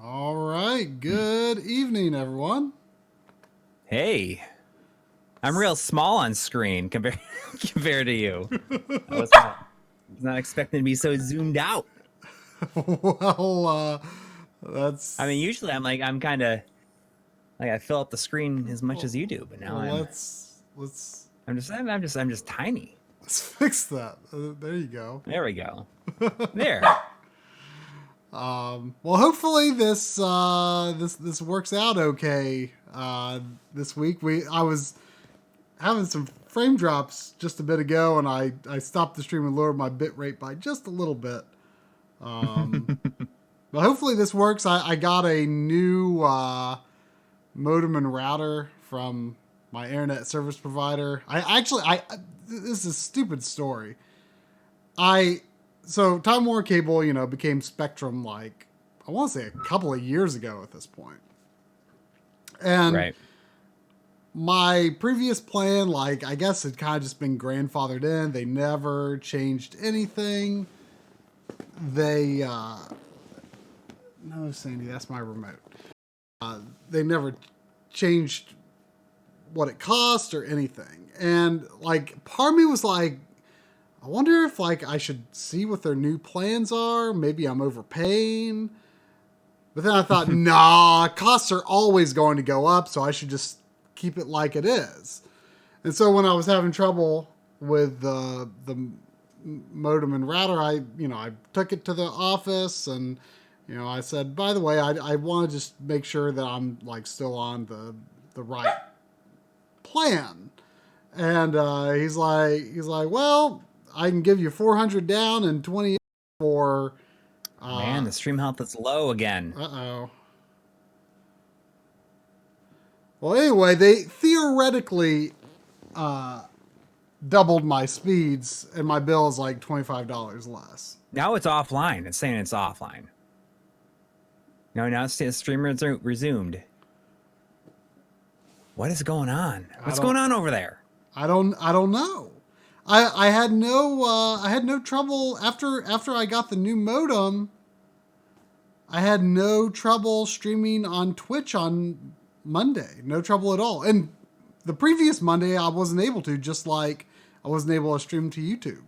All right. Good evening, everyone. Hey, I'm real small on screen compared to you. I was not expecting to be so zoomed out. well, I mean, that's usually I'm kind of like I fill up the screen as much as you do, but now well. I'm Let's I'm just I'm just I'm just tiny. let's fix that. There you go. There we go. There. Well, hopefully this works out okay. This week I was having some frame drops just a bit ago, and I stopped the stream and lowered my bit rate by just a little bit. But hopefully this works. I got a new modem and router from my internet service provider. I this is a stupid story. So Time Warner Cable, became Spectrum like I want to say a couple of years ago at this point. And Right. my previous plan, like I guess had kind of just been grandfathered in. They never changed anything. They no, Sandy, that's my remote. They never changed what it cost or anything. And like part of me was like, I wonder if like I should see what their new plans are. Maybe I'm overpaying. But then I thought, nah, costs are always going to go up, so I should just keep it like it is. And so when I was having trouble with the modem and router, I took it to the office and I said, by the way, I want to just make sure that I'm like still on the right plan. And he's like, well, I can give you 400 down and 20 for. Man, the stream health is low again. Uh-oh. Well, anyway, they theoretically doubled my speeds, and my bill is like $25 less. Now it's offline. It's saying it's offline. No, now it's stream resumed. What is going on? What's going on over there? I don't know. I had no trouble after I got the new modem. I had no trouble streaming on Twitch on Monday. No trouble at all. And the previous Monday I wasn't able to, just like I wasn't able to stream to YouTube.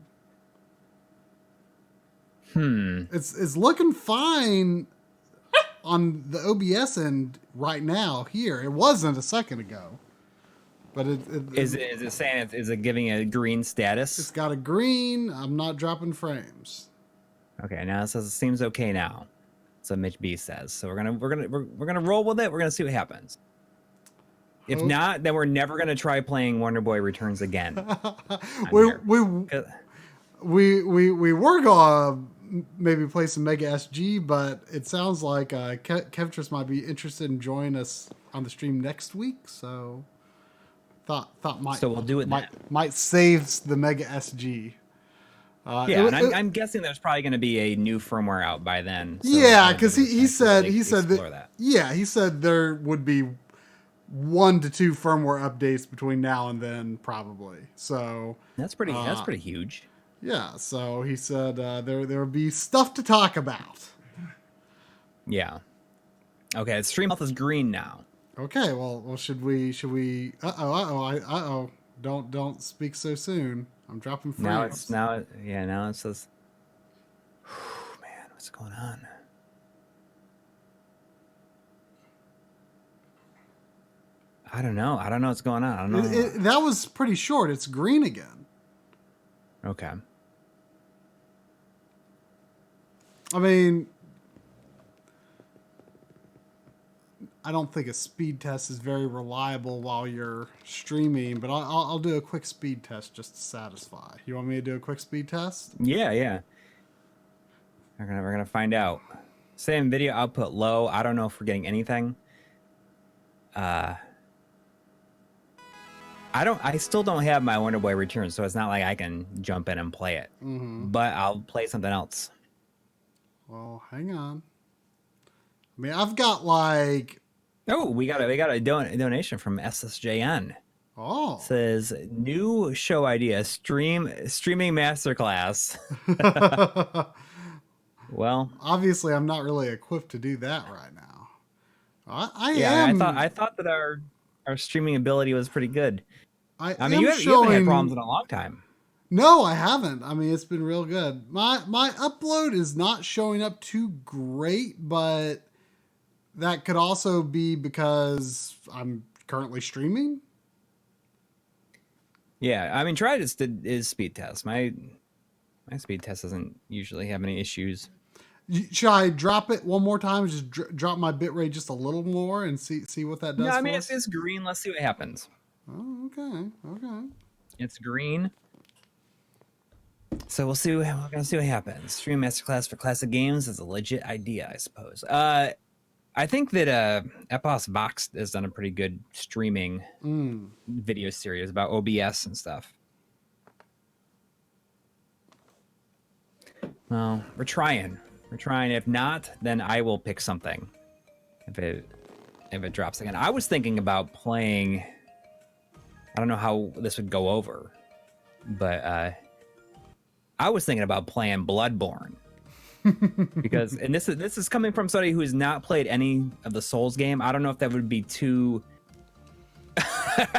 It's looking fine on the OBS end right now here. It wasn't a second ago. But is it saying is it giving a green status? It's got a green. I'm not dropping frames. Okay, now it says it seems okay now. So Mitch B says. So we're gonna roll with it. We're gonna see what happens. If not, then we're never gonna try playing Wonder Boy Returns again. we were gonna maybe play some Mega SG, but it sounds like Kevtris might be interested in joining us on the stream next week. So thought might so we'll do it. Might save the Mega SG. I'm guessing there's probably going to be a new firmware out by then. So yeah, because he said that. Yeah, he said there would be 1 to 2 firmware updates between now and then, probably. So that's pretty huge. Yeah, so he said there will be stuff to talk about. Yeah. Okay, the stream health is green now. Okay, well, should we? Don't speak so soon. I'm dropping frames. Now it says, man, what's going on? I don't know what's going on. I don't know. That was pretty short. It's green again. Okay. I mean, I don't think a speed test is very reliable while you're streaming, but I'll do a quick speed test just to satisfy. You want me to do a quick speed test? Yeah. We're gonna find out. Same video output low. I don't know if we're getting anything. I still don't have my Wonder Boy Return, so it's not like I can jump in and play it. Mm-hmm. But I'll play something else. Well, hang on. I mean, I've got like. Oh, we got a donation from SSJN. Oh, it says new show idea: streaming masterclass. Well, obviously I'm not really equipped to do that right now. I yeah, am. I thought that our streaming ability was pretty good. I I mean, am you haven't had showing. problems in a long time. No, I haven't. I mean, it's been real good. My upload is not showing up too great, but that could also be because I'm currently streaming. Yeah, I mean, try is speed test. My speed test doesn't usually have any issues. Should I drop it one more time? Just drop my bitrate just a little more and see what that No, does I for mean us? it's green. Let's see what happens. Oh, okay. Okay. It's green. So we're gonna see what happens. Stream masterclass for classic games is a legit idea, I suppose. I think that Epos Vox has done a pretty good streaming video series about OBS and stuff. Well, we're trying. We're trying. If not, then I will pick something. If it drops again. I was thinking about playing. I don't know how this would go over, but I was thinking about playing Bloodborne. Because and this is coming from somebody who has not played any of the Souls game. I don't know if that would be too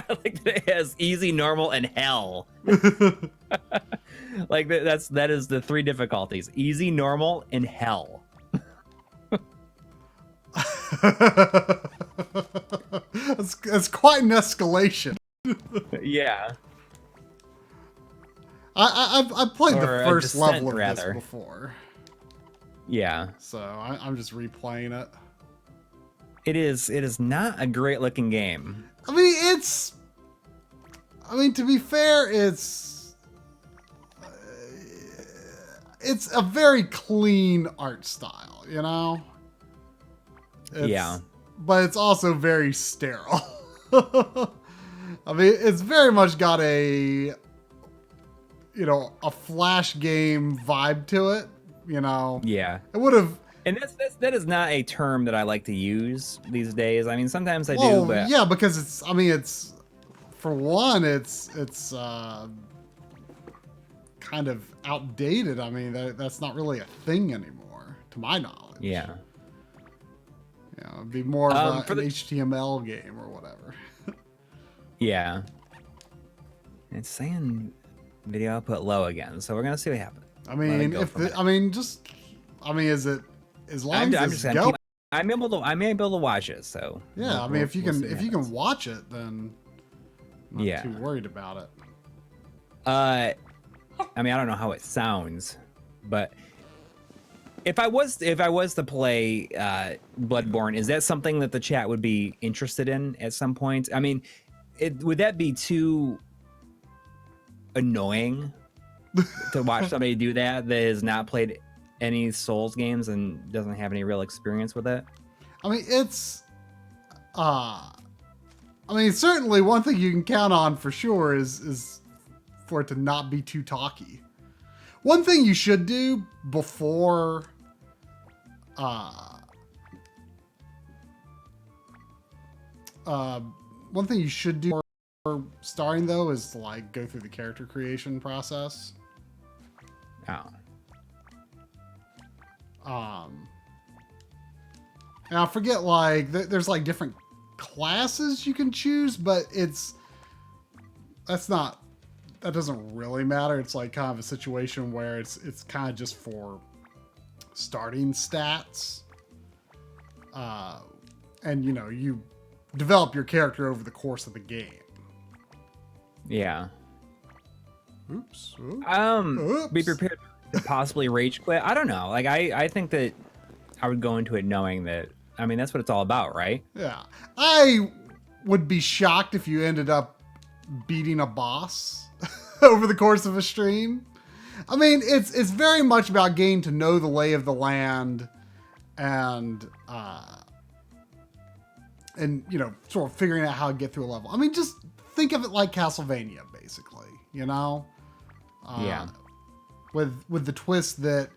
like it has easy, normal, and hell. Like that is the 3 difficulties: easy, normal, and hell. That's quite an escalation. Yeah. I've played the Or first descent, level of rather. this before. Yeah. So I'm just replaying it. It is not a great looking game. I mean, to be fair, it's a very clean art style, you know? Yeah. But it's also very sterile. I mean, it's very much got a Flash game vibe to it, you know? Yeah. It would have... And that is not a term that I like to use these days. I mean, sometimes I do, but yeah, because it's for one, it's kind of outdated. I mean, that's not really a thing anymore, to my knowledge. yeah. You know, it'd be more of an the HTML game or whatever. Yeah. It's saying video output low again, so we're gonna see what happens. I mean, is it as long as it's go? I'm able to watch it, so Yeah, I mean, if you can watch it, then I'm not too worried about it. I mean, I don't know how it sounds, but if I was to play Bloodborne, is that something that the chat would be interested in at some point? I mean, would that be too annoying to watch somebody do that has not played any Souls games and doesn't have any real experience with it? I mean, certainly one thing you can count on for sure is for it to not be too talky. One thing you should do before one thing you should do before starting though is to like go through the character creation process. Oh. And I forget, like, there's like different classes you can choose, but that doesn't really matter. It's like kind of a situation where it's kind of just for starting stats. And you develop your character over the course of the game. Yeah. Oops. Be prepared to possibly rage quit. I don't know. Like I think that I would go into it knowing that. I mean, that's what it's all about, right? Yeah. I would be shocked if you ended up beating a boss over the course of a stream. I mean, it's very much about getting to know the lay of the land and sort of figuring out how to get through a level. I mean, just think of it like Castlevania, basically, you know? Yeah. With the twist that,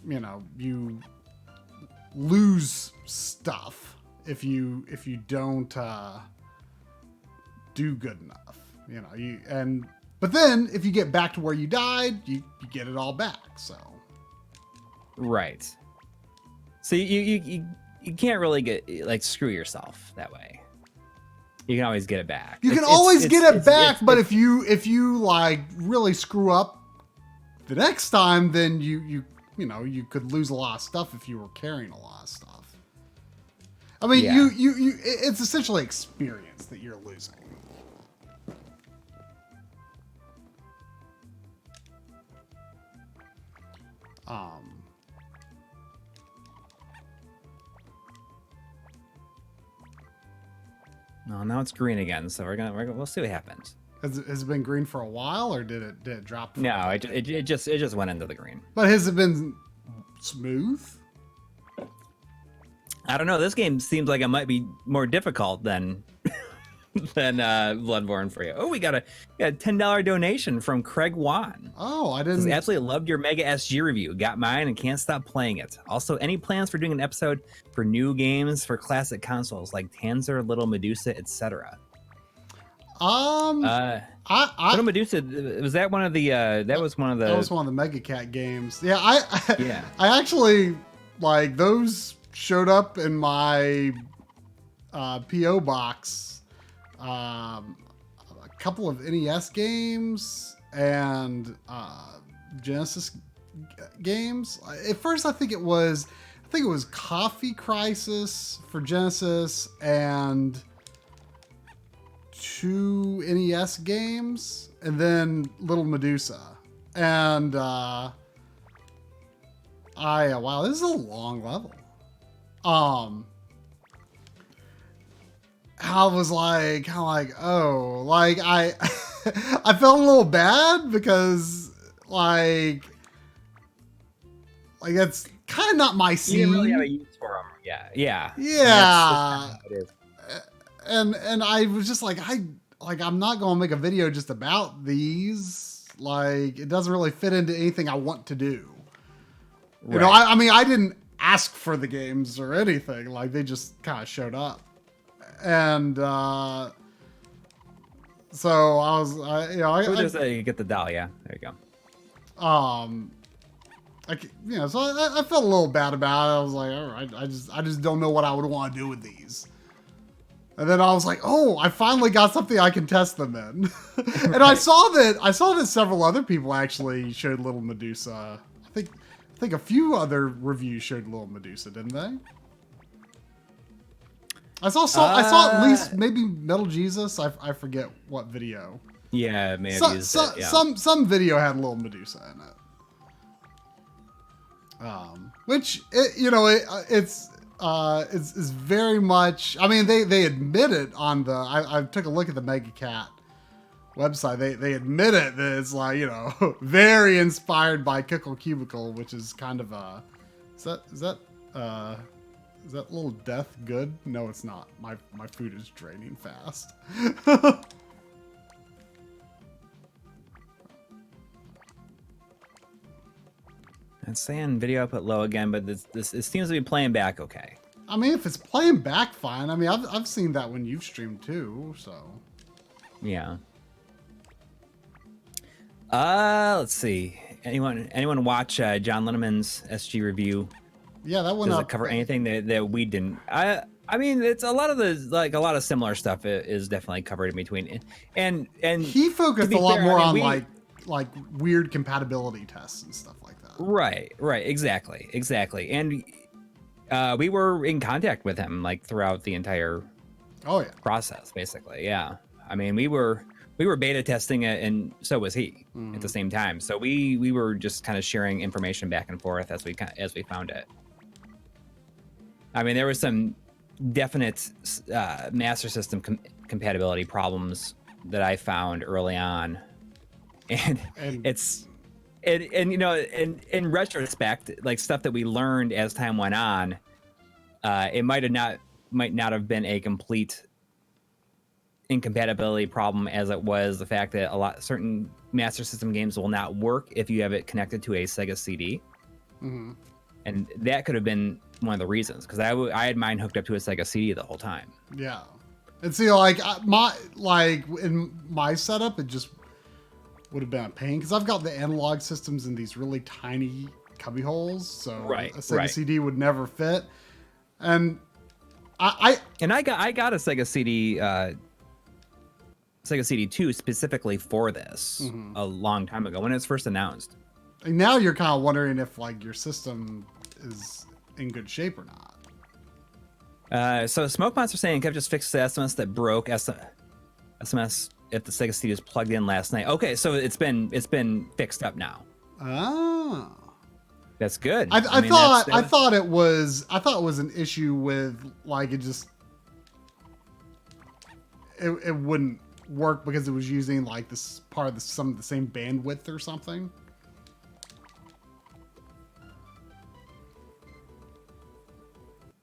you lose stuff if you don't do good enough, but then if you get back to where you died, you get it all back. So Right. So you can't really get like screw yourself that way. You can always get it back. You can always get it back, but if you like really screw up the next time, then you could lose a lot of stuff if you were carrying a lot of stuff. I mean, Yeah. it's essentially experience that you're losing. No, now it's green again, so we'll see what happens. Has it been green for a while, or did it drop? No, it just went into the green. But has it been smooth? I don't know. This game seems like it might be more difficult than Bloodborne for you. Oh, we got a $10 donation from Craig Wan. Oh, I didn't. Says, absolutely loved your Mega SG review. Got mine and can't stop playing it. Also, any plans for doing an episode for new games for classic consoles like Tanzer, Little Medusa, etc.? Little Medusa, was that one of the? That was one of the Mega Cat games. Yeah, I actually like those. Showed up in my PO box. A couple of NES games and Genesis games. At first, I think it was Coffee Crisis for Genesis and 2 NES games, and then Little Medusa. And wow, this is a long level. I was like, oh, like I felt a little bad because like that's kind of not my scene. You didn't really have a use for them. Yeah. And I was just like, I'm not gonna make a video just about these. Like, it doesn't really fit into anything I want to do. Right. You know, I mean, I didn't ask for the games or anything. Like, they just kind of showed up. And so I was, I just you get the doll, yeah. There you go. So I felt a little bad about it. I was like, all right, I just don't know what I would want to do with these. And then I was like, oh, I finally got something I can test them in. And I saw that several other people actually showed Little Medusa. I think a few other reviews showed Little Medusa, didn't they? I saw at least maybe Metal Jesus. I forget what video. Yeah, maybe. Some video had Little Medusa in it. Which it's very much. I mean, they admit it on the. I took a look at the Mega Cat website. They admit it that it's like, very inspired by Kickle Cubicle, which is kind of a. Is that little death good? No, it's not. My food is draining fast. It's saying video output low again, but this it seems to be playing back okay. I mean, if it's playing back fine. I mean, I've seen that when you've streamed too, so. Yeah. Let's see. Anyone watch John Linneman's SG review? Yeah, that one. Does it cover anything that we didn't? I mean, it's a lot of similar stuff is definitely covered in between, and he focused a lot more on like weird compatibility tests and stuff like that. Right, exactly, and we were in contact with him like throughout the entire process, basically. Yeah, I mean, we were beta testing it, and so was he at the same time. So we were just kind of sharing information back and forth as we found it. I mean, there was some definite Master System compatibility problems that I found early on, and it's in retrospect, like stuff that we learned as time went on, it might not have been a complete incompatibility problem as it was the fact that certain Master System games will not work if you have it connected to a Sega CD. Mm-hmm. And that could have been one of the reasons, because I had mine hooked up to a Sega CD the whole time. Yeah, and see, like in my setup, it just would have been a pain because I've got the analog systems in these really tiny cubby holes, so Right, a Sega right. CD would never fit. And I got a Sega CD, Sega CD2 specifically for this a long time ago when it was first announced. and now you're kind of wondering if like your system is in good shape or not. So Smoke Monster saying Kev just fixed the SMS that broke SMS if the Sega CD was plugged in last night. Okay, so it's been fixed up now. Oh. That's good. I thought it was an issue with like it wouldn't work because it was using like this part of some of the same bandwidth or something.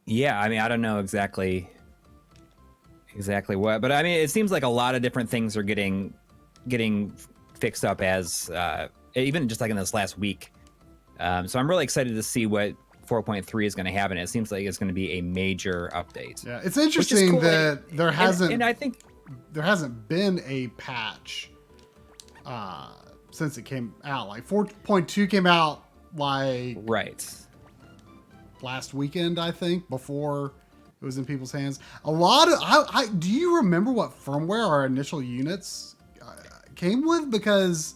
Yeah, I mean, I don't know exactly what, but I mean, it seems like a lot of different things are getting fixed up as even just like in this last week. So I'm really excited to see what 4.3 is going to have, and it seems like it's going to be a major update. Yeah, it's interesting cool. that there hasn't and I think there hasn't been a patch since it came out. Like 4.2 came out like right. last weekend, I think, before it was in people's hands. A lot of do you remember what firmware our initial units came with? Because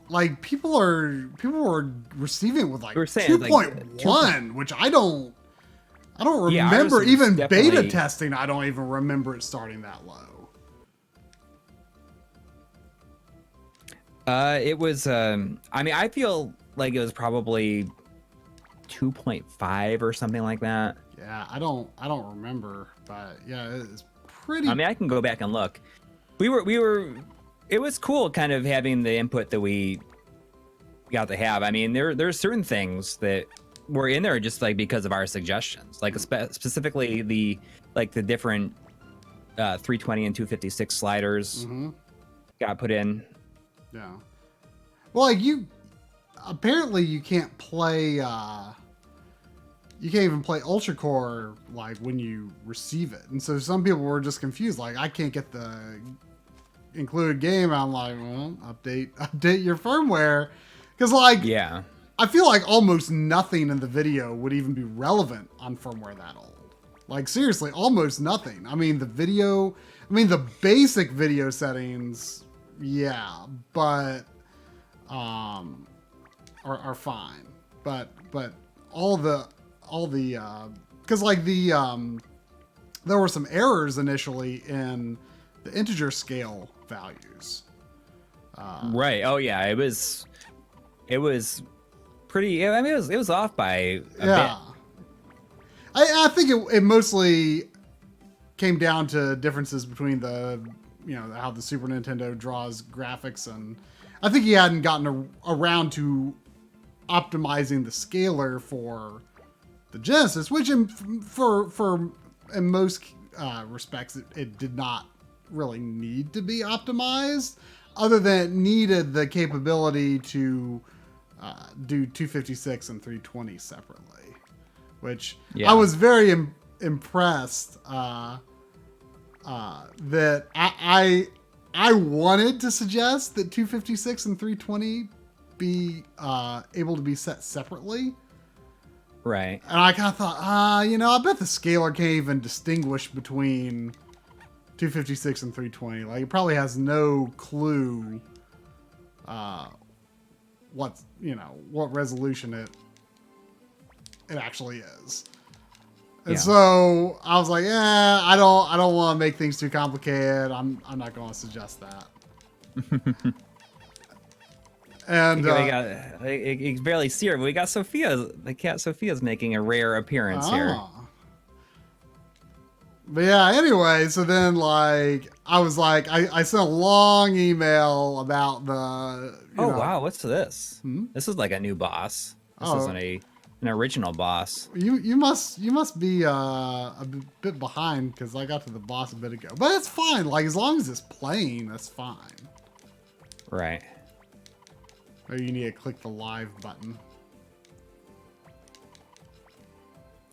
like people were receiving it with like 2.1, which I don't remember. Even beta testing, I don't even remember it starting that low. It was I mean, I feel like it was probably 2.5 or something like that. Yeah, I don't remember, but yeah, it's pretty. I mean, I can go back and look. We were it was cool kind of having the input that we got to have. I mean, there's certain things that were in there just like because of our suggestions, like specifically the different 320 and 256 sliders got put in. Yeah. Well, like apparently you can't play you can't even play Ultra Core like when you receive it. And so some people were just confused, like I can't get the included game. I'm like, well, update your firmware. Because like yeah, I feel like almost nothing in the video would even be relevant on firmware that old. Like seriously, almost nothing. I mean the basic video settings, yeah, but are fine. But all the because like there were some errors initially in the integer scale values. Right. Oh yeah, it was pretty. I mean, it was off by a bit. I think it mostly came down to differences between how the Super Nintendo draws graphics, and I think he hadn't gotten around to optimizing the scaler for the Genesis, which in most respects it did not really need to be optimized, other than it needed the capability to do 256 and 320 separately, which I was very impressed that I wanted to suggest that 256 and 320 be able to be set separately. Right. And I kind of thought, I bet the scaler can't even distinguish between 256 and 320. Like, it probably has no clue what resolution it actually is. And so I was like, I don't want to make things too complicated. I'm not going to suggest that. And you barely see her, but we got Sophia. The cat Sophia's making a rare appearance here. But yeah, anyway, so then like I was like, I sent a long email about the. Wow, what's this? This is like a new boss. This isn't an original boss. You must be a bit behind because I got to the boss a bit ago, but it's fine. Like as long as it's playing, that's fine. Right. Or you need to click the live button.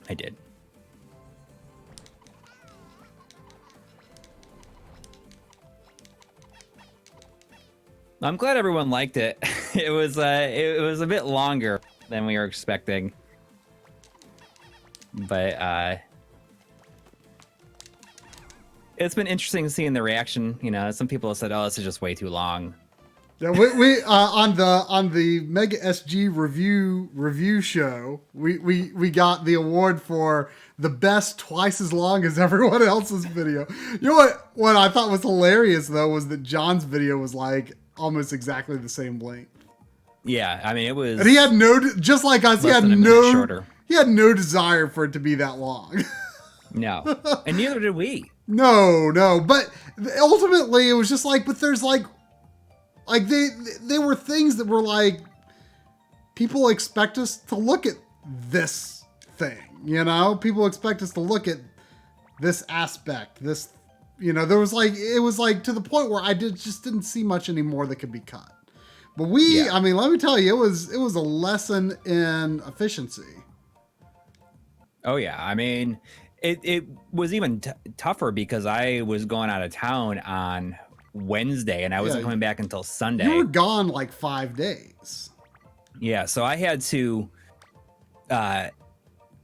I did. I'm glad everyone liked it. It was a bit longer than we were expecting. But it's been interesting seeing the reaction. You know, some people have said, "Oh, this is just way too long." Yeah, we on the Mega SG review show, we got the award for the best twice as long as everyone else's video. You know what I thought was hilarious though was that John's video was like almost exactly the same length. Yeah, I mean it was. And he had just like us, he had no desire for it to be that long. No, and neither did we. No, but ultimately it was just like, but there's like they were things that were like, people expect us to look at this thing, you know? People expect us to look at this aspect, this, you know, it was like to the point where I just didn't see much anymore that could be cut. But I mean, let me tell you, it was a lesson in efficiency. Oh yeah, I mean, it was even tougher because I was going out of town on Wednesday and I wasn't coming back until Sunday. You were gone like 5 days. Yeah, so I had to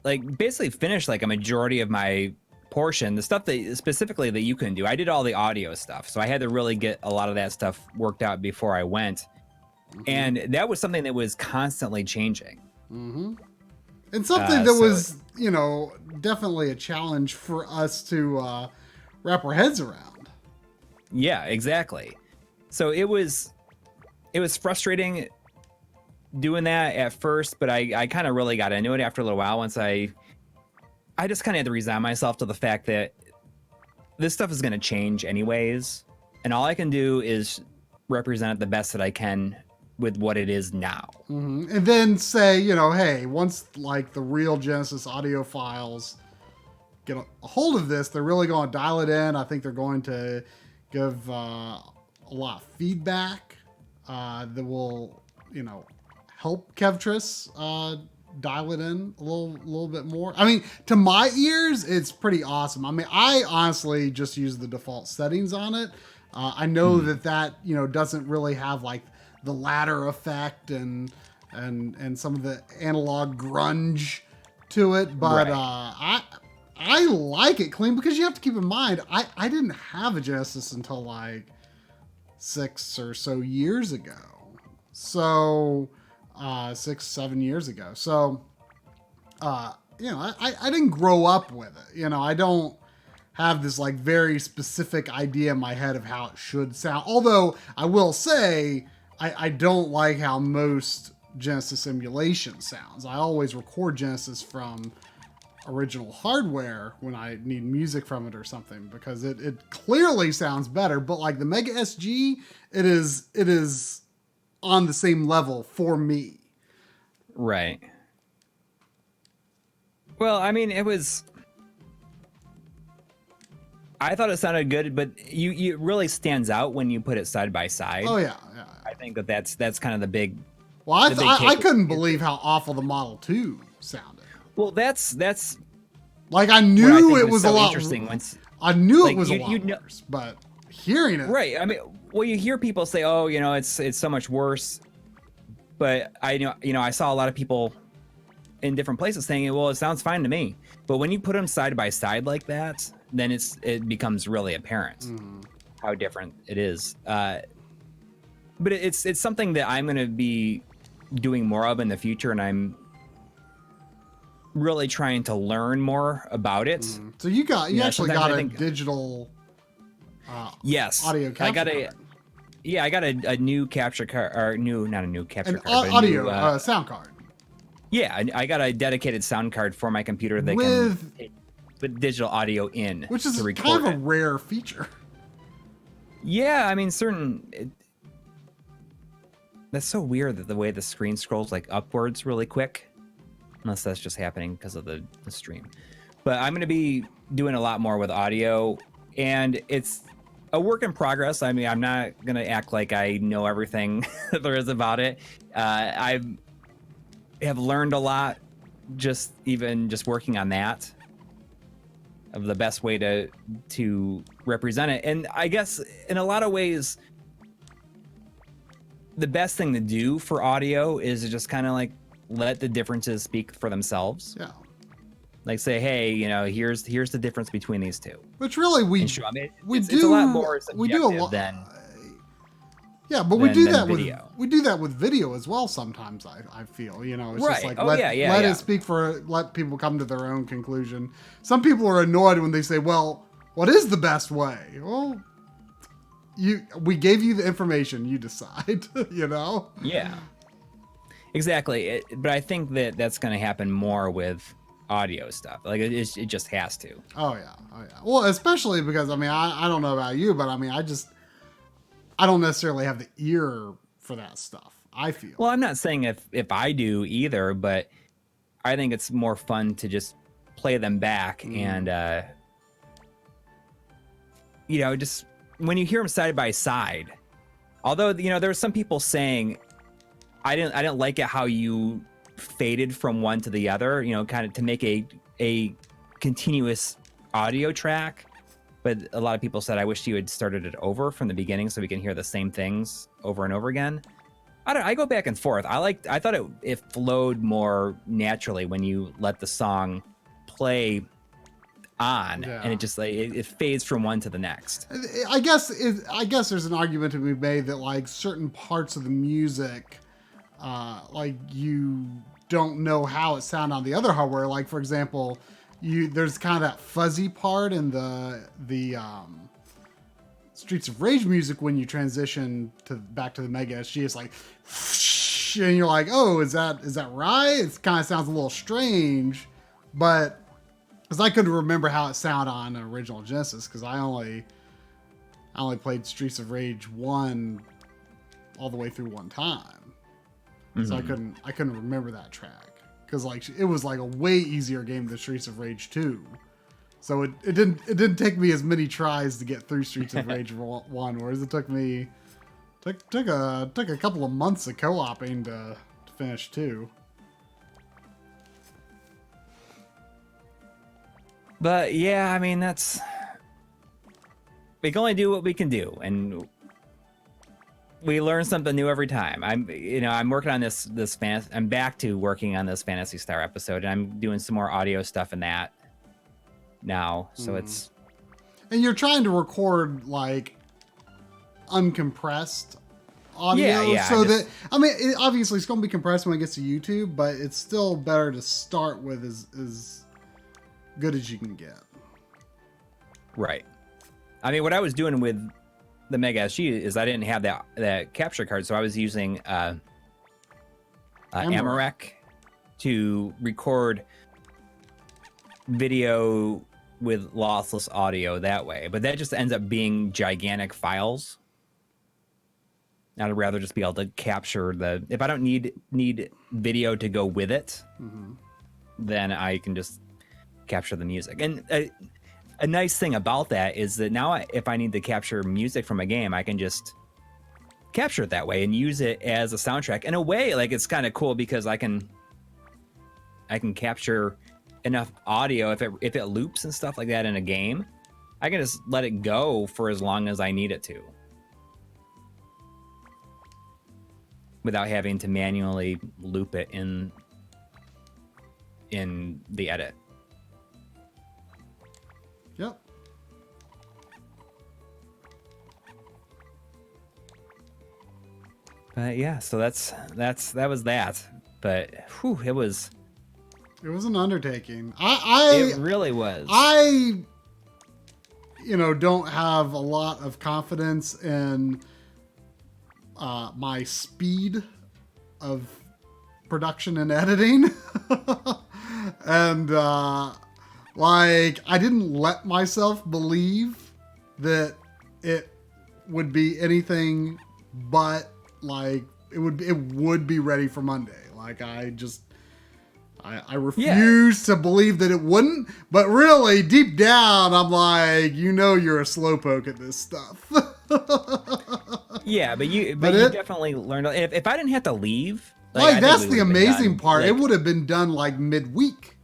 like basically finish like a majority of my portion, the stuff that specifically that you couldn't do. I did all the audio stuff, so I had to really get a lot of that stuff worked out before I went. Mm-hmm. And that was something that was constantly changing. Mm-hmm. And something that was, you know, definitely a challenge for us to wrap our heads around. Yeah, exactly. So it was frustrating doing that at first, but I kind of really got into it after a little while. Once I just kind of had to resign myself to the fact that this stuff is going to change anyways, and all I can do is represent it the best that I can with what it is now. Mm-hmm. And then say, you know, hey, once like the real Genesis audiophiles get a hold of this, they're really going to dial it in. I think they're going to give a lot of feedback that will, you know, help Kevtris dial it in a little bit more. I mean, to my ears, it's pretty awesome. I mean, I honestly just use the default settings on it. I know that, you know, doesn't really have like the ladder effect and some of the analog grunge to it, but right. I like it clean because you have to keep in mind, I didn't have a Genesis until like 6 or so years ago. So 6-7 years ago. So, you know, I didn't grow up with it. You know, I don't have this like very specific idea in my head of how it should sound. Although I will say, I don't like how most Genesis emulation sounds. I always record Genesis from original hardware when I need music from it or something, because it clearly sounds better. But like the Mega SG, it is on the same level for me. Right. Well, I mean, I thought it sounded good, but it really stands out when you put it side by side. Oh yeah. I think that's kind of the big. Well, I couldn't believe how awful the Model 2 sounded. Well, that's like I knew it was so a lot. Interesting. I knew it was a lot worse, but hearing it, right? I mean, well, you hear people say, "Oh, you know, it's so much worse," but I saw a lot of people in different places saying, "Well, it sounds fine to me." But when you put them side by side like that, then it becomes really apparent how different it is. But it's something that I'm going to be doing more of in the future, and I'm really trying to learn more about it. So you actually got a digital yes audio capture card. I got a new capture card, or not a new capture card, but audio sound card. Yeah, I got a dedicated sound card for my computer that can put digital audio in, which is kind of a rare feature. Yeah, I mean, that's so weird that the way the screen scrolls like upwards really quick, unless that's just happening because of the stream. But I'm going to be doing a lot more with audio, and it's a work in progress. I mean, I'm not going to act like I know everything that there is about it. I have learned a lot just working on that, of the best way to represent it. And I guess in a lot of ways, the best thing to do for audio is to just kind of like let the differences speak for themselves. Yeah. Like say, hey, here's the difference between these two. Which really It's a lot more subjective than. Yeah, but we do that video. with video as well. Sometimes I feel it's right. just like let it speak let people come to their own conclusion. Some people are annoyed when they say, "Well, what is the best way?" Well, we gave you the information, you decide. Yeah, exactly. But I think that's going to happen more with audio stuff. Like it just has to. Oh yeah. Well, especially because I don't know about you, but I don't necessarily have the ear for that stuff, I feel. Well, I'm not saying if I do either, but I think it's more fun to just play them back and, just when you hear them side by side. Although, there were some people saying, I didn't like it how you faded from one to the other, kind of to make a continuous audio track. But a lot of people said, I wish you had started it over from the beginning so we can hear the same things over and over again. I go back and forth. I thought it flowed more naturally when you let the song play on, and it just it fades from one to the next. I guess there's an argument to be made that like certain parts of the music, like you don't know how it sounds on the other hardware. Like for example, there's kind of that fuzzy part in the Streets of Rage music when you transition back to the Mega SG. It's like, and you're like, oh, is that right? It kind of sounds a little strange, but because I couldn't remember how it sounded on the original Genesis because I only played Streets of Rage 1 all the way through one time, so I couldn't remember that track. Because like it was like a way easier game than Streets of Rage 2, so it didn't take me as many tries to get through Streets of Rage 1, whereas it took a couple of months of co-oping to finish 2. But yeah, we can only do what we can do, and we learn something new every time. I'm working on this fantasy. I'm back to working on this Phantasy Star episode, and I'm doing some more audio stuff in that now. So it's. And you're trying to record like uncompressed audio, obviously it's going to be compressed when it gets to YouTube, but it's still better to start with as good as you can get. Right. What I was doing with the Mega SG is I didn't have that capture card, so I was using Amarok to record video with lossless audio that way. But that just ends up being gigantic files. I'd rather just be able to capture if I don't need video to go with it, then I can just capture the music. And a nice thing about that is that now if I need to capture music from a game, I can just capture it that way and use it as a soundtrack. In a way, like it's kind of cool because I can capture enough audio if it loops and stuff like that in a game. I can just let it go for as long as I need it to, without having to manually loop it in the edit. Yep. But yeah, so that was that. But it was an undertaking. It really was. I don't have a lot of confidence in my speed of production and editing. And I didn't let myself believe that it would be anything but like it would be ready for Monday. Like I refuse to believe that it wouldn't, but really deep down I'm like, you're a slowpoke at this stuff. Yeah, but you definitely learned. If I didn't have to leave, that's the amazing part. It would have been done like midweek.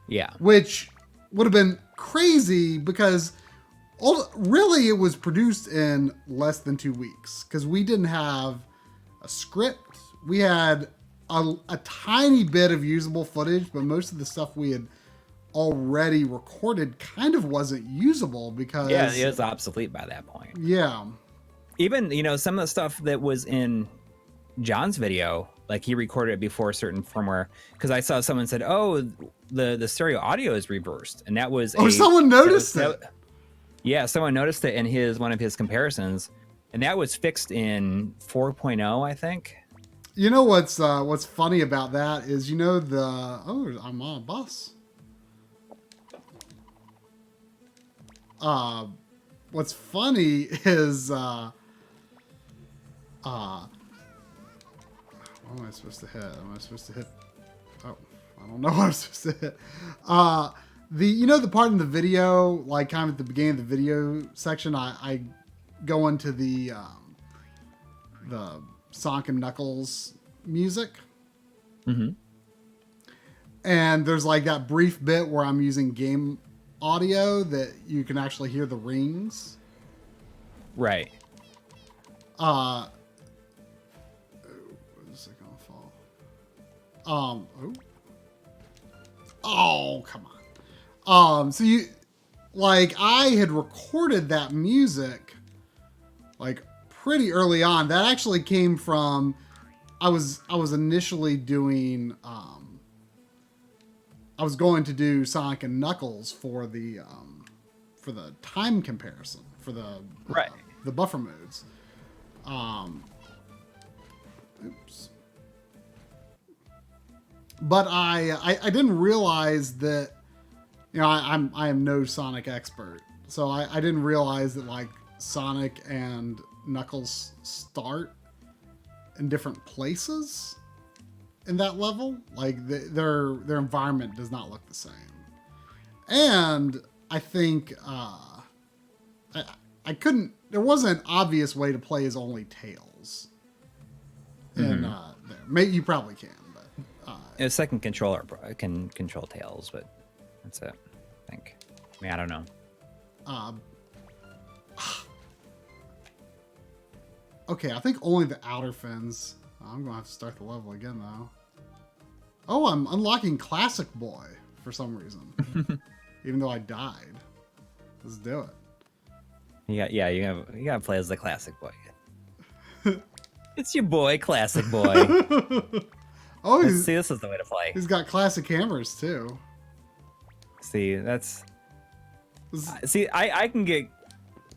Yeah, which would have been crazy because really it was produced in less than 2 weeks because we didn't have a script. We had a tiny bit of usable footage, but most of the stuff we had already recorded kind of wasn't usable because it was obsolete by that point. Yeah. Even, some of the stuff that was in John's video, like he recorded it before a certain firmware, because I saw someone said, "Oh, the stereo audio is reversed," and that was someone noticed it. Yeah, someone noticed it in one of his comparisons, and that was fixed in 4.0, I think. You know what's funny about that is I'm on a bus. What's funny is what am I supposed to hit? Am I supposed to hit? Oh, I don't know what I'm supposed to hit. The part in the video, like kind of at the beginning of the video section, I go into the Sonic and Knuckles music. Mm-hmm. And there's like that brief bit where I'm using game audio that you can actually hear the rings. Right. Is it gonna fall? Oh, come on. So I had recorded that music like pretty early on. That actually came from, I was initially doing, I was going to do Sonic and Knuckles for the time comparison for the buffer modes. Oops. But I didn't realize that, I am no Sonic expert, so I didn't realize that like Sonic and Knuckles start in different places in that level. Like their environment does not look the same, and I think I couldn't. There wasn't an obvious way to play as only Tails. And there, maybe you probably can, but a second controller can control Tails, but that's it. I think. I mean, I don't know. Okay, I think only the outer fins. I'm gonna have to start the level again though. Oh, I'm unlocking Classic Boy for some reason, even though I died. Let's do it. You gotta play as the Classic Boy. It's your boy, Classic Boy. Oh, see, this is the way to play. He's got classic hammers too. See, I can get.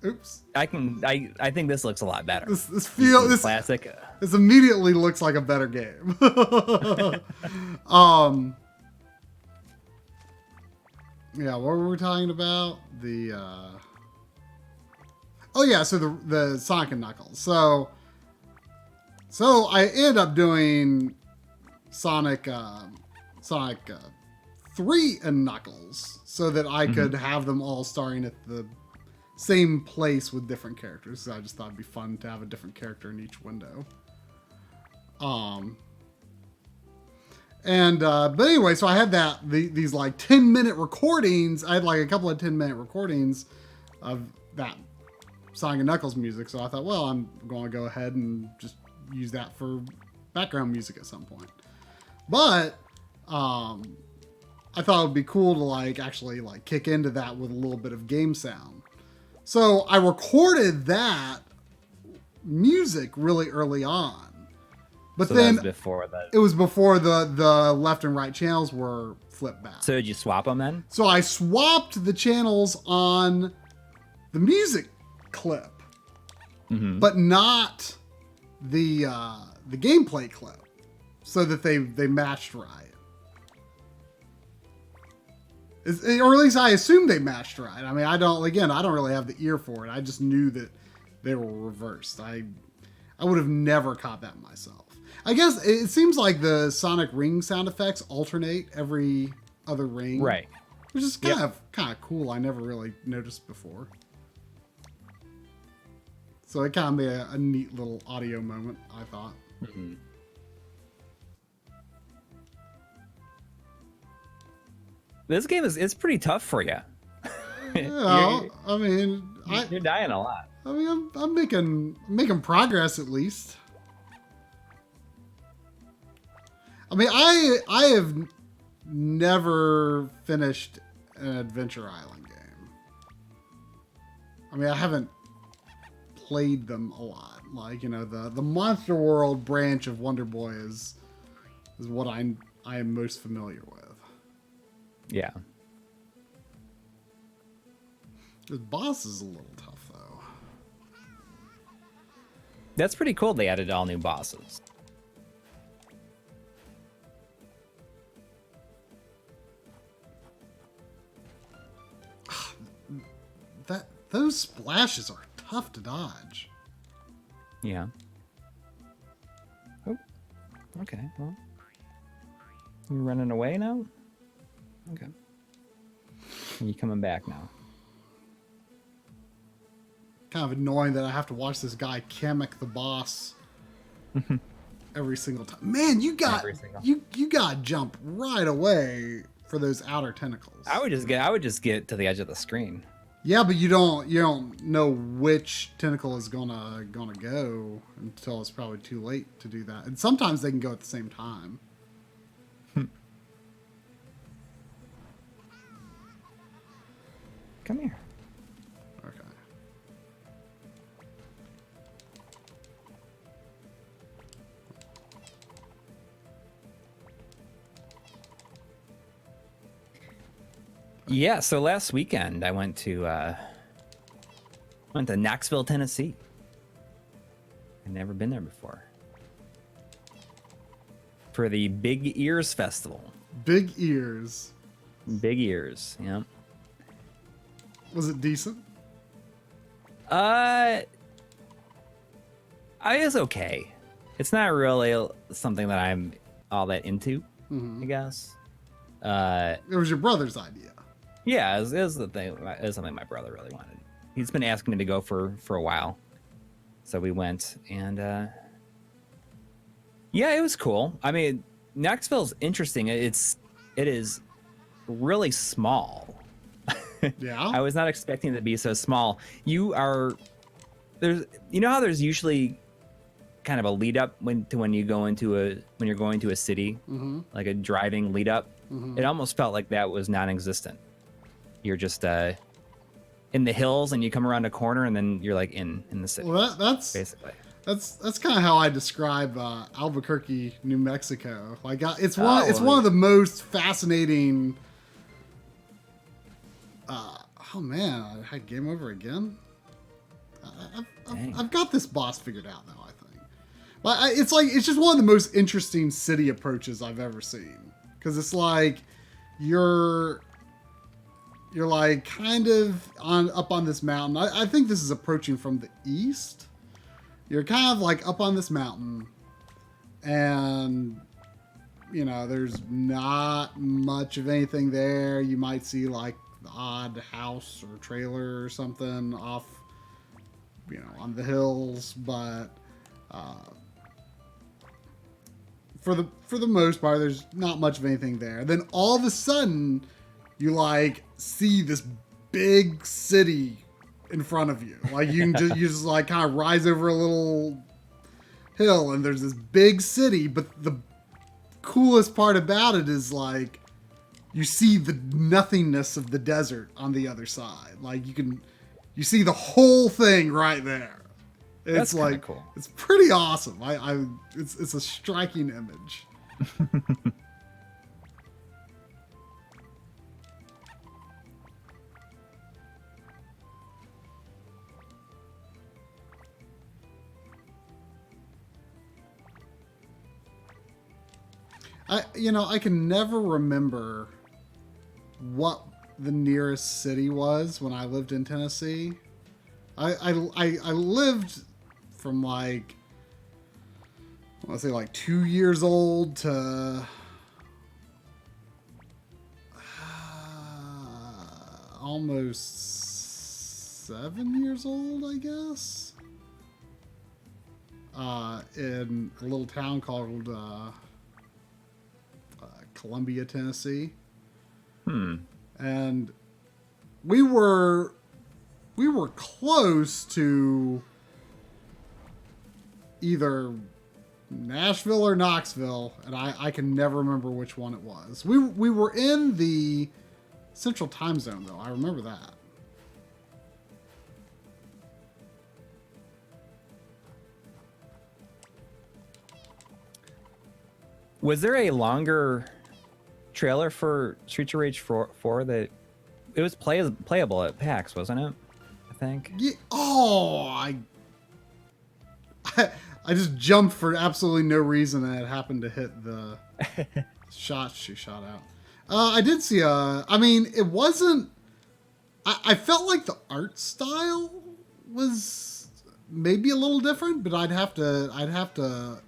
Oops. I think this looks a lot better. This classic. This immediately looks like a better game. Yeah, what were we talking about? So the Sonic and Knuckles. So I ended up doing Sonic 3 and Knuckles so that I could have them all starting at the same place with different characters. So I just thought it'd be fun to have a different character in each window. But anyway, so I had these like 10-minute recordings. I had like a couple of 10-minute recordings of that Sonic and Knuckles music. So I thought, well, I'm going to go ahead and just use that for background music at some point. But I thought it would be cool to like actually like kick into that with a little bit of game sound. So I recorded that music really early on. But so then it was before the left and right channels were flipped back. So did you swap them then? So I swapped the channels on the music clip, but not the gameplay clip, so that they matched right. Or at least I assumed they matched right. I mean, I don't really have the ear for it. I just knew that they were reversed. I would have never caught that myself. I guess it seems like the Sonic ring sound effects alternate every other ring. Right. Which is kind of cool. I never really noticed before. So it kind of made a neat little audio moment, I thought. Mm-hmm. This game is pretty tough for you. Yeah, I mean, you're dying a lot. I mean, I'm making progress at least. I mean, I have never finished an Adventure Island game. I mean, I haven't played them a lot. Like, you know, the Monster World branch of Wonder Boy is what I am most familiar with. Yeah. The boss is a little tough, though. That's pretty cool. They added all new bosses. Those splashes are tough to dodge. Yeah. Oh. Okay. Well, you running away now? Okay. Are you coming back now? Kind of annoying that I have to watch this guy Kamek the boss every single time. Man, you got to jump right away for those outer tentacles. I would just get to the edge of the screen. Yeah, but you don't know which tentacle is gonna go until it's probably too late to do that. And sometimes they can go at the same time. Come here. Okay. Yeah, so last weekend I went to Knoxville, Tennessee. I'd never been there before. For the Big Ears Festival. Big Ears. Big Ears, yeah. Was it decent? I was okay. It's not really something that I'm all that into, I guess. It was your brother's idea. Yeah, it was the thing. It was something my brother really wanted. He's been asking me to go for a while, so we went, and yeah, it was cool. I mean, Knoxville's interesting. It is really small. Yeah, I was not expecting it to be so small. You know how there's usually kind of a lead up when you're going to a city, like a driving lead up. It almost felt like that was non-existent. You're just in the hills, and you come around a corner, and then you're like in the city. Well, that's basically that's kind of how I describe Albuquerque, New Mexico. Like it's one of the most fascinating. Oh man, I had game over again. I've got this boss figured out now, I think. But it's just one of the most interesting city approaches I've ever seen, because it's like you're like kind of up on this mountain. I think this is approaching from the east. You're kind of like up on this mountain, and you know there's not much of anything there. You might see like the odd house or trailer or something off, you know, on the hills, but for the most part, there's not much of anything there. Then all of a sudden, you like see this big city in front of you. Like you just like kind of rise over a little hill, and there's this big city. But the coolest part about it is like you see the nothingness of the desert on the other side. Like you see the whole thing right there. It's like cool. It's pretty awesome. It's a striking image. I can never remember what the nearest city was when I lived in Tennessee. I lived from like, I want to say like 2 years old to almost 7 years old, I guess. In a little town called Columbia, Tennessee. And we were close to either Nashville or Knoxville, and I can never remember which one it was. We were in the Central Time Zone, though. I remember that. Was there a longer trailer for Streets of Rage 4 that it was playable at PAX, wasn't it? I think. Yeah. Oh, I just jumped for absolutely no reason, and it happened to hit the shot she shot out. I did see I mean, it wasn't. I felt like the art style was maybe a little different, but I'd have to.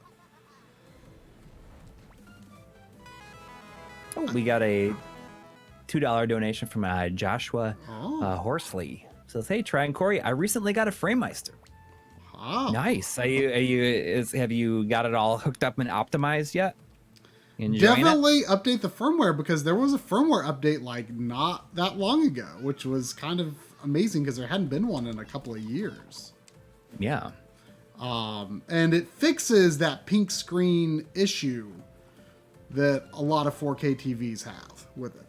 Oh, we got a $2 donation from Joshua Horsley. Says, "Hey, Try and Coury, I recently got a FrameMeister." Oh. Nice. Have you got it all hooked up and optimized yet? Definitely update the firmware, because there was a firmware update like not that long ago, which was kind of amazing because there hadn't been one in a couple of years. Yeah. And it fixes that pink screen issue that a lot of 4K TVs have with it.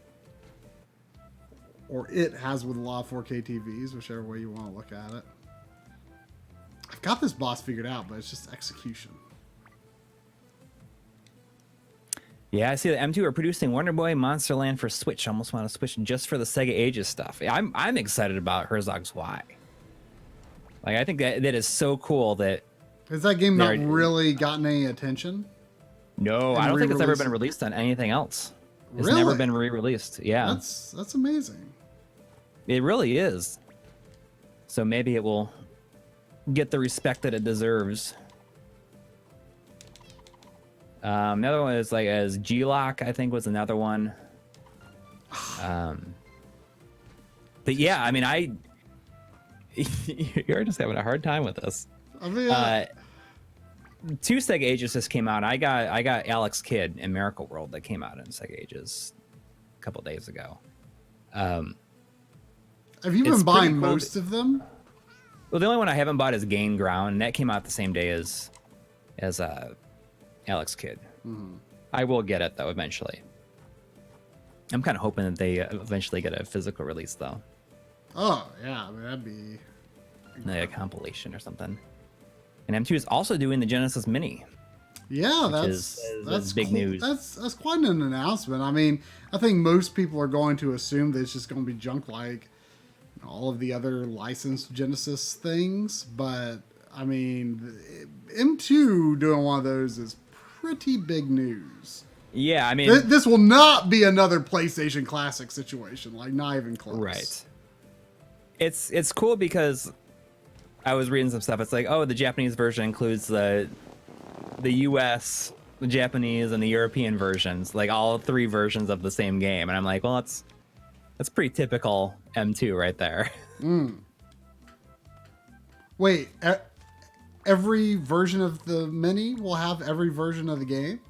Or it has with a lot of 4K TVs, whichever way you want to look at it. I've got this boss figured out, but it's just execution. Yeah, I see that M2 are producing Wonder Boy Monsterland for Switch. I almost want to Switch just for the Sega Ages stuff. I'm excited about Herzog's Y. Like, I think that is so cool that... Has that game not really gotten any attention? No, I don't think it's ever been released on anything else. It's never been re-released. Yeah. That's amazing. It really is. So maybe it will get the respect that it deserves. Another one is like as G-Lock, I think was another one. But yeah, I mean, you're just having a hard time with this. I mean, 2 Sega Ages just came out. I got Alex Kidd and Miracle World that came out in Sega Ages a couple days ago. Have you been buying most of them? Well, the only one I haven't bought is Gain Ground, and that came out the same day as Alex Kidd. Mm-hmm. I will get it though eventually. I'm kind of hoping that they eventually get a physical release though. Oh yeah, I mean, that'd be like a compilation or something. And M2 is also doing the Genesis Mini. Yeah, that's big news. That's quite an announcement. I mean, I think most people are going to assume that it's just going to be junk like all of the other licensed Genesis things, but I mean, M2 doing one of those is pretty big news. Yeah, I mean, this will not be another PlayStation Classic situation, like not even close. Right. It's cool because I was reading some stuff. It's like, oh, the Japanese version includes the US, the Japanese, and the European versions, like all 3 versions of the same game. And I'm like, well, that's pretty typical M2 right there. Mm. Wait, every version of the Mini will have every version of the game?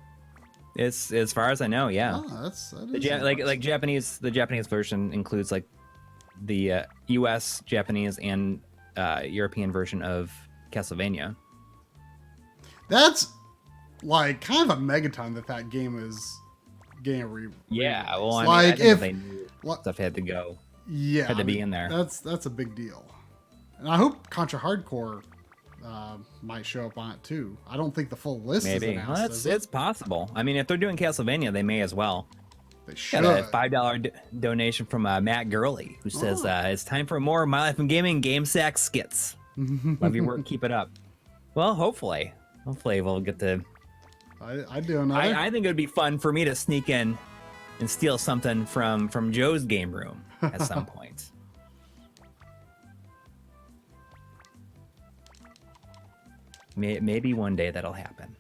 It's as far as I know, yeah. Oh, that is like Japanese. The Japanese version includes like the U.S., Japanese, and European version of Castlevania. That's like kind of a megaton that game is getting Yeah, well, I mean, like I think they knew stuff had to go. Yeah, had to be in there. That's a big deal, and I hope Contra Hardcore might show up on it too. I don't think the full list is announced. Well, it's possible. I mean, if they're doing Castlevania, they may as well. They should. Got a $5 donation from Matt Gurley, who says it's time for more My Life in Gaming Game Sack skits. Love your work, keep it up. Well, hopefully we'll get to. I do another. I think it would be fun for me to sneak in and steal something from Joe's game room at some point. Maybe one day that'll happen.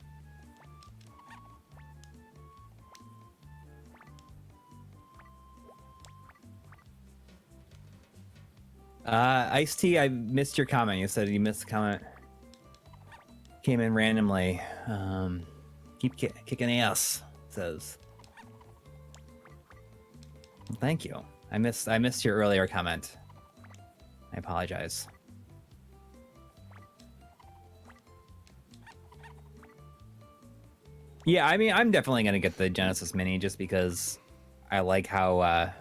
Ice-T, I missed your comment. You said you missed the comment. Came in randomly. Keep kicking ass, says. Thank you. I missed your earlier comment. I apologize. Yeah, I mean, I'm definitely gonna get the Genesis Mini just because I like how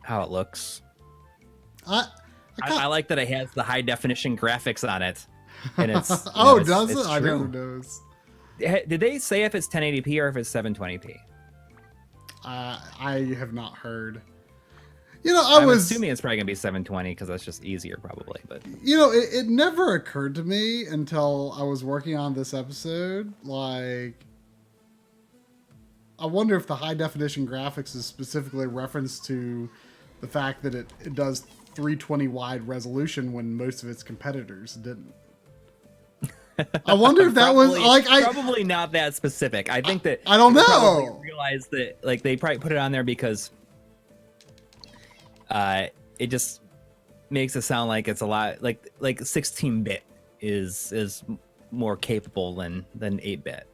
it looks. I like that it has the high definition graphics on it, and it's oh, does it? it's I never true. noticed. Did they say if it's 1080p or if it's 720p? I have not heard. I'm assuming it's probably gonna be 720 because that's just easier, probably. But it never occurred to me until I was working on this episode. Like, I wonder if the high definition graphics is specifically a reference to the fact that it does 320 wide resolution when most of its competitors didn't. I wonder if that was like probably not that specific. I think that I don't know. Probably realized that like they probably put it on there because it just makes it sound like it's a lot like 16-bit is more capable than 8-bit.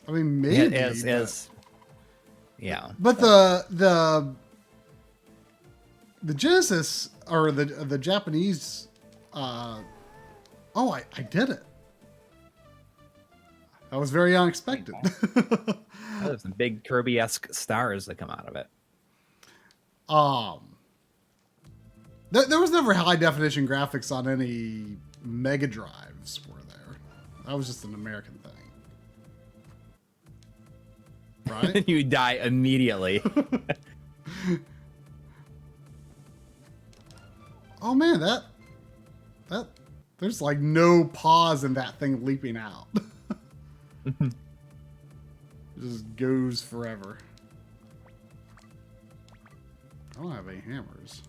I mean, maybe yeah. But the Genesis or the Japanese I did it. That was very unexpected. There's some big Kirby-esque stars that come out of it. There was never high definition graphics on any Mega Drives, were there? That was just an American thing. Right? You die immediately. Oh man, that there's like no pause in that thing leaping out. It just goes forever. I don't have any hammers.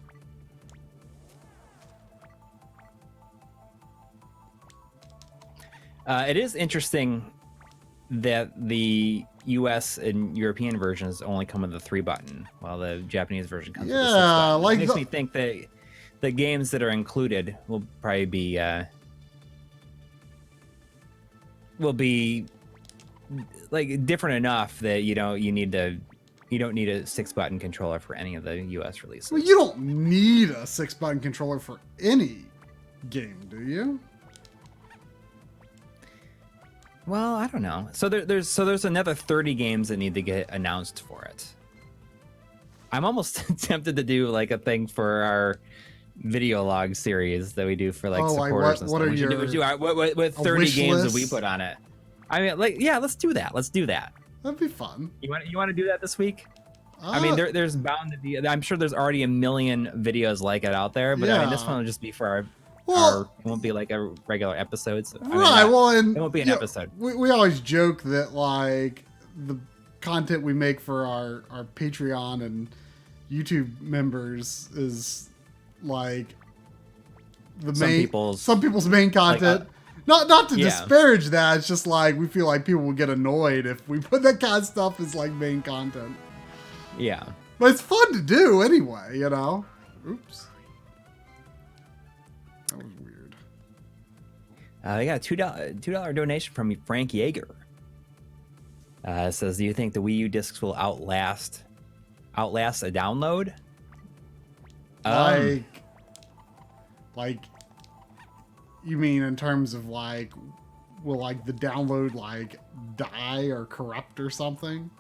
It is interesting that the US and European versions only come with the 3-button, while the Japanese version comes with the 6-button. Like it makes me think that the games that are included will probably be like different enough that you don't need a 6-button controller for any of the US releases. Well, you don't need a 6-button controller for any game, do you? Well, I don't know. So there's another 30 games that need to get announced for it. I'm almost tempted to do like a thing for our video log series that we do for like supporters and stuff. What 30 games that we put on it? I mean, like, yeah, let's do that. That'd be fun. You want to do that this week? I mean, there's bound to be. I'm sure there's already a million videos like it out there, but I mean, this one will just be for our. It won't be like a regular episode. So, right. And it won't be an episode. We always joke that like the content we make for our Patreon and YouTube members is like some people's main content. Like, not to disparage that. It's just like we feel like people will get annoyed if we put that kind of stuff as like main content. Yeah. But it's fun to do anyway, you know? Oops. That was weird. I got a $2 donation from Frank Yeager. It says, do you think the Wii U discs will outlast a download? Like you mean in terms of like, will like the download like die or corrupt or something?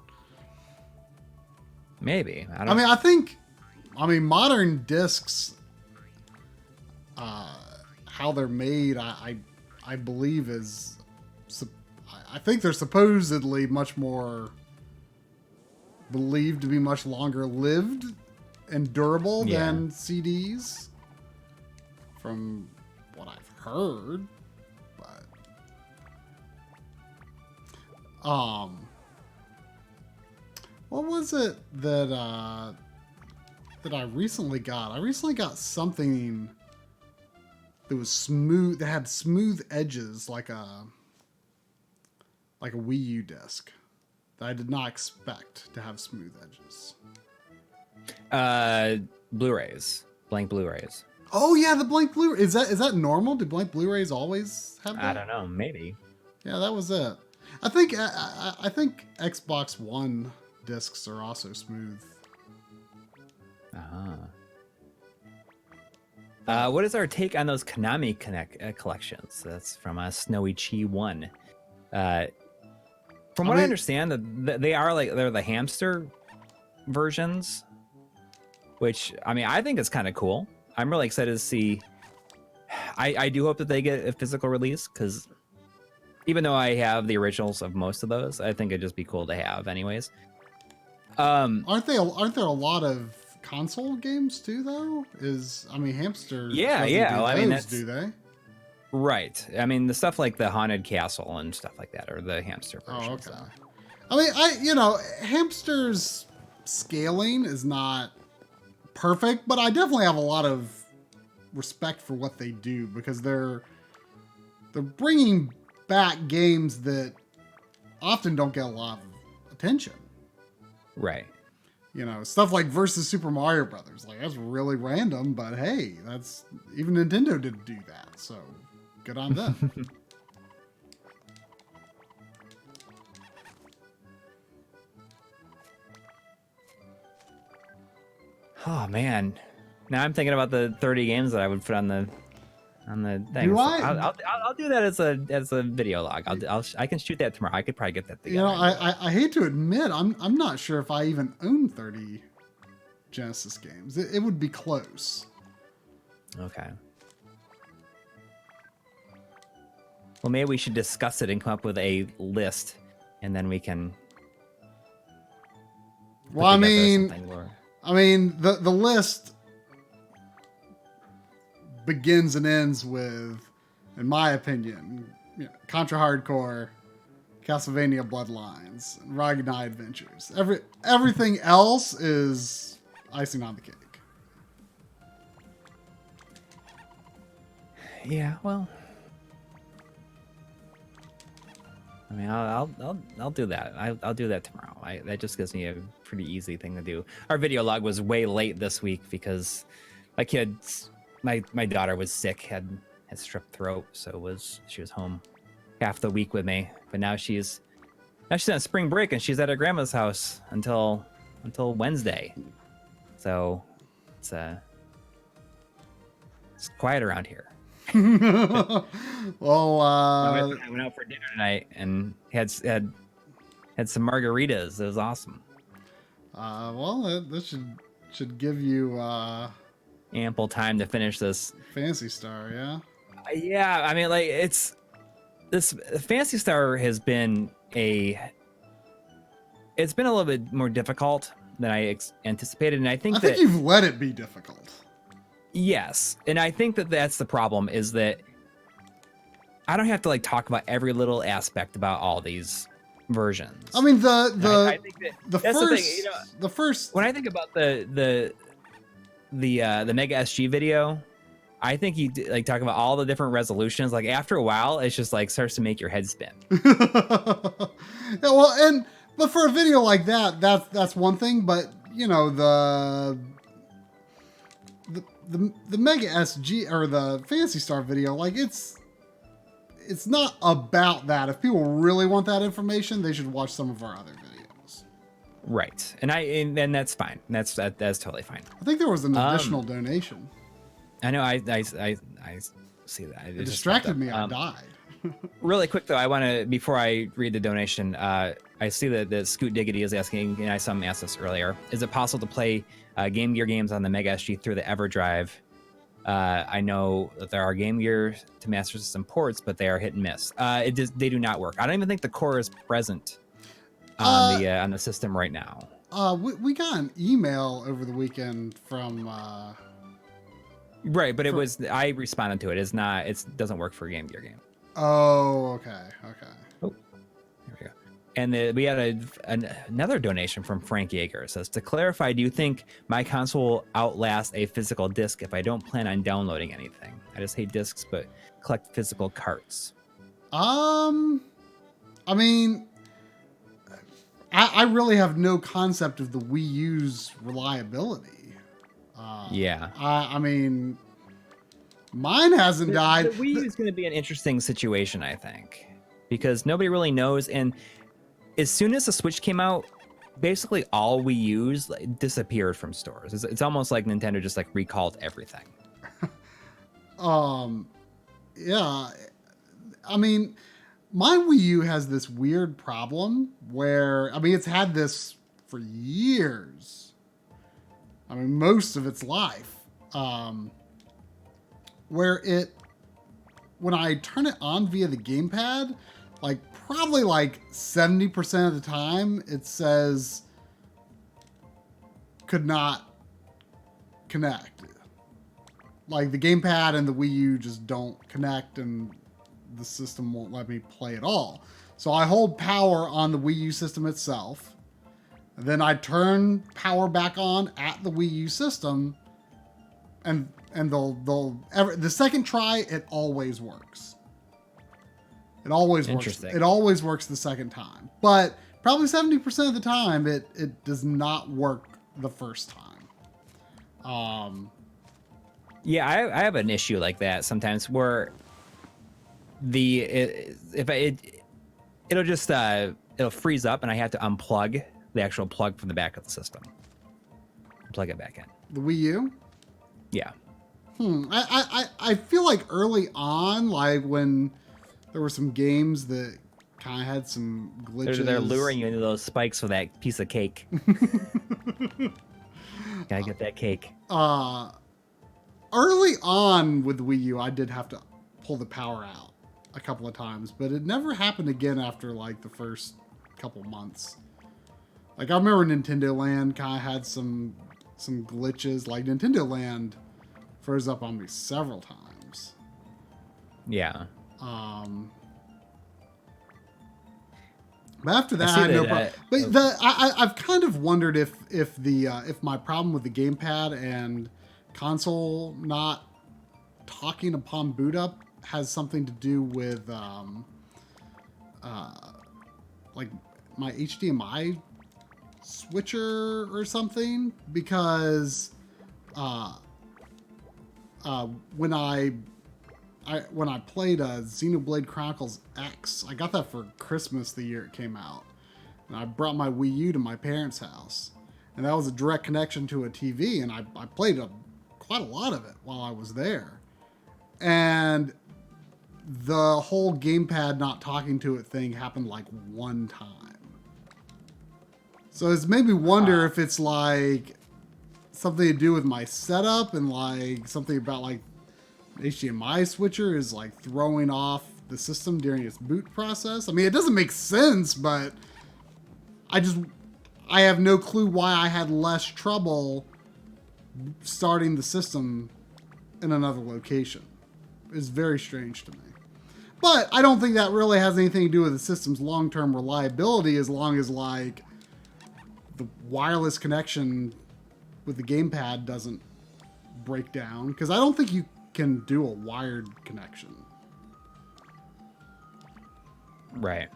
Maybe. I mean, modern discs, how they're made, I believe I think they're supposedly much more believed to be much longer lived and durable than CDs, from what I've heard. But what was it that I recently got? I recently got something that was smooth, that had smooth edges, like a Wii U disc, that I did not expect to have smooth edges. Blu-rays, blank Blu-rays. Oh yeah, the blank Blu-ray. Is that normal? Do blank Blu-rays always have that? I don't know. Maybe. Yeah, that was it. I think Xbox One discs are also smooth. What is our take on those Konami collections? That's from Snowy Chi 1. From what I understand, they are like they're the hamster versions, which I mean I think is kind of cool. I'm really excited to see. I do hope that they get a physical release because even though I have the originals of most of those, I think it'd just be cool to have anyways. Aren't there a lot of console games too though? Hamster Yeah. Well, I mean, that's, do they? Right. I mean, the stuff like the Haunted Castle and stuff like that, or the hamster version. Oh, okay. So. Hamsters scaling is not perfect, but I definitely have a lot of respect for what they do because they're bringing back games that often don't get a lot of attention. Right. Stuff like versus Super Mario Brothers. Like, that's really random, but hey, even Nintendo didn't do that, so good on them. Oh man, now I'm thinking about the 30 games that I would put on the thing. Do I? I'll do that as a video log. I can shoot that tomorrow. I could probably get that together. I hate to admit, I'm not sure if I even own 30 Genesis games. It would be close. Okay. Well, maybe we should discuss it and come up with a list, and then we can. Well, I mean, the list begins and ends with, in my opinion, Contra Hardcore, Castlevania Bloodlines, and Rogue Knight Adventures. Everything else is icing on the cake. Yeah, well, I mean, I'll do that. I'll do that tomorrow. That just gives me a pretty easy thing to do. Our video log was way late this week because my daughter was sick, had strep throat, so she was home half the week with me. But now she's on spring break and she's at her grandma's house until Wednesday. So it's quiet around here. Well, I went out for dinner tonight and had some margaritas. It was awesome. Well, that should give you ample time to finish this. Phantasy Star, yeah. Yeah, I mean, like this Phantasy Star has been it's been a little bit more difficult than I anticipated, and I think you've let it be difficult. Yes, and I think that's the problem is that I don't have to talk about every little aspect about all these versions. I mean, I think the that's first the thing, the first when I think about the Mega SG video, I think you talk about all the different resolutions. Like after a while, it's just starts to make your head spin. Yeah, well, but for a video like that's one thing. But the Mega SG or the Phantasy Star video, it's not about that. If people really want that information, they should watch some of our other videos. Right, and that's fine. That's totally fine. I think there was an additional donation. I know. I see that. It distracted me. I died. Really quick though, I want to before I read the donation. I see that Scoot Diggity is asking, and I saw him ask this earlier. Is it possible to play Game Gear games on the Mega SG through the EverDrive? I know that there are Game Gear to Master System ports, but they are hit and miss. They do not work. I don't even think the core is present on the system right now. We got an email over the weekend from. Right, but I responded to it. It's not. It doesn't work for a Game Gear game. Oh, okay. Oh, there we go. And we had another donation from Frank Yeager. It says, to clarify, do you think my console will outlast a physical disc if I don't plan on downloading anything? I just hate discs, but collect physical carts. I mean, I really have no concept of the Wii U's reliability. Yeah. I mean, mine hasn't died. The Wii U is going to be an interesting situation, I think, because nobody really knows. And as soon as the Switch came out, basically all Wii U's disappeared from stores. It's almost like Nintendo just recalled everything. Yeah. I mean, my Wii U has this weird problem where, I mean, it's had this for years. I mean, most of its life. Where when I turn it on via the gamepad, like probably like 70% of the time, it says could not connect. Like the gamepad and the Wii U just don't connect, and the system won't let me play at all. So I hold power on the Wii U system itself, and then I turn power back on at the Wii U system, and the second try, it always works. It always works. It always works the second time. But probably 70% of the time, it does not work the first time. Yeah, I have an issue like that sometimes where it'll just it'll freeze up and I have to unplug the actual plug from the back of the system. Plug it back in. The Wii U? Yeah. I feel like early on, like when there were some games that kind of had some glitches. They're luring you into those spikes with that piece of cake. Gotta get that cake. Early on with the Wii U, I did have to pull the power out a couple of times, but it never happened again after like the first couple months. Like I remember Nintendo Land kind of had some glitches. Like Nintendo Land froze up on me several times. Yeah. But after that, I had no problem. But I've kind of wondered if my problem with the gamepad and console not talking upon boot up has something to do with like my HDMI switcher or something, because when I played Xenoblade Chronicles X, I got that for Christmas the year it came out, and I brought my Wii U to my parents' house, and that was a direct connection to a TV, and I played quite a lot of it while I was there, and the whole gamepad not talking to it thing happened like one time. So it's made me wonder if it's like something to do with my setup, and like something about like HDMI switcher is like throwing off the system during its boot process. I mean, it doesn't make sense, but I have no clue why I had less trouble starting the system in another location. It's very strange to me. But I don't think that really has anything to do with the system's long-term reliability, as long as like the wireless connection with the gamepad doesn't break down, because I don't think you can do a wired connection. Right.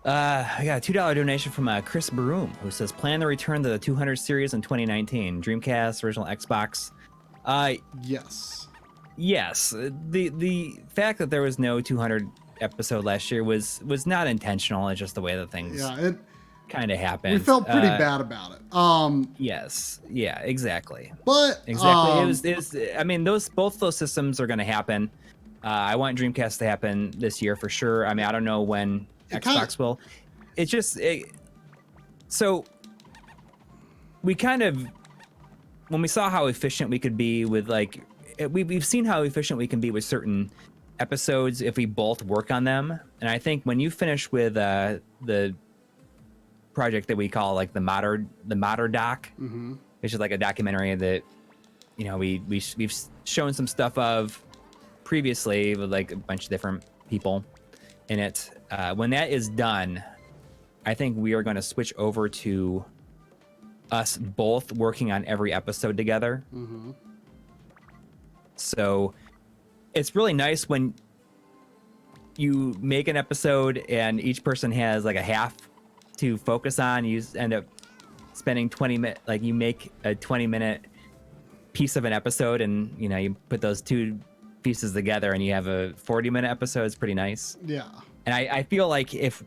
I got a $2 donation from Chris Broom, who says, plan to return to the 200 series in 2019. Dreamcast, original Xbox. Yes. Yes. The fact that there was no 200 episode last year was not intentional. It's just the way that things kind of happened. We felt pretty bad about it. Yes. Yeah, exactly. But exactly. It was I mean, both those systems are going to happen. I want Dreamcast to happen this year for sure. I mean, I don't know when Xbox will. It's just so we kind of, when we saw how efficient we could be with like, we've seen how efficient we can be with certain episodes if we both work on them. And I think when you finish with the project that we call like the Matter doc, which is like a documentary that, you know, we've shown some stuff of previously with like a bunch of different people in it. When that is done, I think we are going to switch over to us both working on every episode together. So it's really nice when you make an episode and each person has like a half to focus on. You end up spending 20 minutes, like you make a 20-minute piece of an episode, and you know, you put those two pieces together and you have a 40-minute episode. It's pretty nice. Yeah. And I feel like if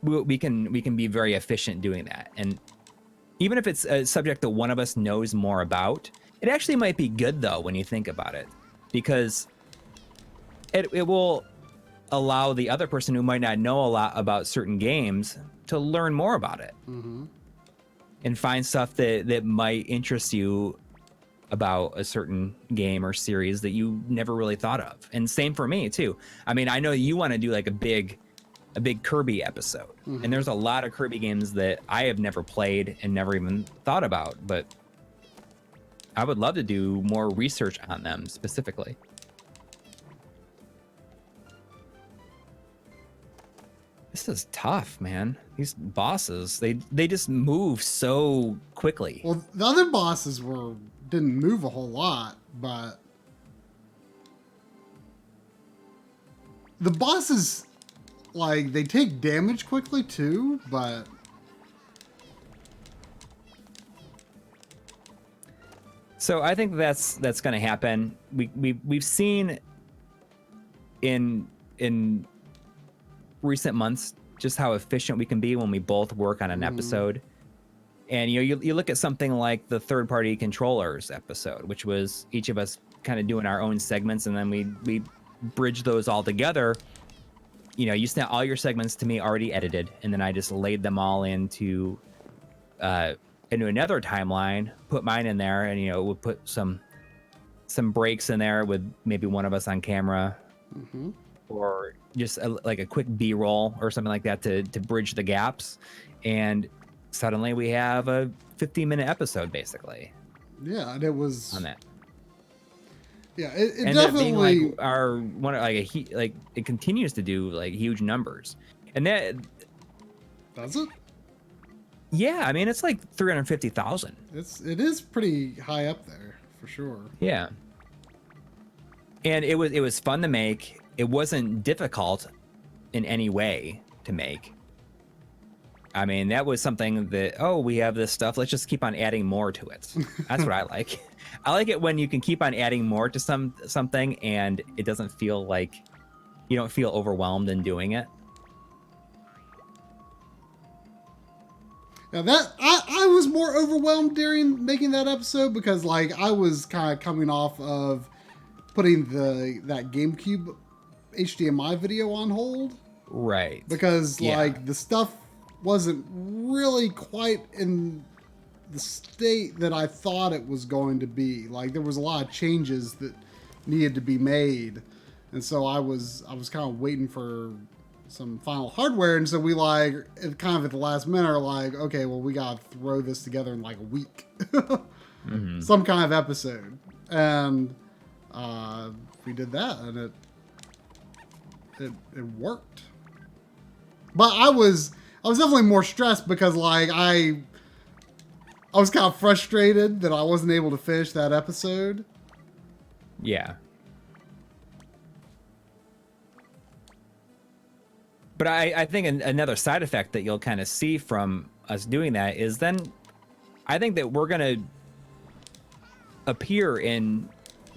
we can be very efficient doing that, and even if it's a subject that one of us knows more about, it actually might be good though when you think about it, because it will allow the other person who might not know a lot about certain games to learn more about it and find stuff that might interest you about a certain game or series that you never really thought of. And same for me too. I mean, I know you want to do like a big Kirby episode, and there's a lot of Kirby games that I have never played and never even thought about, but I would love to do more research on them specifically. This is tough, man. These bosses, they just move so quickly. Well, the other bosses didn't move a whole lot, but the bosses, like, they take damage quickly too, but so I think that's going to happen. We've seen in recent months just how efficient we can be when we both work on an episode. And you look at something like the third party controllers episode, which was each of us kind of doing our own segments, and then we bridge those all together. You sent all your segments to me already edited, and then I just laid them all into another timeline, put mine in there, and we'll put some breaks in there with maybe one of us on camera, or just like a quick B-roll or something like that to bridge the gaps, and suddenly we have a 15-minute episode basically. Yeah, and it was on that. Yeah, it and definitely being like our one like it continues to do like huge numbers, and that does it. Yeah, I mean it's like 350,000. It is pretty high up there for sure. Yeah, and it was fun to make. It wasn't difficult in any way to make. I mean, that was something that, we have this stuff, let's just keep on adding more to it. That's what I like. I like it when you can keep on adding more to something and it doesn't feel like you don't feel overwhelmed in doing it. Now that I was more overwhelmed during making that episode because like I was kind of coming off of putting that GameCube HDMI video on hold. Right. Because like the stuff wasn't really quite in the state that I thought it was going to be. Like there was a lot of changes that needed to be made. And so I was kind of waiting for some final hardware. And so we kind of at the last minute are like, okay, well we got to throw this together in like a week. Some kind of episode. And we did that and it worked. But I was definitely more stressed because like I was kind of frustrated that I wasn't able to finish that episode. Yeah. But I think another side effect that you'll kind of see from us doing that is then I think that we're going to appear in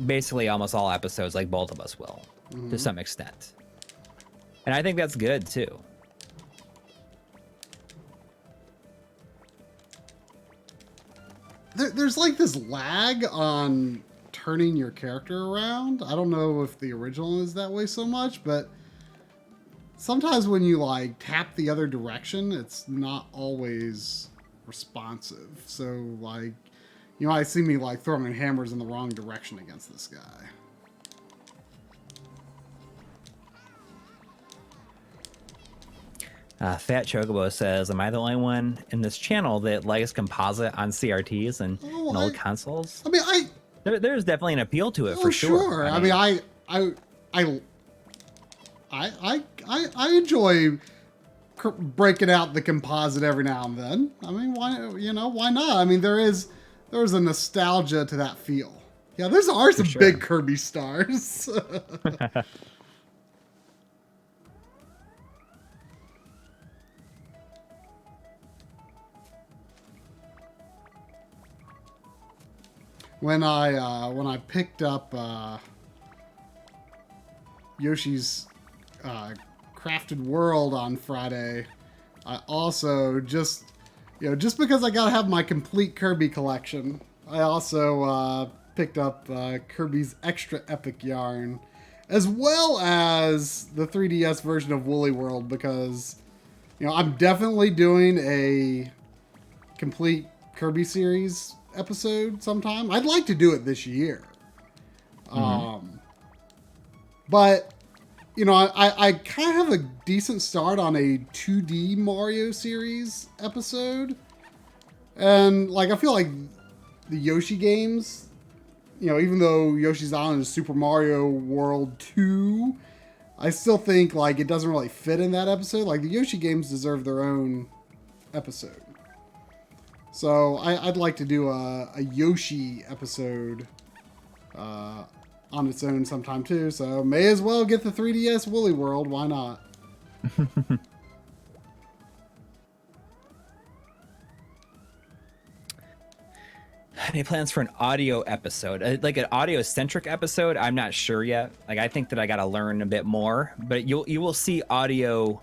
basically almost all episodes like both of us will to some extent. And I think that's good too. There's like this lag on turning your character around. I don't know if the original is that way so much, but sometimes when you like tap the other direction, it's not always responsive. So like, you might see me like throwing hammers in the wrong direction against this guy. Fat Chocobo says, am I the only one in this channel that likes composite on CRTs and old consoles? I mean, there's definitely an appeal to it for sure. I mean, I enjoy breaking out the composite every now and then. I mean, why not? I mean, there's a nostalgia to that feel. Yeah, there are some big Kirby stars. When I picked up Yoshi's Crafted World on Friday, I also just because I gotta have my complete Kirby collection, I also picked up Kirby's Extra Epic Yarn, as well as the 3DS version of Woolly World, because, I'm definitely doing a complete Kirby series episode sometime. I'd like to do it this year. But, I kind of have a decent start on a 2D Mario series episode. And, I feel like the Yoshi games, even though Yoshi's Island is Super Mario World 2, I still think, it doesn't really fit in that episode. The Yoshi games deserve their own episode. So, I'd like to do a Yoshi episode on its own sometime, too. So, may as well get the 3DS Woolly World. Why not? Any plans for an audio episode? Like an audio-centric episode? I'm not sure yet. I think that I got to learn a bit more. But you will see audio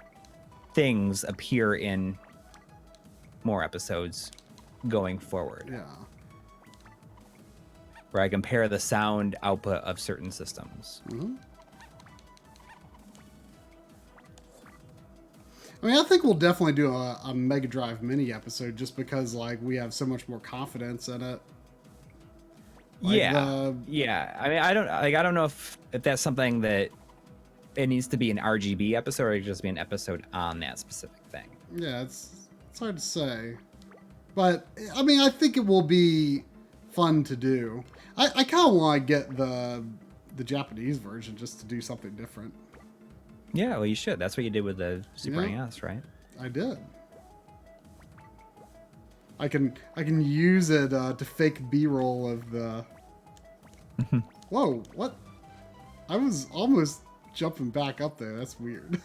things appear in more episodes going forward. Yeah. Where I compare the sound output of certain systems. Mm-hmm. I think we'll definitely do a Mega Drive Mini episode just because, we have so much more confidence in it. Yeah. I don't know if that's something that it needs to be an RGB episode or it just be an episode on that specific thing. Yeah, it's hard to say. But, I think it will be fun to do. I kind of want to get the Japanese version just to do something different. Yeah, well, you should. That's what you did with the Super NES, right? I did. I can use it to fake B-roll of the... Whoa, what? I was almost jumping back up there. That's weird.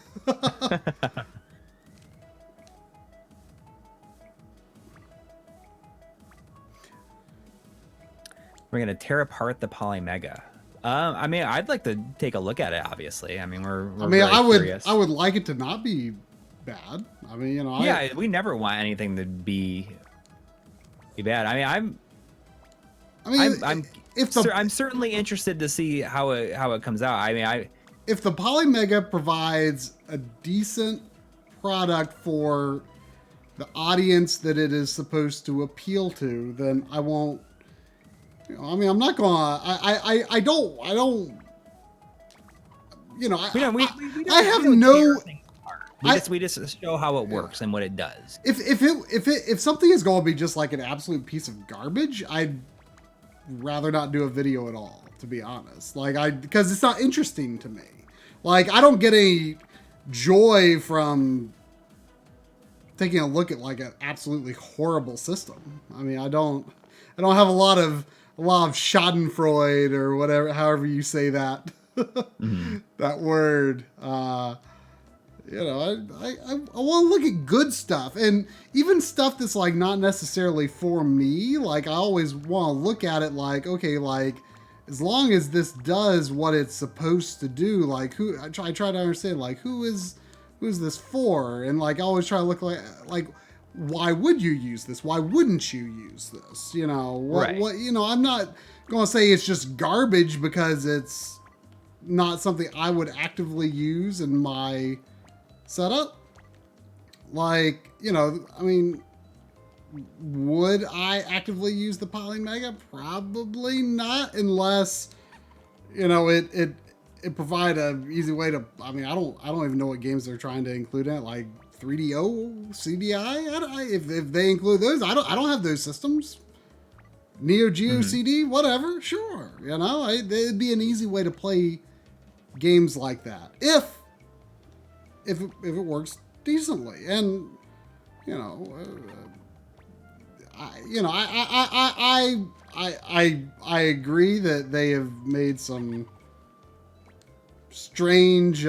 We're going to tear apart the Polymega. I'd like to take a look at it, obviously. We're curious. I would like it to not be bad. Yeah, we never want anything to be bad. I'm certainly interested to see how it comes out. If the Polymega provides a decent product for the audience that it is supposed to appeal to, then I won't. I'm not gonna. I don't. I have no. We just show how it works and what it does. If something is going to be just like an absolute piece of garbage, I'd rather not do a video at all. To be honest, because it's not interesting to me. I don't get any joy from taking a look at an absolutely horrible system. I don't have a lot of Schadenfreude or whatever, however you say that, that word. I want to look at good stuff, and even stuff that's not necessarily for me. I always want to look at it okay, as long as this does what it's supposed to do, who I try to understand, who is this for, and I always try to look like why would you use this? Why wouldn't you use this? What, I'm not going to say it's just garbage because it's not something I would actively use in my setup. Would I actively use the Polymega? Probably not, unless, it provide a easy way to, I don't even know what games they're trying to include in it, 3DO, CDI. If they include those, I don't have those systems. Neo Geo CD, whatever, sure. It'd be an easy way to play games like that if it works decently. And I agree that they have made some strange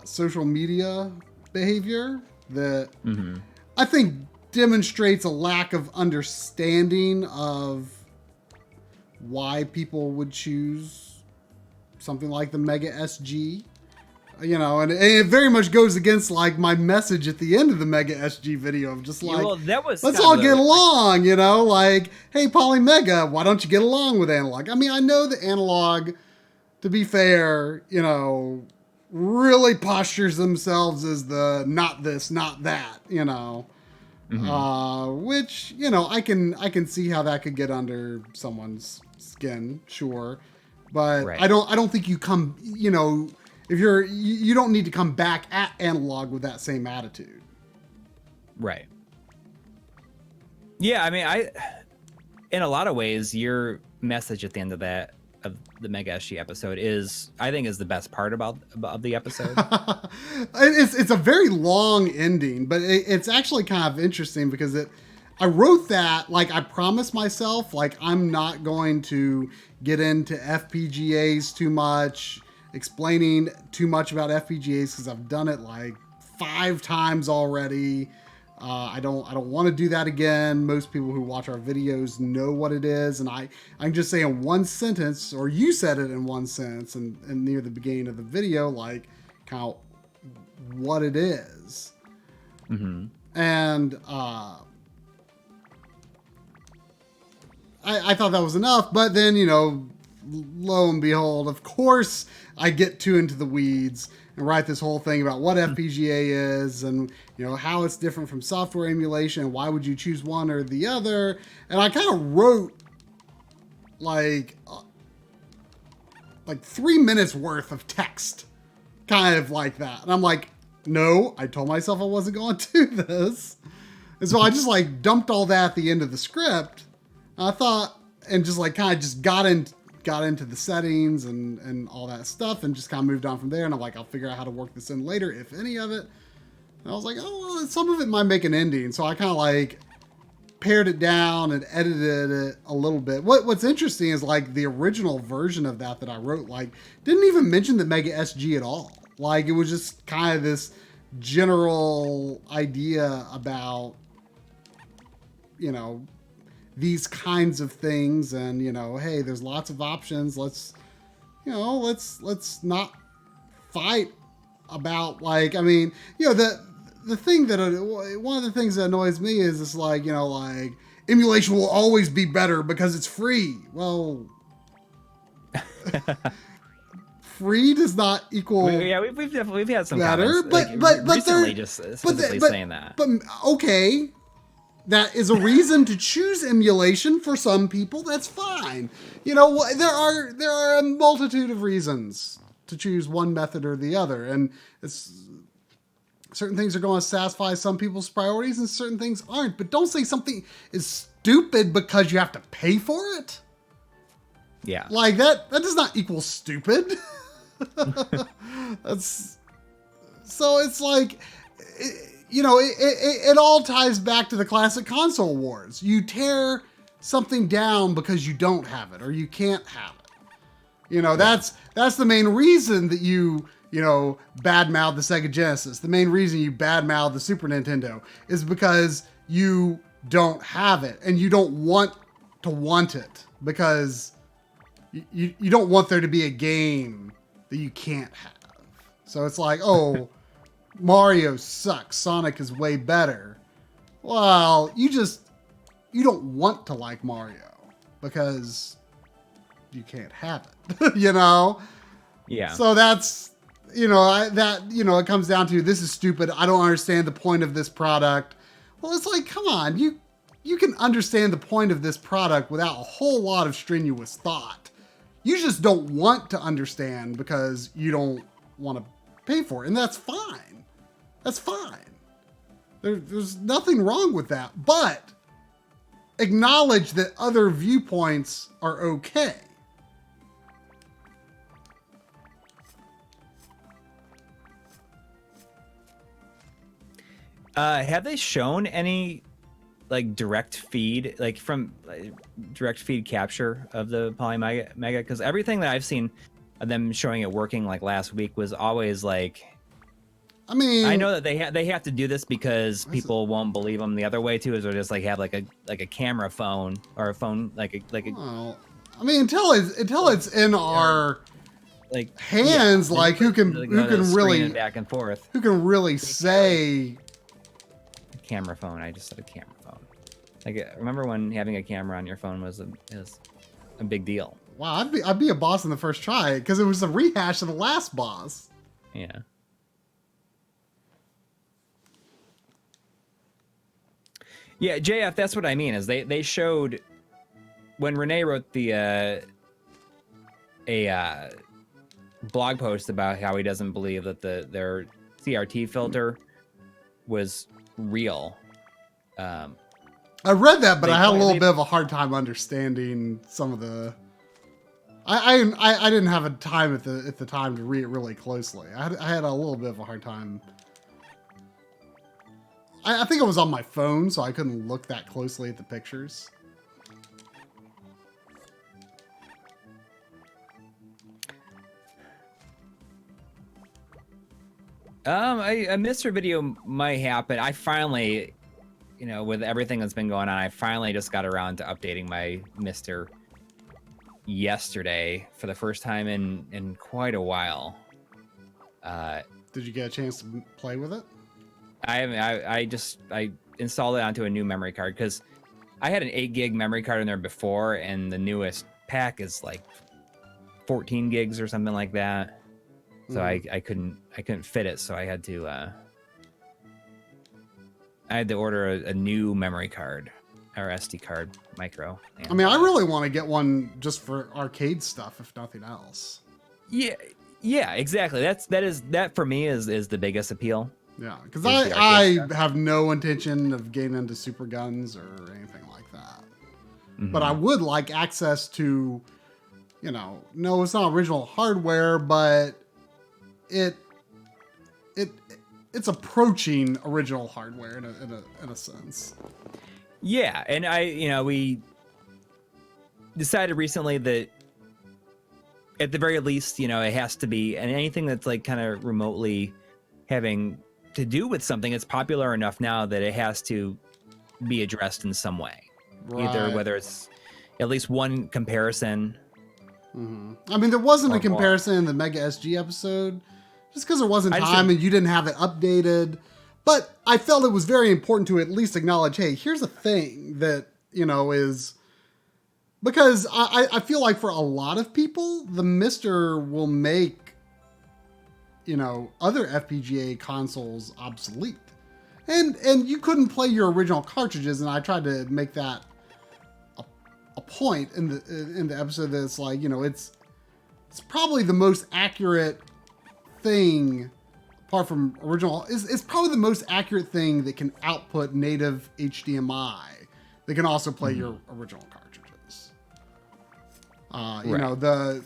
social media behavior that I think demonstrates a lack of understanding of why people would choose something like the Mega SG. You know, and it very much goes against like my message at the end of the Mega SG video of just like, well, that was let's all get along, you know, like, hey, Poly Mega, why don't you get along with analog? I mean, I know that analog, to be fair, you know, really postures themselves as the not this, not that, you know, which, you know, I can see how that could get under someone's skin, sure, but Right. I don't think you come, you know. If you don't need to come back at analog with that same attitude. Right. Yeah, I mean, in a lot of ways, your message at the end of the Mega SG episode I think is the best part about the episode. It's a very long ending, but it's actually kind of interesting because I wrote that, like, I promised myself, like, I'm not going to get into FPGAs too much, explaining too much about FPGAs because I've done it like 5 times already. I don't want to do that again. Most people who watch our videos know what it is, and I can just say in one sentence, or you said it in one sentence, and near the beginning of the video, like kind of what it is. And I thought that was enough, but then, you know, lo and behold, of course, I get too into the weeds and write this whole thing about what FPGA is and, you know, how it's different from software emulation and why would you choose one or the other. And I kind of wrote like 3 minutes worth of text, kind of like that. And I'm like, no, I told myself I wasn't going to do this. And so I just like dumped all that at the end of the script. I thought, and just like kind of just got into the settings and all that stuff and just kind of moved on from there. And I'm like, I'll figure out how to work this in later, if any of it. And I was like, oh, well, some of it might make an ending. So I kind of like pared it down and edited it a little bit. What's interesting is like the original version of that I wrote, like didn't even mention the Mega SG at all. Like it was just kind of this general idea about, you know, these kinds of things, and you know, hey, there's lots of options. Let's not fight about, like, I mean, you know, the thing that one of the things that annoys me is this, like, you know, like emulation will always be better because it's free. Well, free does not equal. We've had some better, comments, but recently just specifically saying that. But okay. That is a reason to choose emulation for some people. That's fine. You know, there are a multitude of reasons to choose one method or the other, and certain things are going to satisfy some people's priorities, and certain things aren't. But don't say something is stupid because you have to pay for it. Yeah, like that does not equal stupid. So it's like. You know, it all ties back to the classic console wars. You tear something down because you don't have it or you can't have it. You know, that's the main reason that you know, badmouth the Sega Genesis. The main reason you badmouth the Super Nintendo is because you don't have it and you don't want to want it because you don't want there to be a game that you can't have. So it's like, oh, Mario sucks. Sonic is way better. Well, you don't want to like Mario because you can't have it, you know? Yeah. So that's, you know, it comes down to, this is stupid. I don't understand the point of this product. Well, it's like, come on, you can understand the point of this product without a whole lot of strenuous thought. You just don't want to understand because you don't want to pay for it, and that's fine. That's fine. There's nothing wrong with that, but acknowledge that other viewpoints are okay. Have they shown any like direct feed capture of the Poly Mega? Because everything that I've seen of them showing it working like last week was always like, I mean, I know that they have to do this because people won't believe them the other way too, is they'll just like have like a camera phone or a phone like a. Well, I mean, until it's in our like hands, yeah. like who can really back and forth. Who can really say camera phone? I just said a camera phone. Like, remember when having a camera on your phone was a big deal? Wow, I'd be a boss in the first try because it was a rehash of the last boss. Yeah. Yeah, JF, that's what I mean. Is they showed when Renee wrote the a blog post about how he doesn't believe that their CRT filter was real. I read that, but I had a little bit of a hard time understanding some of the. I didn't have a time at the time to read it really closely. I had a little bit of a hard time. I think it was on my phone, so I couldn't look that closely at the pictures. A Mr. video might happen. I finally, with everything that's been going on, I finally just got around to updating my Mr. yesterday for the first time in quite a while. Did you get a chance to play with it? I installed it onto a new memory card because I had an 8 gig memory card in there before, and the newest pack is like 14 gigs or something like that. So I couldn't fit it, so I had to order a new memory card or SD card micro. I mean, I really want to get one just for arcade stuff, if nothing else. Yeah, exactly. That for me is the biggest appeal. Yeah, because I have no intention of getting into super guns or anything like that. Mm-hmm. But I would like access to, no, it's not original hardware, but it's approaching original hardware in a sense. Yeah, and we decided recently that at the very least, it has to be, and anything that's like kind of remotely having to do with something, it's popular enough now that it has to be addressed in some way. Right. Either whether it's at least one comparison. Mm-hmm. I mean, there wasn't a comparison in the Mega SG episode, just because there wasn't time and you didn't have it updated. But I felt it was very important to at least acknowledge, hey, here's a thing that, is... Because I feel like for a lot of people, the Mister will make, other FPGA consoles obsolete. And you couldn't play your original cartridges, and I tried to make that a point in the episode that it's like, it's probably the most accurate thing, apart from original, it's probably the most accurate thing that can output native HDMI that can also play your original cartridges. Right.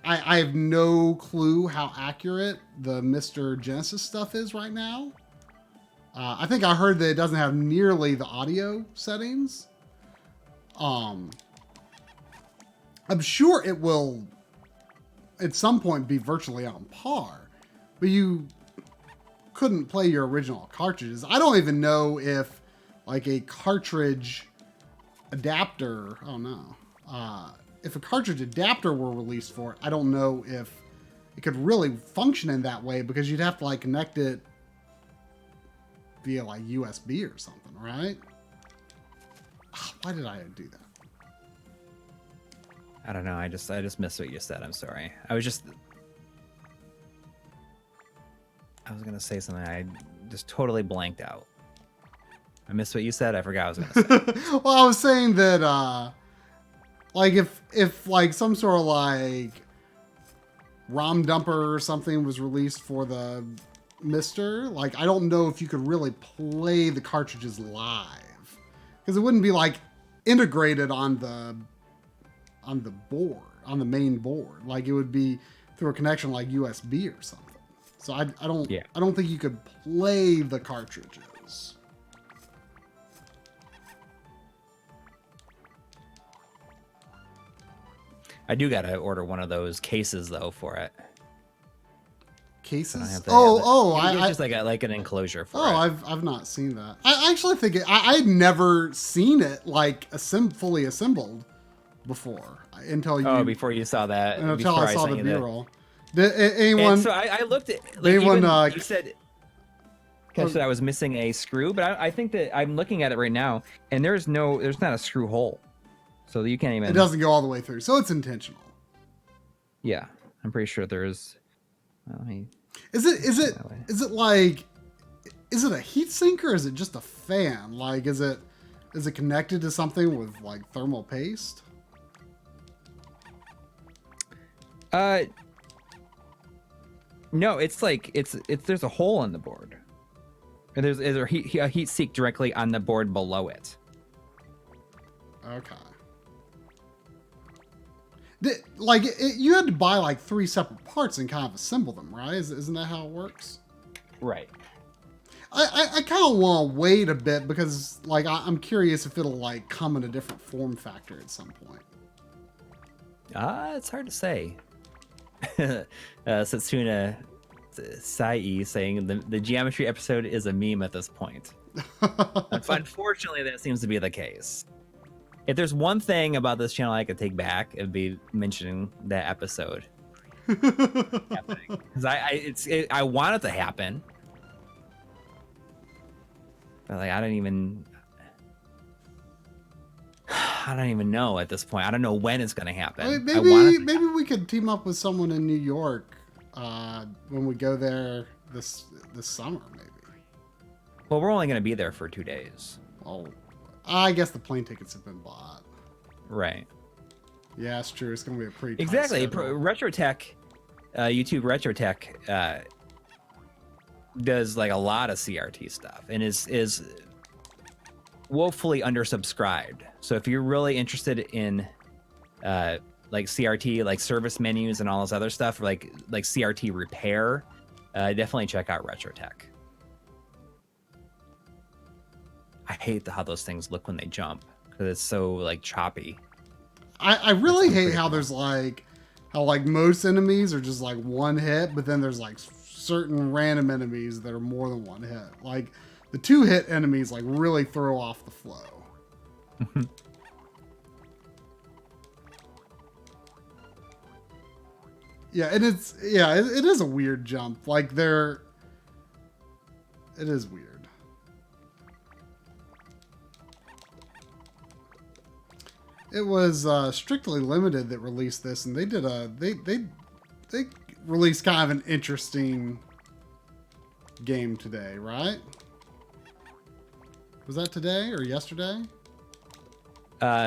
I have no clue how accurate the Mr. Genesis stuff is right now. I think I heard that it doesn't have nearly the audio settings. I'm sure it will at some point be virtually on par, but you couldn't play your original cartridges. I don't even know if like a cartridge adapter, if a cartridge adapter were released for it, I don't know if it could really function in that way, because you'd have to like connect it via like USB or something, right? Why did I do that? I don't know. I just missed what you said. I'm sorry. I was gonna say something. I just totally blanked out. I missed what you said. I forgot what I was gonna say. Well, I was saying that like if like some sort of like ROM dumper or something was released for the Mister, like I don't know if you could really play the cartridges live, because it wouldn't be like integrated on the board, on the main board. Like it would be through a connection like USB or something. So I don't think you could play the cartridges. I do gotta order one of those cases though for it. Cases? I just like an enclosure for it. I've not seen that. I actually think I'd never seen it like fully assembled before until you. Before you saw that. Until I saw the sent you that. B-roll. Did anyone? And so I looked at. Like, anyone? even, you said. Catch that I was missing a screw, but I think that I'm looking at it right now, and there's not a screw hole, so you can't even. It doesn't go all the way through, so it's intentional. Yeah, I'm pretty sure there's. Is it like? Is it a heat sink or is it just a fan? Like, is it connected to something with like thermal paste? No, it's like it's there's a hole in the board. And there's a heat sink directly on the board below it. Okay. You had to buy like 3 separate parts and kind of assemble them, right? Isn't that how it works? Right. I kind of want to wait a bit because like I'm curious if it'll like come in a different form factor at some point. It's hard to say. Satsuna Sai saying the geometry episode is a meme at this point. Unfortunately, that seems to be the case. If there's one thing about this channel I could take back, it'd be mentioning that episode happening. Because I want it to happen, but like I don't even know at this point. I don't know when it's gonna happen. I mean, maybe we could team up with someone in New York when we go there this summer, maybe. Well, we're only gonna be there for 2 days. Oh, I guess the plane tickets have been bought. Right. Yeah, it's true. It's gonna be a pretty exactly. Retrotech, YouTube Retrotech does like a lot of CRT stuff and is woefully undersubscribed. So if you're really interested in like CRT, like service menus and all this other stuff, like CRT repair, definitely check out Retrotech. I hate how those things look when they jump because it's so like choppy. I really hate how there's like how like most enemies are just like one hit, but then there's like certain random enemies that are more than one hit. Like the 2-hit enemies like really throw off the flow. Yeah, and it is a weird jump. Like it is weird. It was Strictly Limited that released this, and they did they released kind of an interesting game today, right? Was that today or yesterday?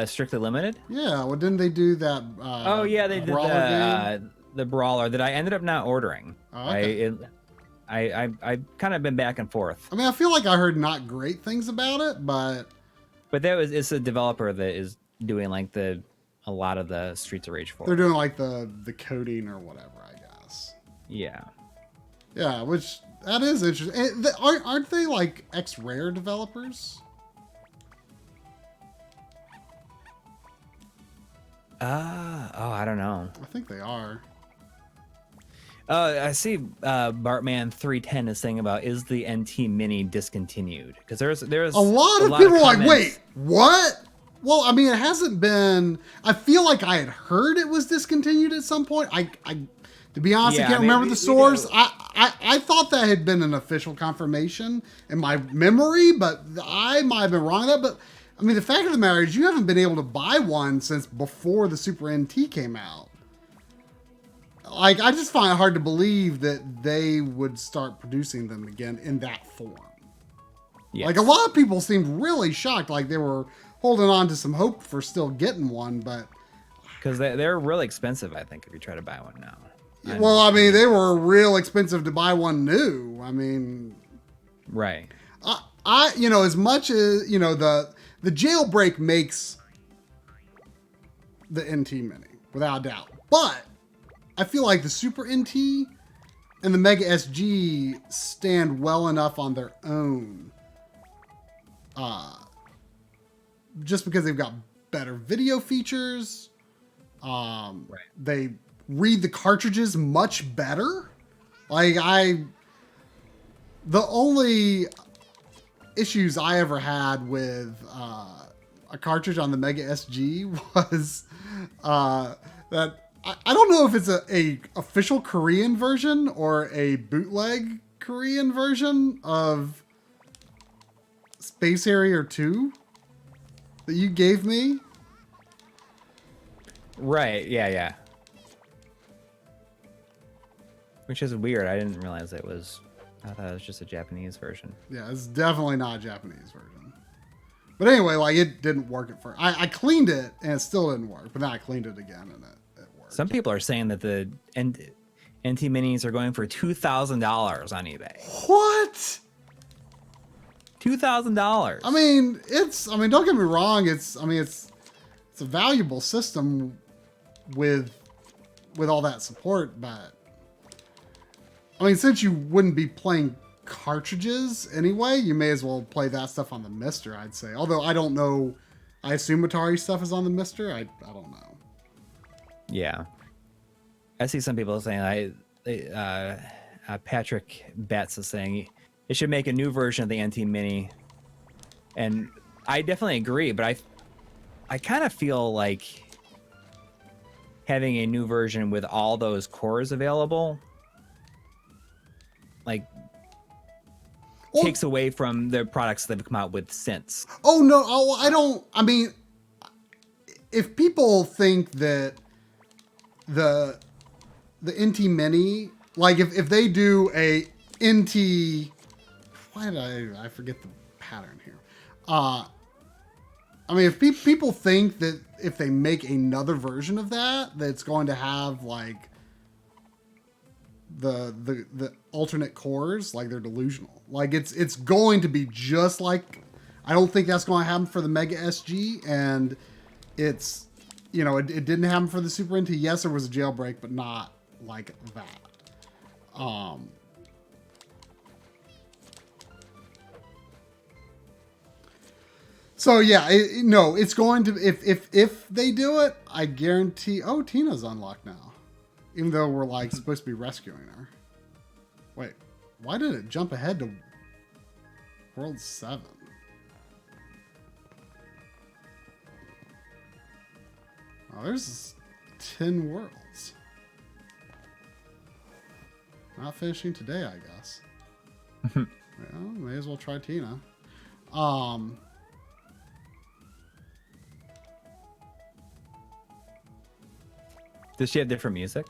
Strictly Limited? Yeah, well, didn't they do that? Oh yeah, they did the brawler that I ended up not ordering. Oh, okay. I've kind of been back and forth. I mean, I feel like I heard not great things about it, but it's a developer that is doing like a lot of the Streets of Rage 4. They're doing like the coding or whatever, I guess. Yeah. Yeah, which that is interesting. Aren't they like ex-Rare developers? I don't know. I think they are. I see Bartman310 is saying about, is the NT Mini discontinued? Because there's a lot of people are like, wait, what? Well, I mean, it hasn't been. I feel like I had heard it was discontinued at some point. To be honest, I can't remember the source. I thought that had been an official confirmation in my memory, but I might have been wrong on that. But I mean, the fact of the matter is, you haven't been able to buy one since before the Super NT came out. Like, I just find it hard to believe that they would start producing them again in that form. Yes. Like, a lot of people seemed really shocked, like they were holding on to some hope for still getting one, but because they're really expensive, I think, if you try to buy one now. Well, I mean, they were real expensive to buy one new. I mean, right. As much as the jailbreak makes the NT Mini without a doubt, but I feel like the Super NT and the Mega SG stand well enough on their own. Just because they've got better video features. Right. They read the cartridges much better. Like the only issues I ever had with a cartridge on the Mega SG was that I don't know if it's a official Korean version or a bootleg Korean version of Space Harrier 2 that you gave me. Right. Yeah. Which is weird. I didn't realize it was. I thought it was just a Japanese version. Yeah, it's definitely not a Japanese version. But anyway, like it didn't work at first. I cleaned it and it still didn't work. But then I cleaned it again and it worked. Some people are saying that the NT Minis are going for $2,000 on eBay. What? $2,000. I mean, don't get me wrong. It's a valuable system with all that support, but I mean, since you wouldn't be playing cartridges anyway, you may as well play that stuff on the Mister, I'd say. Although I don't know, I assume Atari stuff is on the Mister. I don't know. Yeah, I see some people saying Patrick Betts is saying it should make a new version of the NT Mini, and I definitely agree. But I kind of feel like having a new version with all those cores available, like, takes away from the products that have come out with since. Oh no! I don't. I mean, if people think that the NT Mini, like if they do a NT, why did I forget the pattern here? I mean, if people think that if they make another version of that it's going to have like the alternate cores, like they're delusional. Like it's going to be just like, I don't think that's going to happen for the Mega SG, and it's, you know, it didn't happen for the Super NT. Yes, there was a jailbreak, but not like that. So yeah, it's going to, if they do it, I guarantee. Oh, Tina's unlocked now, even though we're like supposed to be rescuing her. Wait, why did it jump ahead to World 7? Oh, there's 10 worlds. Not finishing today, I guess. Well, may as well try Tina. Does she have different music?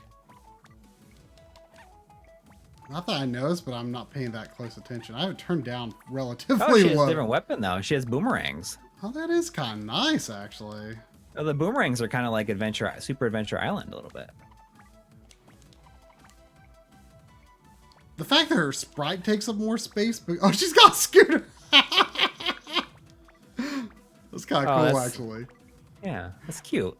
Not that I noticed, but I'm not paying that close attention. I have it turned down relatively Oh, she has low. a different weapon though. She has boomerangs. Oh, that is kind of nice, actually. Oh, the boomerangs are kind of like Super Adventure Island a little bit. The fact that her sprite takes up more space, but oh, she's got a scooter. That's kind of cool, actually. Yeah, that's cute.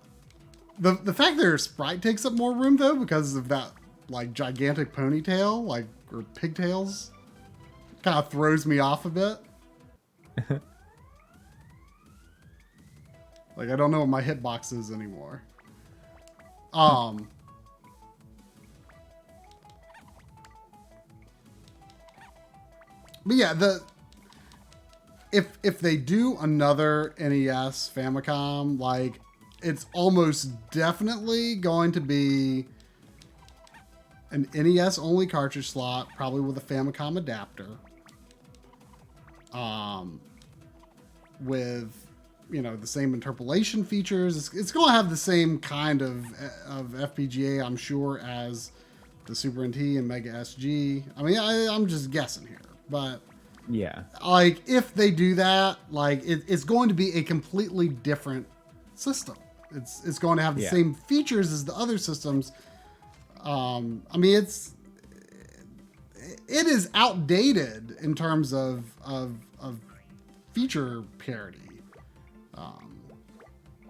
The fact that her sprite takes up more room though, because of that like gigantic ponytail, like, or pigtails, kind of throws me off a bit. Like, I don't know what my hitbox is anymore. But yeah, if they do another NES Famicom, like, it's almost definitely going to be an NES only cartridge slot, probably with a Famicom adapter. With, you know, the same interpolation features. It's going to have the same kind of FPGA, I'm sure, as the Super NT and Mega SG. I mean, I'm just guessing here, but yeah, like, if they do that, like, it's going to be a completely different system. It's going to have the same features as the other systems. I mean, it is outdated in terms of feature parity.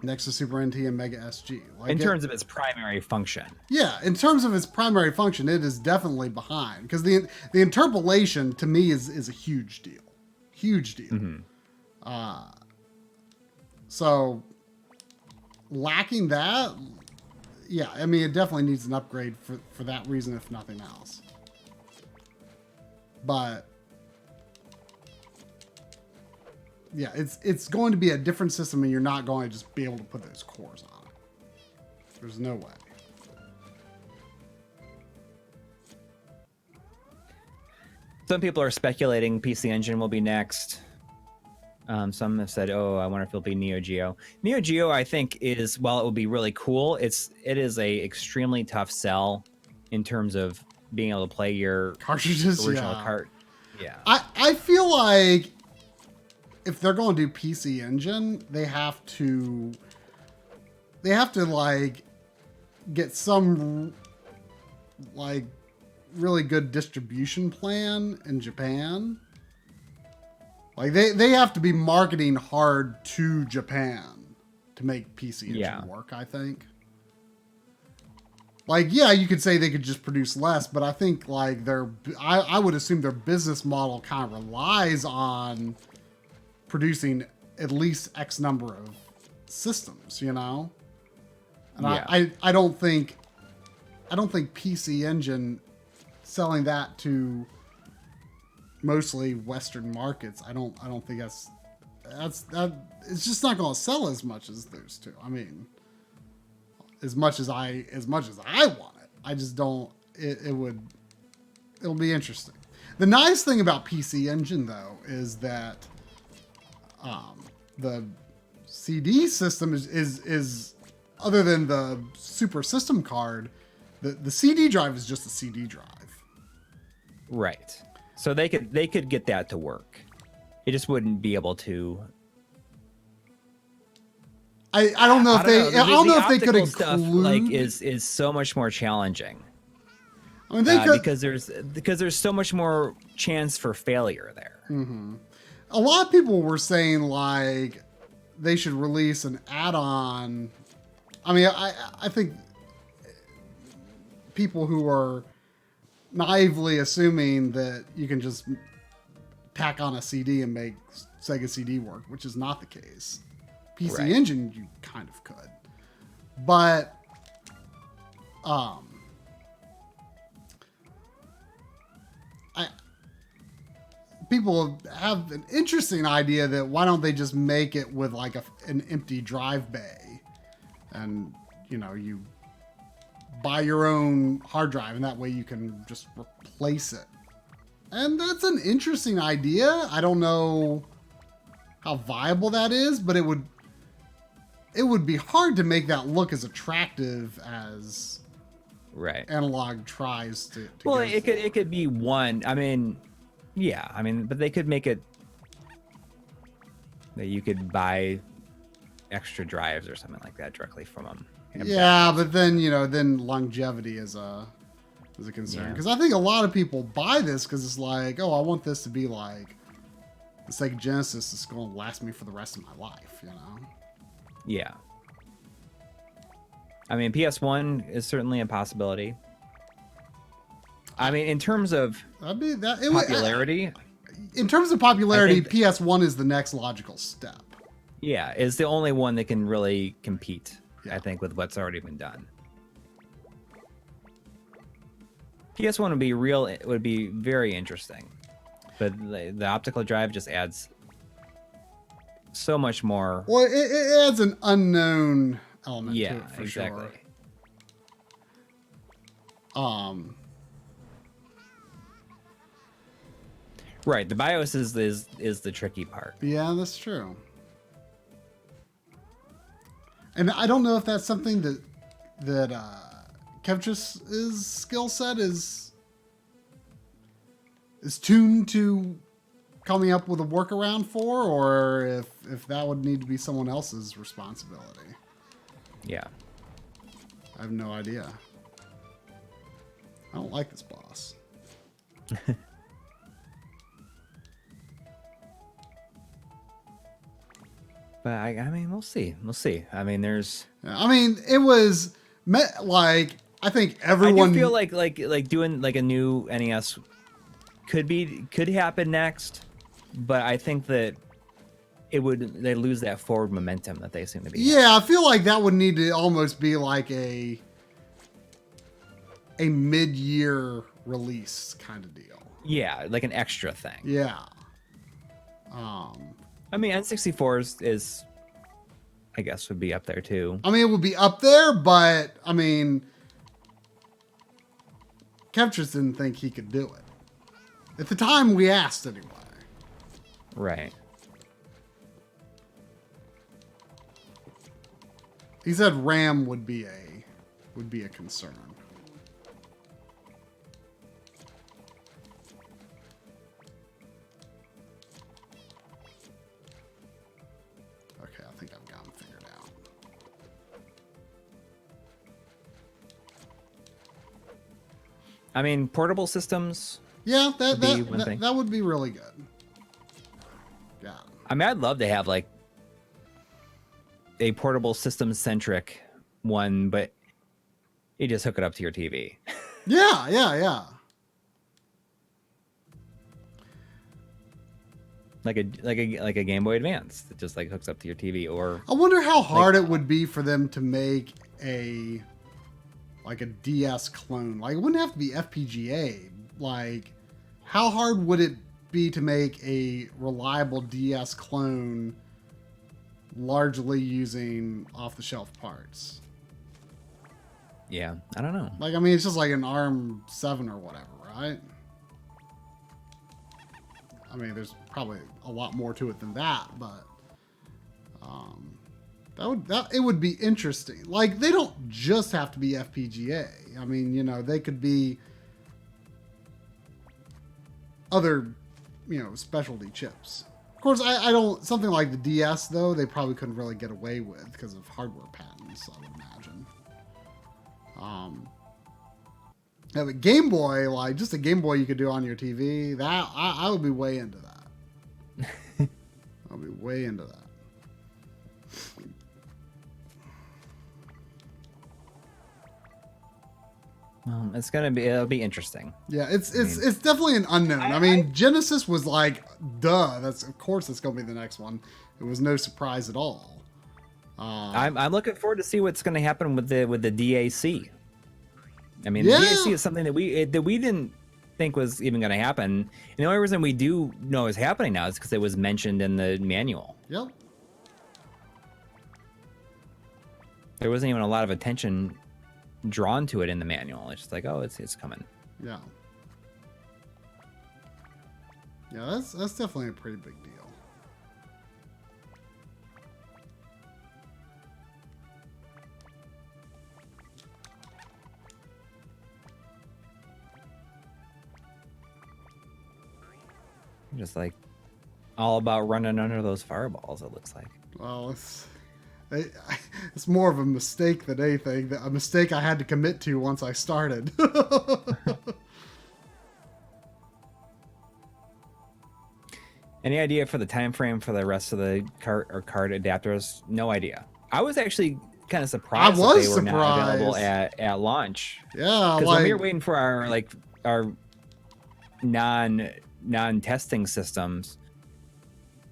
Next to Super NT and Mega SG. Like, in terms of its primary function. Yeah, in terms of its primary function, it is definitely behind, because the interpolation to me is a huge deal. Huge deal. Mm-hmm. So lacking that, yeah, I mean, it definitely needs an upgrade for that reason, if nothing else. But yeah, it's going to be a different system, and you're not going to just be able to put those cores on it. There's no way. Some people are speculating PC Engine will be next. Some have said, "Oh, I wonder if it'll be Neo Geo." Neo Geo, I think, is while it will be really cool, it is a extremely tough sell in terms of being able to play your Cartridges, original yeah. cart. Yeah, I feel like if they're going to do PC Engine, they have to like get some like really good distribution plan in Japan. Like they have to be marketing hard to Japan to make PC Engine work, I think. Like, yeah, you could say they could just produce less, but I think like I would assume their business model kind of relies on producing at least X number of systems, you know? And yeah. I don't think PC Engine selling that to mostly Western markets, I don't think that's it's just not going to sell as much as those two. I mean, as much as I want it, I just don't. It'll be interesting. The nice thing about PC Engine though is that the CD system is other than the Super System card, the CD drive is just a CD drive. Right. So they could get that to work. It just wouldn't be able to. I don't know if I don't know if they could stuff, include like is so much more challenging. I mean, they could, because there's so much more chance for failure there. Mm-hmm. A lot of people were saying like they should release an add-on. I mean, I think people who are naively assuming that you can just tack on a CD and make Sega CD work, which is not the case. PC right. Engine, you kind of could. But, people have an interesting idea that why don't they just make it with like an empty drive bay, and you know, you buy your own hard drive, and that way you can just replace it. And that's an interesting idea. I don't know how viable that is, but it would be hard to make that look as attractive as right Analog tries to well, it could be one. I mean, yeah, I mean, but they could make it that you could buy extra drives or something like that directly from them. Yeah, but then, you know, then longevity is a concern. Because I think a lot of people buy this because it's like, oh, I want this to be like the Sega Genesis is going to last me for the rest of my life, you know? Yeah. I mean, PS1 is certainly a possibility. I mean, in terms of popularity... in terms of popularity, PS1 is the next logical step. Yeah, it's the only one that can really compete. Yeah. I think with what's already been done. PS1 would be very interesting, but the optical drive just adds so much more. Well, it adds an unknown element to it for exactly. Sure. Right, the BIOS is the tricky part. Yeah, that's true. And I don't know if that's something that Kevch's skill set is tuned to coming up with a workaround for, or if that would need to be someone else's responsibility. Yeah. I have no idea. I don't like this boss. But I mean, we'll see. We'll see. I mean, it was like I think everyone. I do feel like doing like a new NES could happen next, but I think that they lose that forward momentum that they seem to be. Yeah, I feel like that would need to almost be like a mid-year release kind of deal. Yeah, like an extra thing. Yeah. I mean, N64 is I guess would be up there too. I mean, it would be up there, but I mean, Kev just didn't think he could do it. At the time we asked anyway. Right. He said RAM would be a concern. Okay, I think I've got him figured out. I mean, portable systems. Yeah, that would be really good. Yeah. I mean, I'd love to have like a portable system centric one, but you just hook it up to your TV. Yeah. Like a Game Boy Advance that just like hooks up to your TV. Or I wonder how hard it would be for them to make a DS clone. Like, it wouldn't have to be FPGA. Like, how hard would it be to make a reliable DS clone largely using off-the-shelf parts? Yeah, I don't know. Like, I mean, it's just like an ARM 7 or whatever, right? I mean, there's probably a lot more to it than that, but it would be interesting. Like, they don't just have to be FPGA. I mean, you know, they could be other, you know, specialty chips. Of course, I don't, something like the DS though, they probably couldn't really get away with because of hardware patents, I would imagine. Yeah, but Game Boy, like just a Game Boy you could do on your TV, that I would be way into that. I'll be way into that. It'll be interesting. Yeah, it's definitely an unknown. I mean, Genesis was like, duh, of course it's gonna be the next one. It was no surprise at all. I'm looking forward to see what's going to happen with the DAC. I mean, the DAC is something that we didn't think was even going to happen. And the only reason we do know is happening now is because it was mentioned in the manual. Yep. There wasn't even a lot of attention drawn to it in the manual. It's just like, oh, it's coming. Yeah. Yeah, that's definitely a pretty big deal. Just like all about running under those fireballs, it looks like. Well, it's more of a mistake than anything. A mistake I had to commit to once I started. Any idea for the time frame for the rest of the cart adapters? No idea. I was actually kind of surprised that they were not available at launch. Yeah, because when we were waiting for our non-testing systems,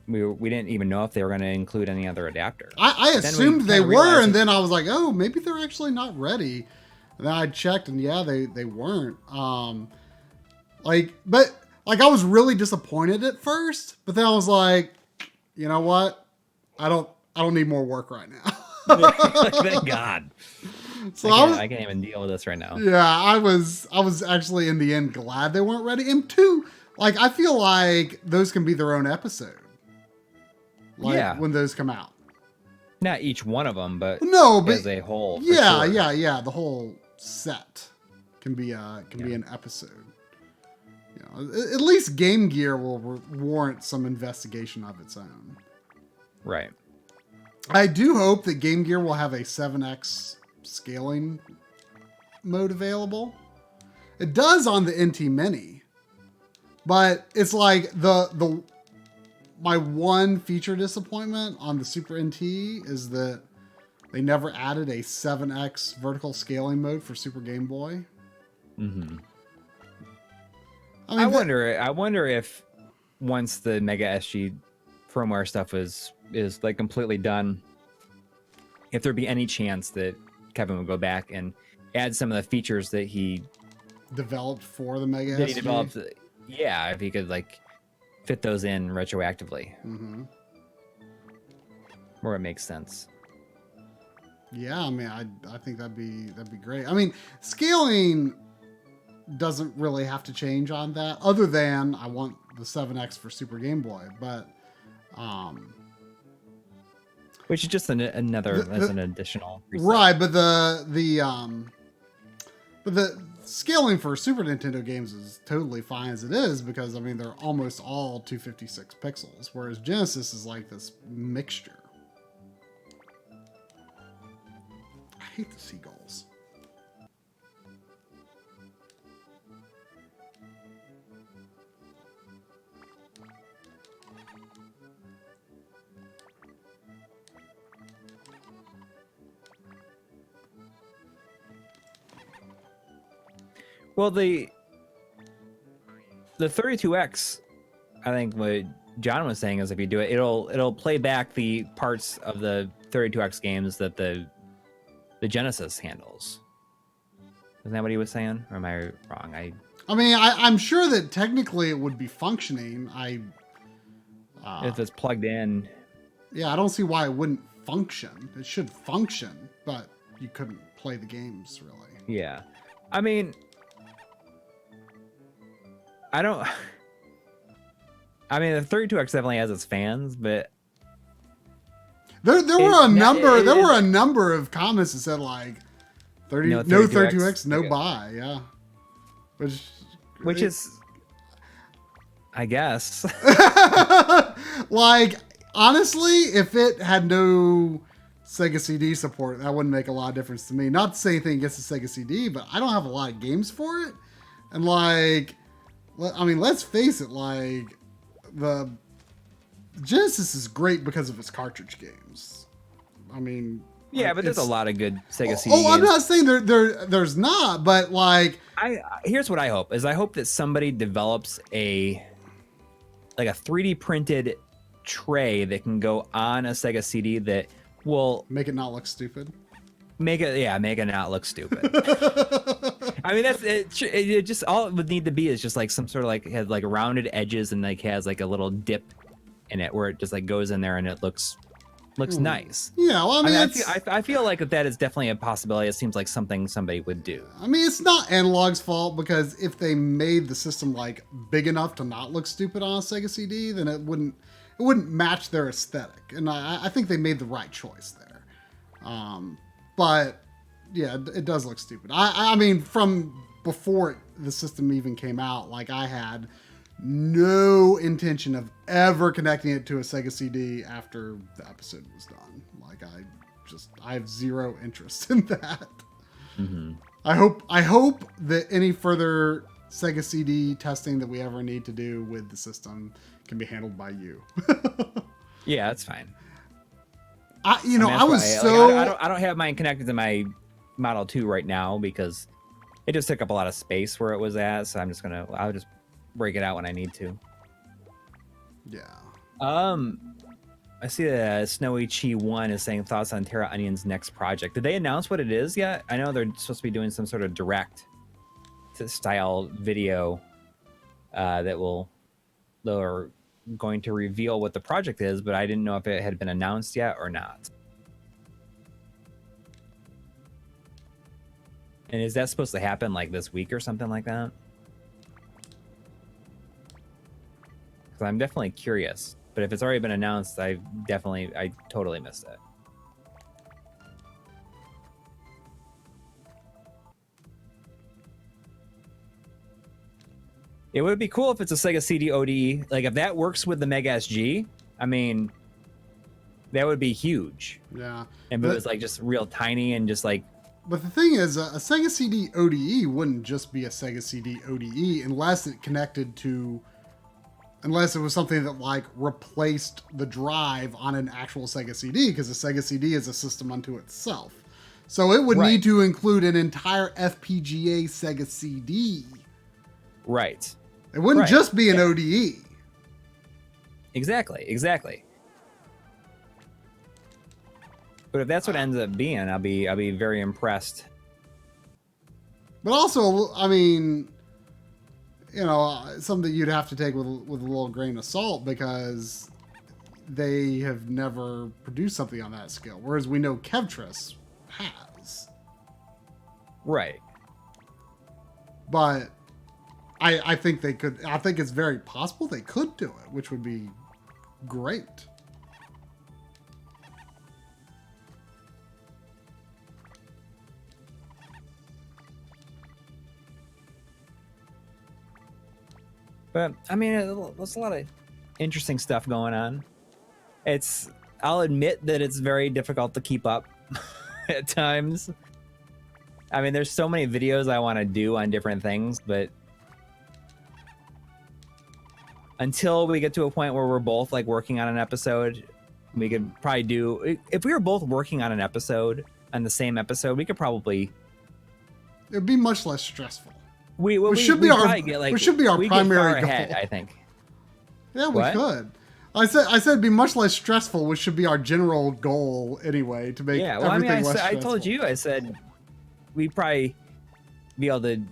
we didn't even know if they were going to include any other adapter. I assumed they were, and then I was like, oh, maybe they're actually not ready. And then I checked, and yeah, they weren't. But I was really disappointed at first, but then I was like, you know what? I don't need more work right now. Thank God. So I can't even deal with this right now. Yeah, I was actually in the end glad they weren't ready. And two, like, I feel like those can be their own episode. Like, yeah. When those come out. Not each one of them, but as a whole. Yeah, sure. yeah. The whole set can be an episode. You know, at least Game Gear will warrant some investigation of its own. Right. I do hope that Game Gear will have a 7x scaling mode available. It does on the NT Mini, but it's like my one feature disappointment on the Super NT is that they never added a 7x vertical scaling mode for Super Game Boy. Mm-hmm. I mean, I wonder if once the Mega SG firmware stuff is like completely done, if there'd be any chance that Kevin would go back and add some of the features that he developed for the Mega that SG. He developed, yeah, if he could like fit those in retroactively. Mm-hmm. where it makes sense. Yeah, I mean, I think that'd be great. I mean, scaling doesn't really have to change on that, other than I want the 7X for Super Game Boy, but which is just another as an additional reset. Right, but the scaling for Super Nintendo games is totally fine as it is, because I mean they're almost all 256 pixels, whereas Genesis is like this mixture. I hate the seagulls. Well, the 32X, I think what John was saying is if you do it, it'll play back the parts of the 32X games that the Genesis handles. Isn't that what he was saying? Or am I wrong? I mean, I'm sure that technically it would be functioning. If it's plugged in. Yeah, I don't see why it wouldn't function. It should function, but you couldn't play the games, really. Yeah. I mean, the 32X definitely has its fans, but there were a number of comments that said like 32X, no buy, yeah. Which is, I guess. Like, honestly, if it had no Sega CD support, that wouldn't make a lot of difference to me. Not to say anything against the Sega CD, but I don't have a lot of games for it. And like, I mean, let's face it, like, the Genesis is great because of its cartridge games. I mean... Yeah, but there's a lot of good Sega CD games. I'm not saying there's not, but like... Here's what I hope, is I hope that somebody develops a 3D printed tray that can go on a Sega CD that will... Make it not look stupid? Make it not look stupid. I mean, that's it. Just all it would need to be is just like some sort of like has like rounded edges and like has like a little dip in it where it just like goes in there and it looks nice. Yeah, well, I mean I feel like that is definitely a possibility. It seems like something somebody would do. I mean, it's not Analog's fault, because if they made the system like big enough to not look stupid on a Sega CD, then it wouldn't match their aesthetic, and I think they made the right choice there. But yeah, it does look stupid. I mean, from before the system even came out, like I had no intention of ever connecting it to a Sega CD after the episode was done. Like I have zero interest in that. Mm-hmm. I hope that any further Sega CD testing that we ever need to do with the system can be handled by you. Yeah, that's fine. I don't have mine connected to my Model 2 right now because it just took up a lot of space where it was at. So I'll just break it out when I need to. Yeah. I see that Snowy Chi 1 is saying thoughts on Terra Onion's next project. Did they announce what it is yet? I know they're supposed to be doing some sort of direct style video they're going to reveal what the project is, but I didn't know if it had been announced yet or not. And is that supposed to happen like this week or something like that? Because I'm definitely curious. But if it's already been announced, I totally missed it. It would be cool if it's a Sega CD ODE. Like, if that works with the Mega SG, I mean, that would be huge. Yeah. And it was, like, just real tiny and just, like... But the thing is, a Sega CD ODE wouldn't just be a Sega CD ODE unless it connected to... Unless it was something that, like, replaced the drive on an actual Sega CD, because a Sega CD is a system unto itself. So it would need to include an entire FPGA Sega CD. Right. It wouldn't just be an ODE. Exactly. But if that's what it ends up being, I'll be very impressed. But also, I mean, you know, something you'd have to take with a little grain of salt, because they have never produced something on that scale. Whereas we know Kevtris has. Right. But I think they could. I think it's very possible they could do it, which would be great. But I mean, there's a lot of interesting stuff going on. I'll admit that it's very difficult to keep up at times. I mean, there's so many videos I want to do on different things, but until we get to a point where we're both like working on an episode, we could probably do, if we were both working on an episode, on the same episode, we could probably, it'd be much less stressful. We should be our primary goal. Ahead, I think. Yeah, we could. I said it'd be much less stressful, which should be our general goal anyway, to make everything less stressful. I told you, I said we'd probably be able to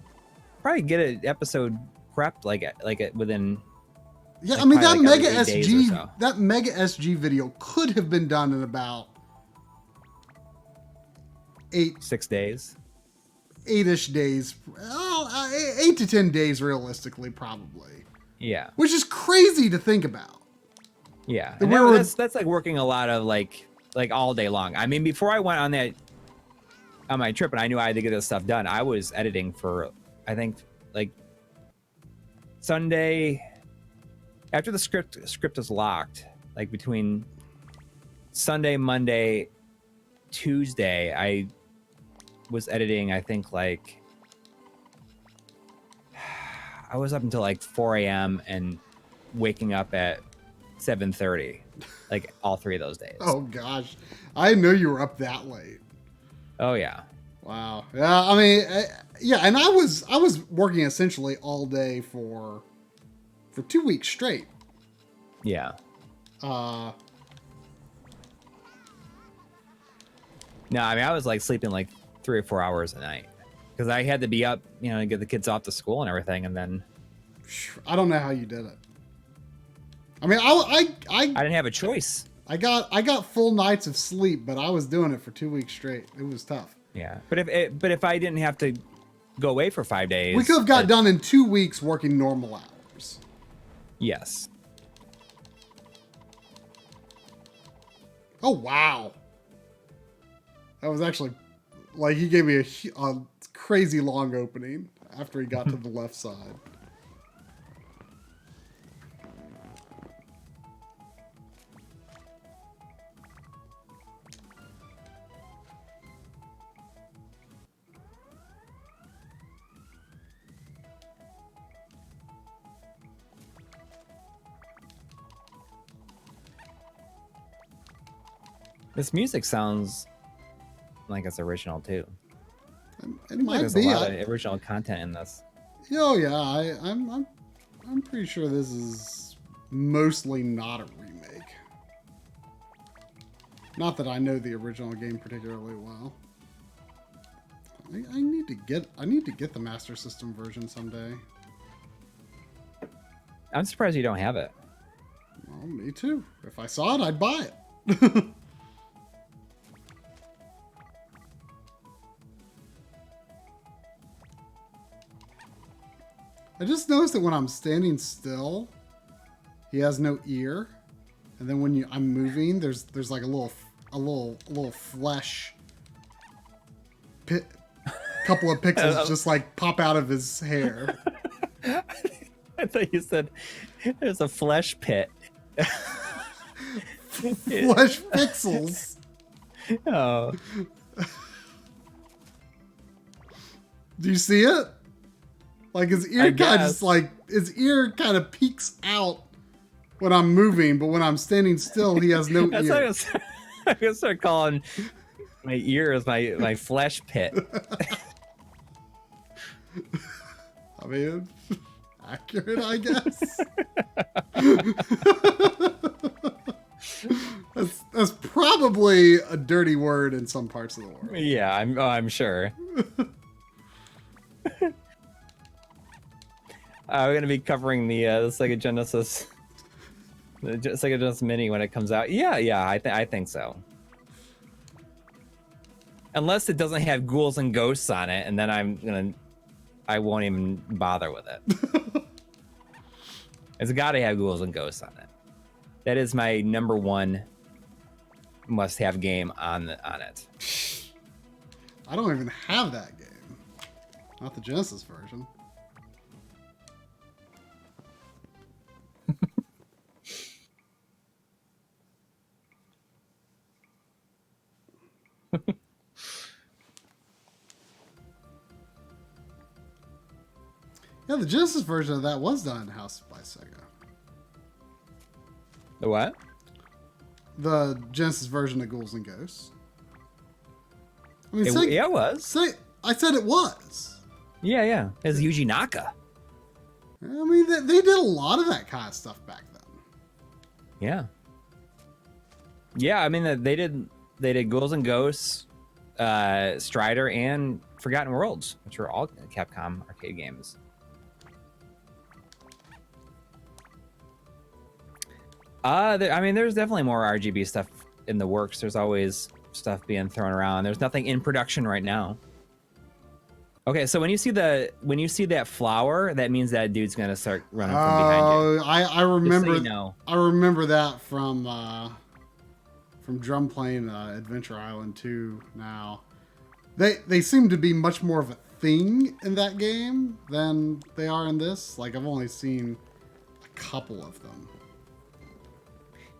get an episode prepped like within. Yeah, I mean that Mega SG video could have been done in about 6 days. 8-ish days, 8 to 10 days realistically, probably. Yeah, which is crazy to think about. Yeah, and that's like working a lot of like all day long. I mean, before I went on my trip and I knew I had to get this stuff done, I was editing for, I think, like Sunday after the script is locked, like between Sunday, Monday, Tuesday, I was editing, I think, like I was up until like 4 a.m. and waking up at 7:30, like all 3 of those days. Oh gosh, I didn't know you were up that late. Oh yeah. Wow. Yeah, I mean, yeah, and I was working essentially all day for 2 weeks straight. Yeah. No, I mean, I was like sleeping like 3 or 4 hours a night because I had to be up, to get the kids off to school and everything, and then. I don't know how you did it. I mean, I didn't have a choice. I got full nights of sleep, but I was doing it for 2 weeks straight. It was tough. Yeah, but if I didn't have to go away for 5 days, we could have got done in 2 weeks working normal hours. Yes. Oh wow. That was actually, like, he gave me a crazy long opening after he got to the left side. This music sounds like it's original too. It might there's be a lot of original content in this. Oh yeah, I'm pretty sure this is mostly not a remake. Not that I know the original game particularly well. I need to get the Master System version someday. I'm surprised you don't have it. Well, me too. If I saw it, I'd buy it. I just noticed that when I'm standing still, he has no ear, and then when I'm moving, there's like a little flesh couple of pixels just like pop out of his hair. I thought you said there's a flesh pit. Flesh pixels. Oh. Do you see it? Like his ear kind of peeks out when I'm moving, but when I'm standing still, he has no ear. I'm gonna start calling my ears my flesh pit. I mean, accurate, I guess. That's probably a dirty word in some parts of the world. Yeah, I'm sure. We're going to be covering the Sega Genesis Just like a Just Mini when it comes out. Yeah, I think so. Unless it doesn't have ghouls and ghosts on it, and then I won't even bother with it. It's got to have ghouls and ghosts on it. That is my number one must-have game on it. I don't even have that game. Not the Genesis version. Yeah, the Genesis version of that was done in-house by Sega. The what? The Genesis version of Ghouls and Ghosts. I mean, Yeah, it was. I said it was. Yeah. It was Yuji Naka. I mean, they did a lot of that kind of stuff back then. Yeah. Yeah, I mean, they did Ghouls and Ghosts, Strider, and Forgotten Worlds, which were all Capcom arcade games. I mean, there's definitely more RGB stuff in the works. There's always stuff being thrown around. There's nothing in production right now. Okay, so when you see that flower, that means that dude's gonna start running from behind you. I remember. Just so you know. I remember that from Drum Plane Adventure Island 2. Now, they seem to be much more of a thing in that game than they are in this. Like, I've only seen a couple of them.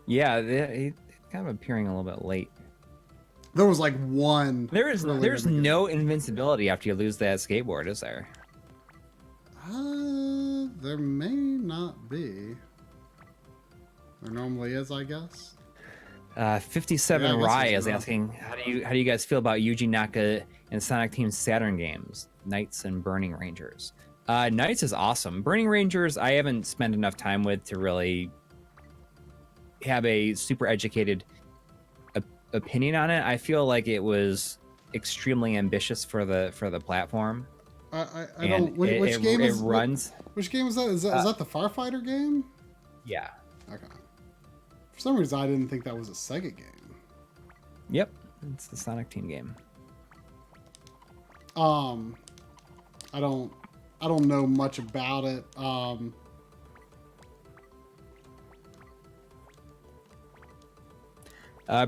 Yeah, he's kind of appearing a little bit late. There was like one. There's no invincibility after you lose that skateboard, is there? There may not be. There normally is, I guess. 57 Rai is asking, how do you guys feel about Yuji Naka and Sonic Team Saturn games, Knights and Burning Rangers? Knights is awesome. Burning Rangers, I haven't spent enough time with to really have a super educated opinion on it. I feel like it was extremely ambitious for the platform. I don't. Which game is runs? Which game is that? Is that the Firefighter game? Yeah. Okay. For some reason, I didn't think that was a Sega game. Yep, it's the Sonic Team game. I don't know much about it.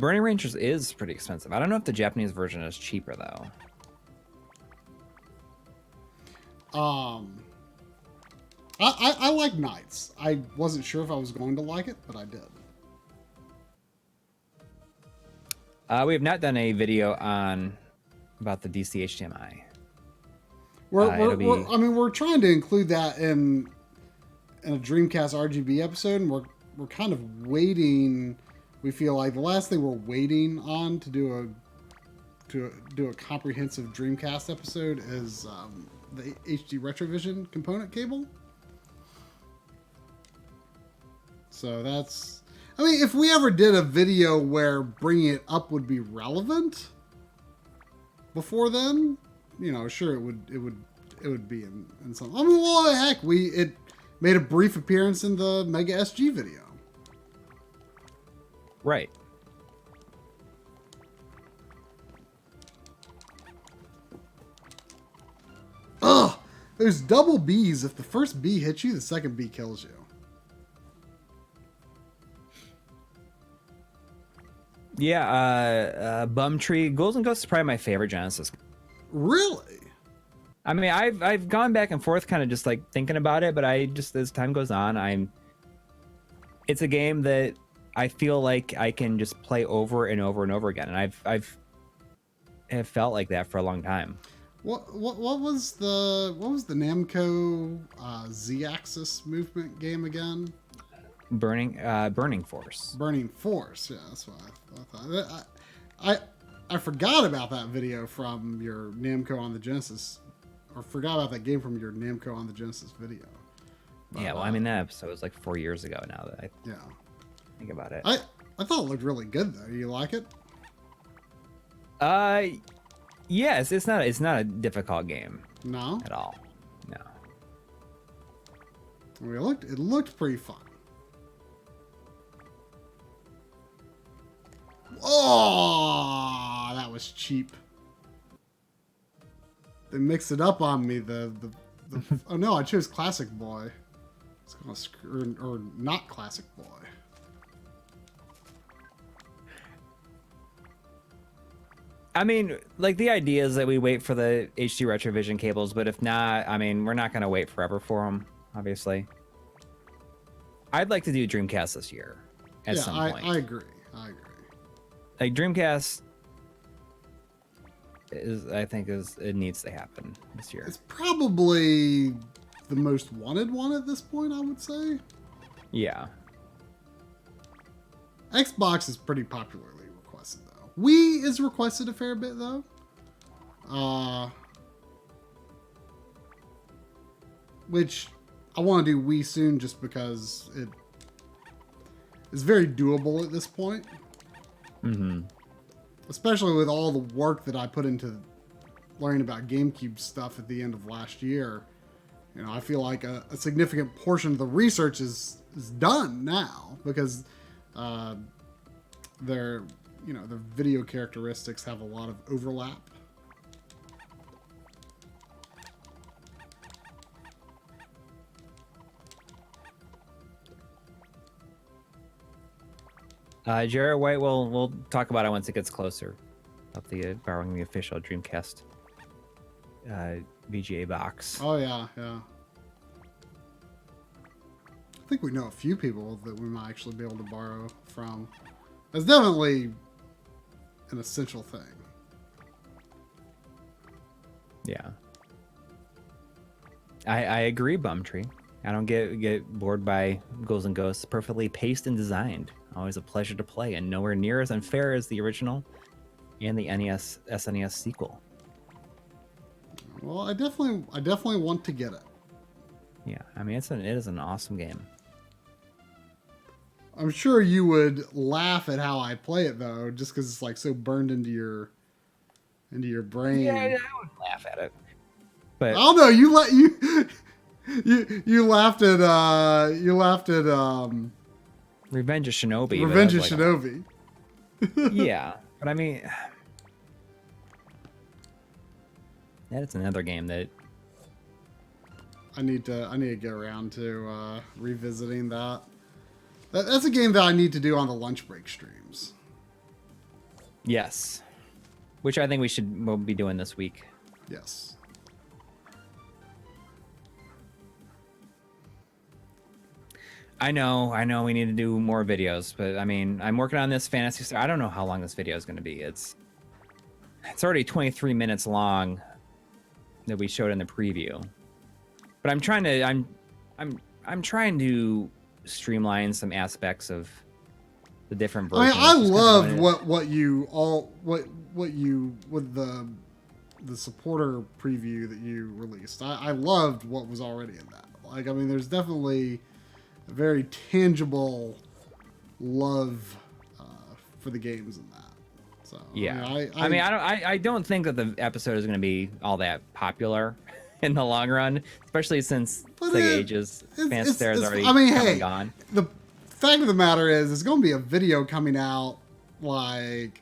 Burning Rangers is pretty expensive. I don't know if the Japanese version is cheaper though. I like Knights. I wasn't sure if I was going to like it, but I did. We have not done a video about the DC HDMI. We're trying to include that in a Dreamcast RGB episode, and we're kind of waiting. We feel like the last thing we're waiting on to do a comprehensive Dreamcast episode is the HD Retrovision component cable. So that's. I mean, if we ever did a video where bringing it up would be relevant before then, sure it would be in some. I mean, well, heck, it made a brief appearance in the Mega SG video. Right. Ugh! There's double Bs. If the first B hits you, the second B kills you. Yeah, Bum Tree. Ghouls and Ghosts is probably my favorite Genesis. Really? I mean, I've gone back and forth kind of just like thinking about it, but I just, as time goes on, it's a game that I feel like I can just play over and over and over again, and I've felt like that for a long time. What was the Namco Z-axis movement game again? Burning Force. Burning Force. Yeah, that's what I thought. I forgot about that video from your Namco on the Genesis, or forgot about that game from your Namco on the Genesis video. But, yeah, well, I mean that episode was like 4 years ago now that I think about it. I thought it looked really good though. You like it? Yes, it's not a difficult game. No, at all. No. I mean, it looked pretty fun. Oh, that was cheap. They mixed it up on me. Oh no, I chose Classic Boy. It's gonna screw, or not Classic Boy. I mean, like, the idea is that we wait for the HD Retrovision cables, but if not, I mean, we're not gonna wait forever for them, obviously. I'd like to do Dreamcast this year at some point. I agree. Like, Dreamcast it needs to happen this year. It's probably the most wanted one at this point, I would say. Yeah. Xbox is pretty popularly requested though. Wii is requested a fair bit though. Which I want to do Wii soon just because it is very doable at this point. Mm-hmm. Especially with all the work that I put into learning about GameCube stuff at the end of last year. You know, I feel like a significant portion of the research is done now because their video characteristics have a lot of overlap. Jared White, we'll talk about it once it gets closer. About the borrowing the official Dreamcast VGA box. Oh yeah. I think we know a few people that we might actually be able to borrow from. That's definitely an essential thing. Yeah. I agree, Bumtree. I don't get bored by Ghouls and Ghosts. Perfectly paced and designed. Always a pleasure to play, and nowhere near as unfair as the original and the SNES sequel. Well, I definitely want to get it. Yeah, I mean it is an awesome game. I'm sure you would laugh at how I play it though, just because it's like so burned into your brain. Yeah, I would laugh at it. But I don't know. You laughed at Revenge of Shinobi. Revenge of Shinobi. Yeah, but I mean, that's another game that I need to get around to revisiting that. That's a game that I need to do on the lunch break streams. Yes, which I think we'll be doing this week. Yes. I know we need to do more videos, but I mean, I'm working on this Fantasy Star. I don't know how long this video is going to be. It's already 23 minutes long that we showed in the preview. But I'm trying to streamline some aspects of the different versions. I loved what you with the supporter preview that you released. I loved what was already in that. Like, I mean, there's definitely a very tangible love for the games in that. So yeah, I don't think that the episode is going to be all that popular in the long run, especially since Sega Ages Fantasy Star is already gone. The fact of the matter is, it's going to be a video coming out like,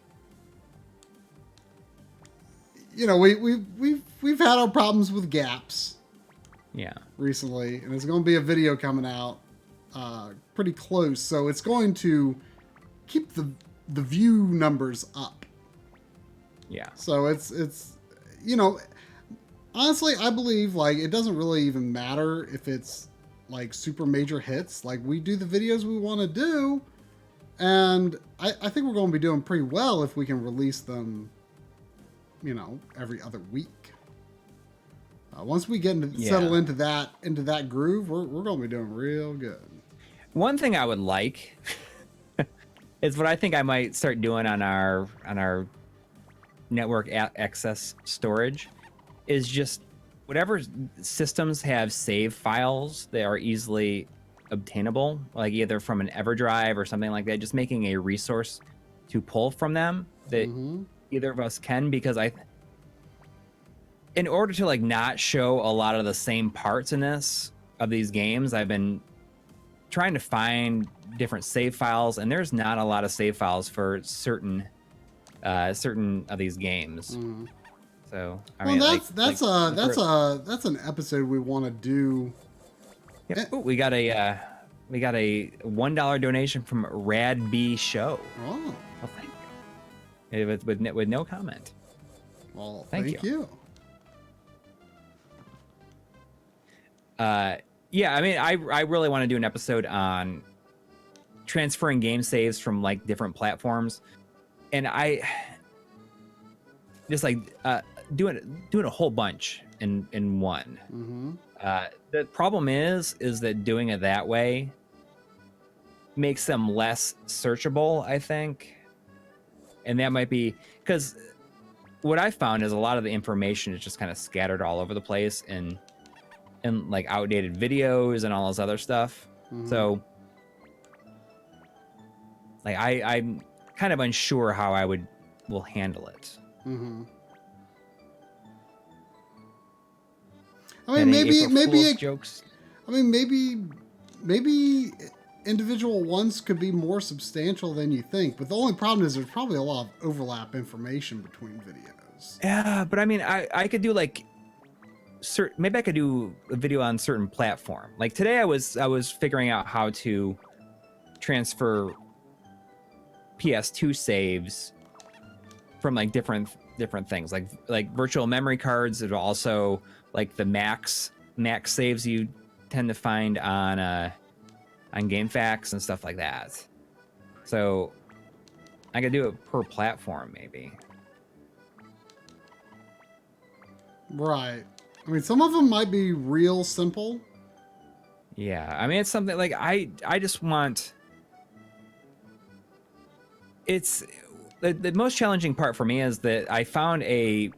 you know, we've had our problems with gaps. Yeah. Recently, and it's going to be a video coming out pretty close, so it's going to keep the view numbers up. Yeah. So it's you know, honestly, I believe like it doesn't really even matter if it's like super major hits. Like, we do the videos we want to do, and I think we're going to be doing pretty well if we can release them, you know, every other week. Once we get settle into that groove, we're going to be doing real good. One thing I would like is what I think I might start doing on our network access storage is just whatever systems have save files that are easily obtainable, like either from an EverDrive or something like that, just making a resource to pull from them that either of us can, because in order to like not show a lot of the same parts in this of these games, I've been trying to find different save files, and there's not a lot of save files for certain of these games. So I mean, that's an episode we want to do. Yep. Ooh, we got a $1 donation from Rad B Show. Oh, well, thank you. With no comment. Well, thank you. Yeah, I mean, I really want to do an episode on transferring game saves from like different platforms, and I just like doing a whole bunch in one. The problem is that doing it that way makes them less searchable, I think, and that might be because what I found is a lot of the information is just kind of scattered all over the place and like outdated videos and all this other stuff. So like I'm kind of unsure how I will handle it. I mean, maybe jokes. I mean, maybe individual ones could be more substantial than you think. But the only problem is there's probably a lot of overlap information between videos. Yeah, but I mean, I could do like maybe I could do a video on certain platform. Like today, I was figuring out how to transfer PS2 saves from like different things, like virtual memory cards, and also like the max saves you tend to find on GameFAQs and stuff like that. So I could do it per platform, maybe. Right. I mean, some of them might be real simple. Yeah, I mean, it's something like I just want. It's the most challenging part for me is that I found a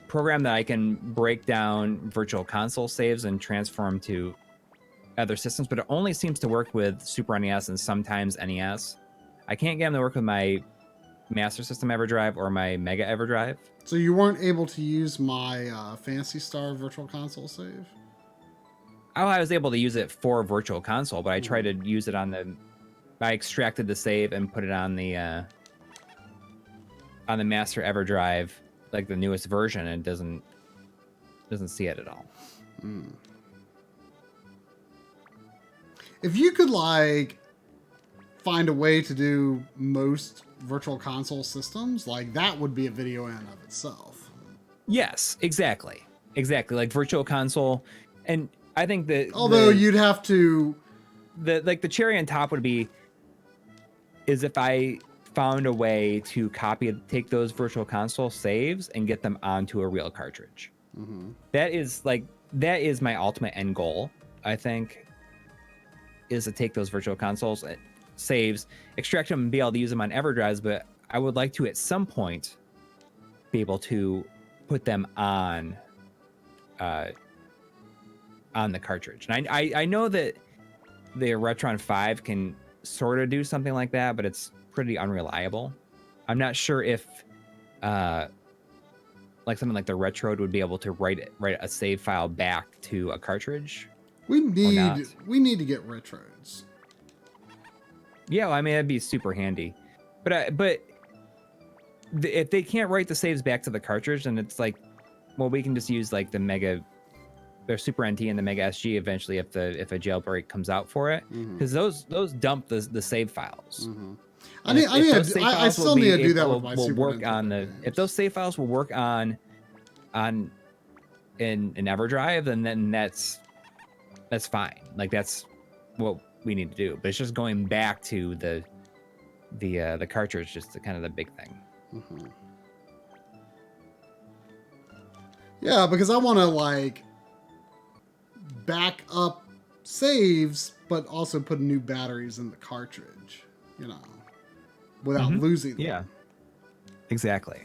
program that I can break down virtual console saves and transfer them to other systems, but it only seems to work with Super NES and sometimes NES. I can't get them to work with my Master System EverDrive or my Mega EverDrive. So you weren't able to use my Phantasy Star Virtual Console save? Oh, I was able to use it for Virtual Console, but I tried to use it on I extracted the save and put it on the Master EverDrive, like the newest version, and it doesn't see it at all. If you could like find a way to do most Virtual Console systems, like that would be a video in and of itself. Yes, exactly, like Virtual Console, and I think that although you'd have to the cherry on top would be is if I found a way to take those Virtual Console saves and get them onto a real cartridge. That is my ultimate end goal, I think, is to take those Virtual Consoles saves, extract them, and be able to use them on EverDrives. But I would like to, at some point, be able to put them on the cartridge. And I know that the Retron 5 can sort of do something like that, but it's pretty unreliable. I'm not sure if like something like the Retrode would be able to write a save file back to a cartridge. We need to get Retrodes. Yeah, well, I mean, that'd be super handy. But if they can't write the saves back to the cartridge, then it's like, well, we can just use like the Mega, their Super NT and the Mega SG eventually if a jailbreak comes out for it, because those dump the save files. I still need to do that with my Super work on the if those save files will work on in EverDrive, then that's fine. Like that's what we need to do. But it's just going back to the cartridge, just kind of the big thing. Yeah, because I want to like back up saves, but also put new batteries in the cartridge, without losing them. Yeah, exactly.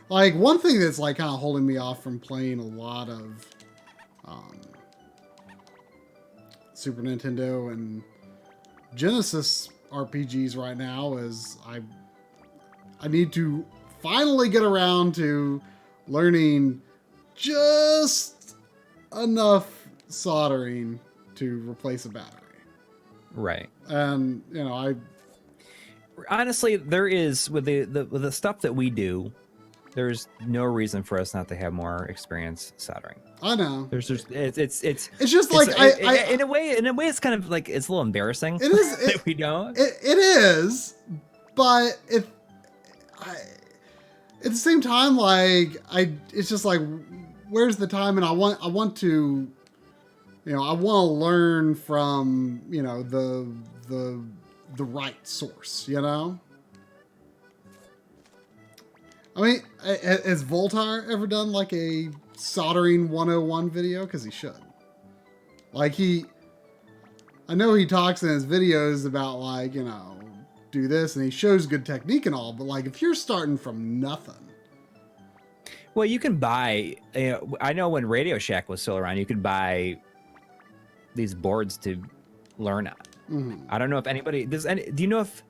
Like one thing that's like kind of holding me off from playing a lot of Super Nintendo and Genesis RPGs right now is I need to finally get around to learning just enough soldering to replace a battery. Right. And I Honestly, there is with the stuff that we do, there's no reason for us not to have more experience soldering. know There's just it's just like in a way it's kind of like it's a little embarrassing. It is that we don't. It is, but at the same time, like it's just like, where's the time? And I want to, I want to learn from the right source. I mean, has Voltar ever done like a soldering 101 video? Because he should. Like I know he talks in his videos about like, do this, and he shows good technique and all, but like if you're starting from nothing. Well, you can buy, I know when Radio Shack was still around, you could buy these boards to learn on. Mm-hmm. I don't know if anybody, do you know if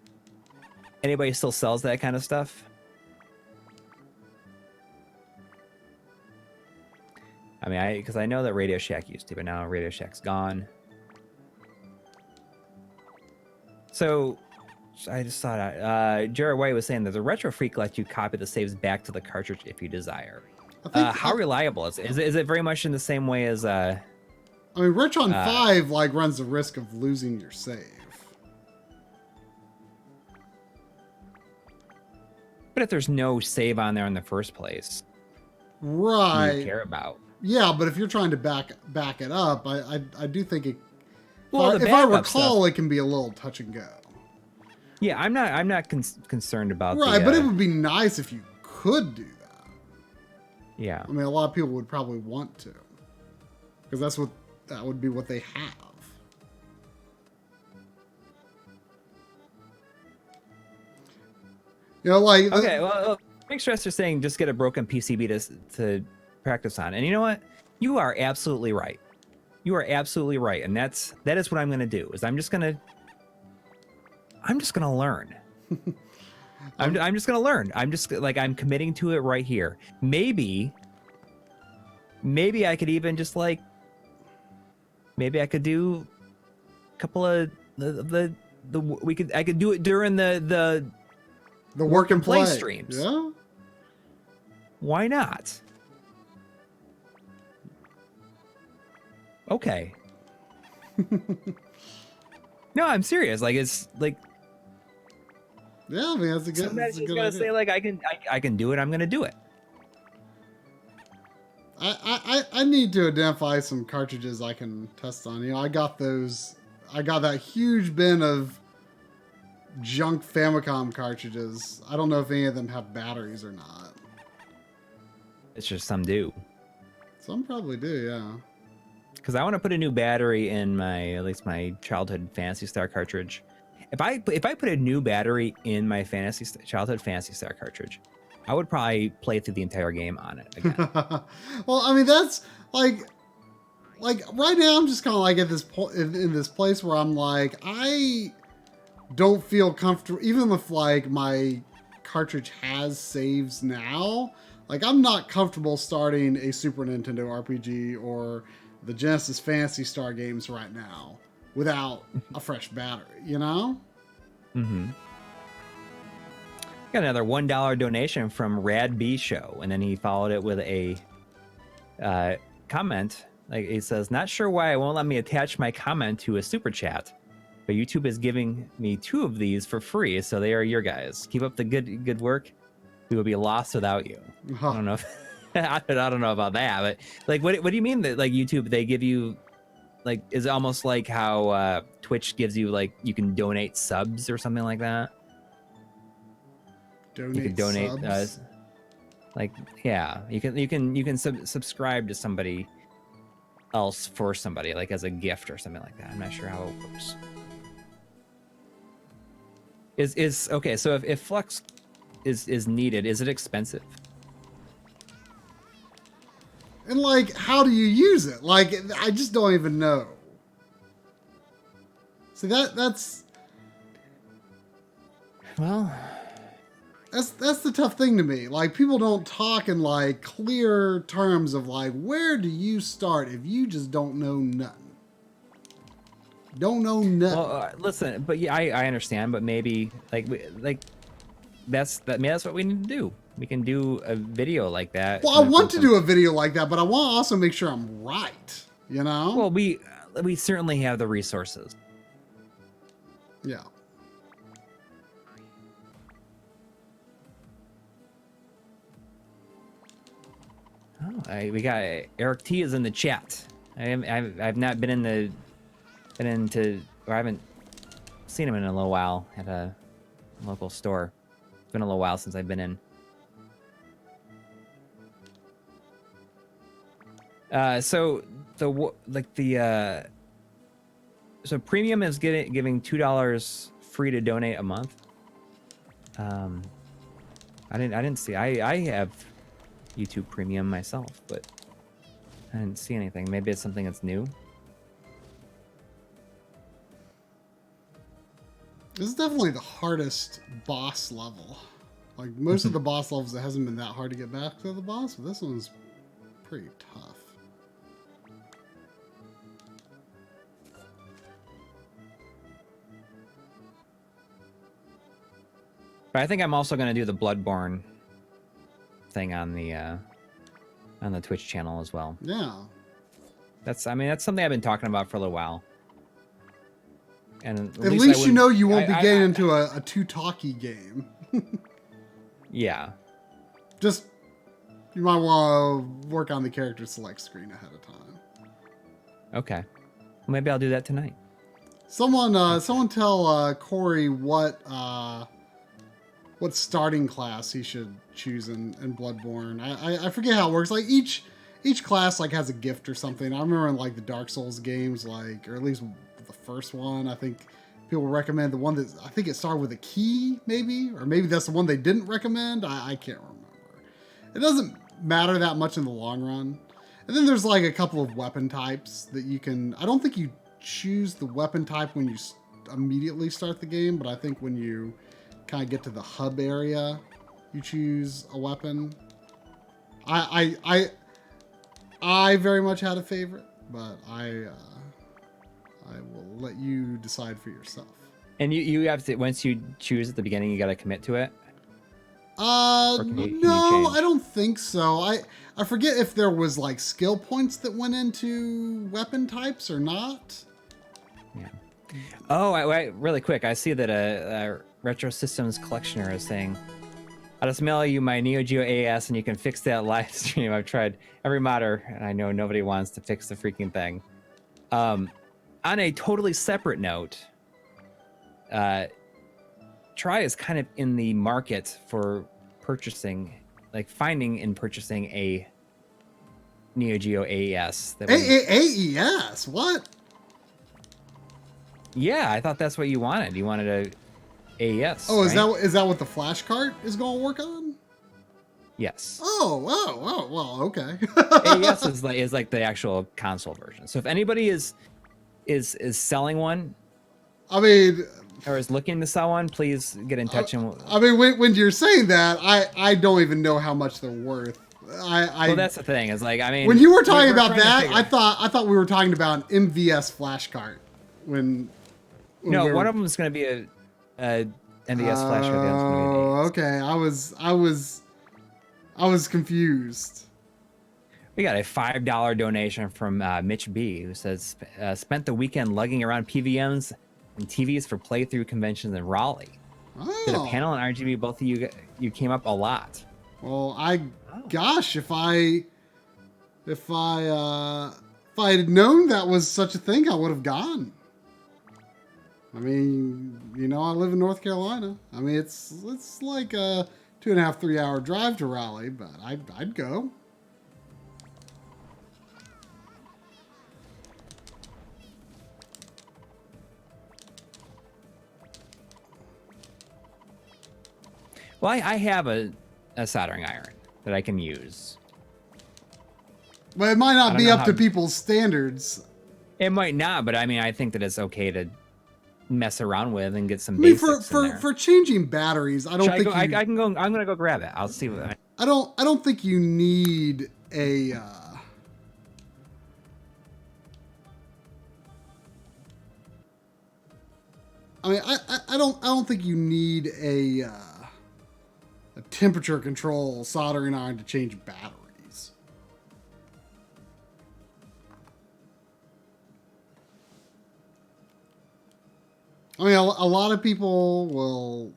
anybody still sells that kind of stuff? I mean, because I know that Radio Shack used to, but now Radio Shack's gone. So I just thought, Jared White was saying that the Retro Freak lets you copy the saves back to the cartridge if you desire. How reliable is it? Is it very much in the same way as... I mean, Retron 5 like runs the risk of losing your save. But if there's no save on there in the first place, right? What do you care about? Yeah, but if you're trying to back it up, I do think it. Well, if I recall, it can be a little touch and go. Yeah, I'm not concerned about right, but it would be nice if you could do that. Yeah, I mean, a lot of people would probably want to, because that would be what they have. Like okay. Well, Big Stressor saying just get a broken PCB to practice on, and you know what? You are absolutely right. You are absolutely right, and that is what I'm going to do. Is I'm just going to learn. I'm just going to learn. I'm committing to it right here. Maybe I could even just maybe I could do a couple of I could do it during the work and play streams. Yeah. Why not? Okay. No, I'm serious. Like it's like. Yeah, I mean that's a good. Somebody's just gonna say like I can do it. I'm gonna do it. I need to identify some cartridges I can test on. I got those. I got that huge bin of junk Famicom cartridges. I don't know if any of them have batteries or not. It's just some do. Some probably do, yeah. Because I want to put a new battery in at least my childhood Phantasy Star cartridge. If I put a new battery in my childhood Phantasy Star cartridge, I would probably play through the entire game on it again. Well, I mean that's like right now I'm just kind of like at this point in this place where I'm like I don't feel comfortable even if like my cartridge has saves now. Like I'm not comfortable starting a Super Nintendo RPG or the Genesis Phantasy Star games right now without a fresh battery, Mm-hmm. Got another $1 donation from Rad B Show, and then he followed it with a comment. Like he says, "Not sure why it won't let me attach my comment to a super chat, but YouTube is giving me 2 of these for free, so they are your guys. Keep up the good work. We will be lost without you." I don't know. I don't know about that, but like, what do you mean that like YouTube they give you like is it almost like how Twitch gives you like you can donate subs or something like that? You can donate like yeah, you can subscribe to somebody else for somebody like as a gift or something like that. I'm not sure how it works. Is okay, so if Flux is needed, is it expensive? And like, how do you use it? Like, I just don't even know. See that's the tough thing to me. Like, people don't talk in like clear terms of like where do you start if you just don't know nothing. Don't know nothing. Well, listen, but yeah, I understand, but maybe that's what we need to do. We can do a video like that. Well, I want to do a video like that, but I want to also make sure I'm right. You know? Well, we certainly have the resources. Yeah. Oh, we got Eric T is in the chat. I've not been into, or I haven't seen him in a little while at a local store. It's been a little while since I've been in. So premium is giving $2 free to donate a month. I didn't see. I have YouTube Premium myself, but I didn't see anything. Maybe it's something that's new. This is definitely the hardest boss level. Like most of the boss levels, it hasn't been that hard to get back to the boss, but this one's pretty tough. But I think I'm also going to do the Bloodborne thing on the Twitch channel as well. Yeah. That's something I've been talking about for a little while. And at least you know you won't be getting into a too talky game. Yeah. Just you might want to work on the character select screen ahead of time. Okay. Well, maybe I'll do that tonight. Someone tell Coury what starting class he should choose in Bloodborne. I forget how it works. Like each class like has a gift or something. I remember in like the Dark Souls games, like, or at least the first one, I think people recommend the one that I think it started with a key, maybe, or maybe that's the one they didn't recommend. I can't remember. It doesn't matter that much in the long run. And then there's like a couple of weapon types that you can. I don't think you choose the weapon type when you immediately start the game, but I think when you kind of get to the hub area, you choose a weapon. I very much had a favorite, but I will let you decide for yourself. And you have to, once you choose at the beginning, you got to commit to it. No, I don't think so. I forget if there was like skill points that went into weapon types or not. Yeah. Oh, really quick. I see that a Retro Systems collectioner is saying, I'll just mail you my Neo Geo AES and you can fix that live stream. I've tried every modder and I know nobody wants to fix the freaking thing. On a totally separate note, Try is kind of in the market for purchasing, like finding and purchasing a Neo Geo AES. AES? What? Yeah, I thought that's what you wanted. You wanted a AES. Oh, right? is that what the flash cart is going to work on? Yes. Oh, well, okay. AES is like the actual console version. So if anybody is selling one, I mean, or is looking to sell one, please get in touch. I mean, when you're saying that, I don't even know how much they're worth. Well, that's the thing. Is like, I mean, when you were talking about that, I thought we were talking about an MVS flash cart. When no, one of them is going to be a MVS flash cart. Oh, okay. I was confused. We got a $5 donation from Mitch B, who says, spent the weekend lugging around PVMs and TVs for playthrough conventions in Raleigh. Oh. Did a panel and RGB, both of you came up a lot. Well, gosh, if I had known that was such a thing, I would have gone. I mean, you know, I live in North Carolina. I mean, it's like a 2.5, 3 hour drive to Raleigh, but I'd go. Well, I have a soldering iron that I can use. But it might not be up to people's standards. It might not, but I mean, I think that it's okay to mess around with and get some basics for changing batteries. I don't think I can go. I'm gonna go grab it. I'll see what. I don't think you need a. I mean, I don't think you need a temperature control soldering iron to change batteries. I mean, a lot of people will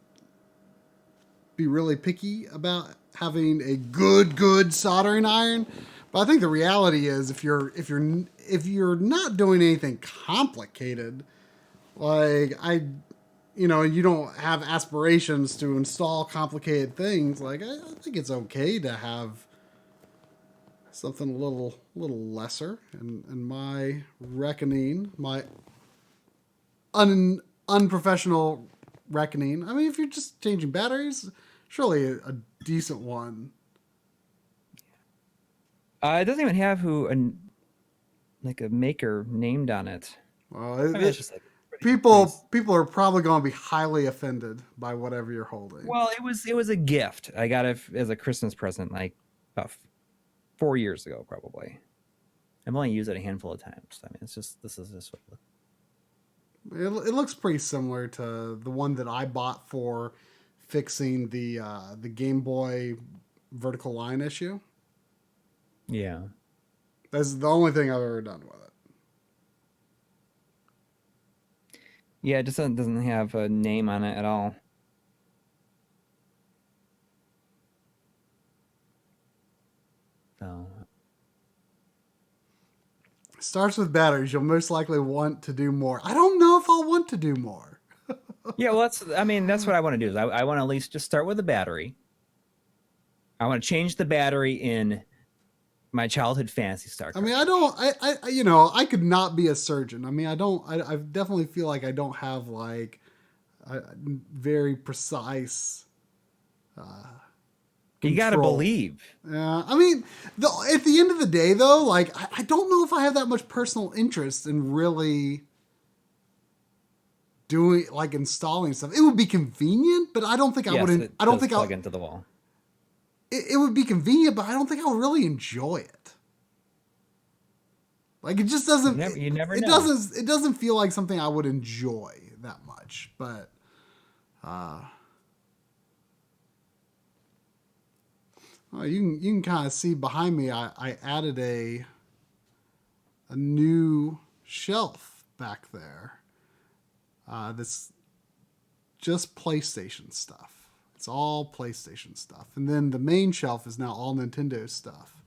be really picky about having a good soldering iron, but I think the reality is if you're not doing anything complicated, like you don't have aspirations to install complicated things, like I think it's okay to have something a little lesser. In my reckoning, my unprofessional reckoning. I mean, if you're just changing batteries, surely a decent one. It doesn't even have like a maker named on it. Well, I mean, it's just like people are probably going to be highly offended by whatever you're holding. Well, it was a gift. I got it as a Christmas present, like about 4 years ago, probably. I've only used it a handful of times. I mean, this is just what It looks pretty similar to the one that I bought for fixing the Game Boy vertical line issue. Yeah. That's the only thing I've ever done with it. Yeah, it just doesn't have a name on it at all. So Starts with batteries. You'll most likely want to do more. I don't know if I'll want to do more. yeah, well, that's what I want to do. Is I want to at least just start with the battery. I want to change the battery in my childhood Phantasy Star. I mean, I could not be a surgeon. I mean, I definitely feel like I don't have like a very precise. You got to believe. Yeah, I mean, at the end of the day, though, like I don't know if I have that much personal interest in really doing like installing stuff. It would be convenient, but I don't think I would. I don't think I'll plug into the wall. It would be convenient, but I don't think I would really enjoy it. Like it just doesn't. You never know. It doesn't feel like something I would enjoy that much. But you can kind of see behind me. I added a new shelf back there. That's just PlayStation stuff. It's all PlayStation stuff, and then the main shelf is now all Nintendo stuff.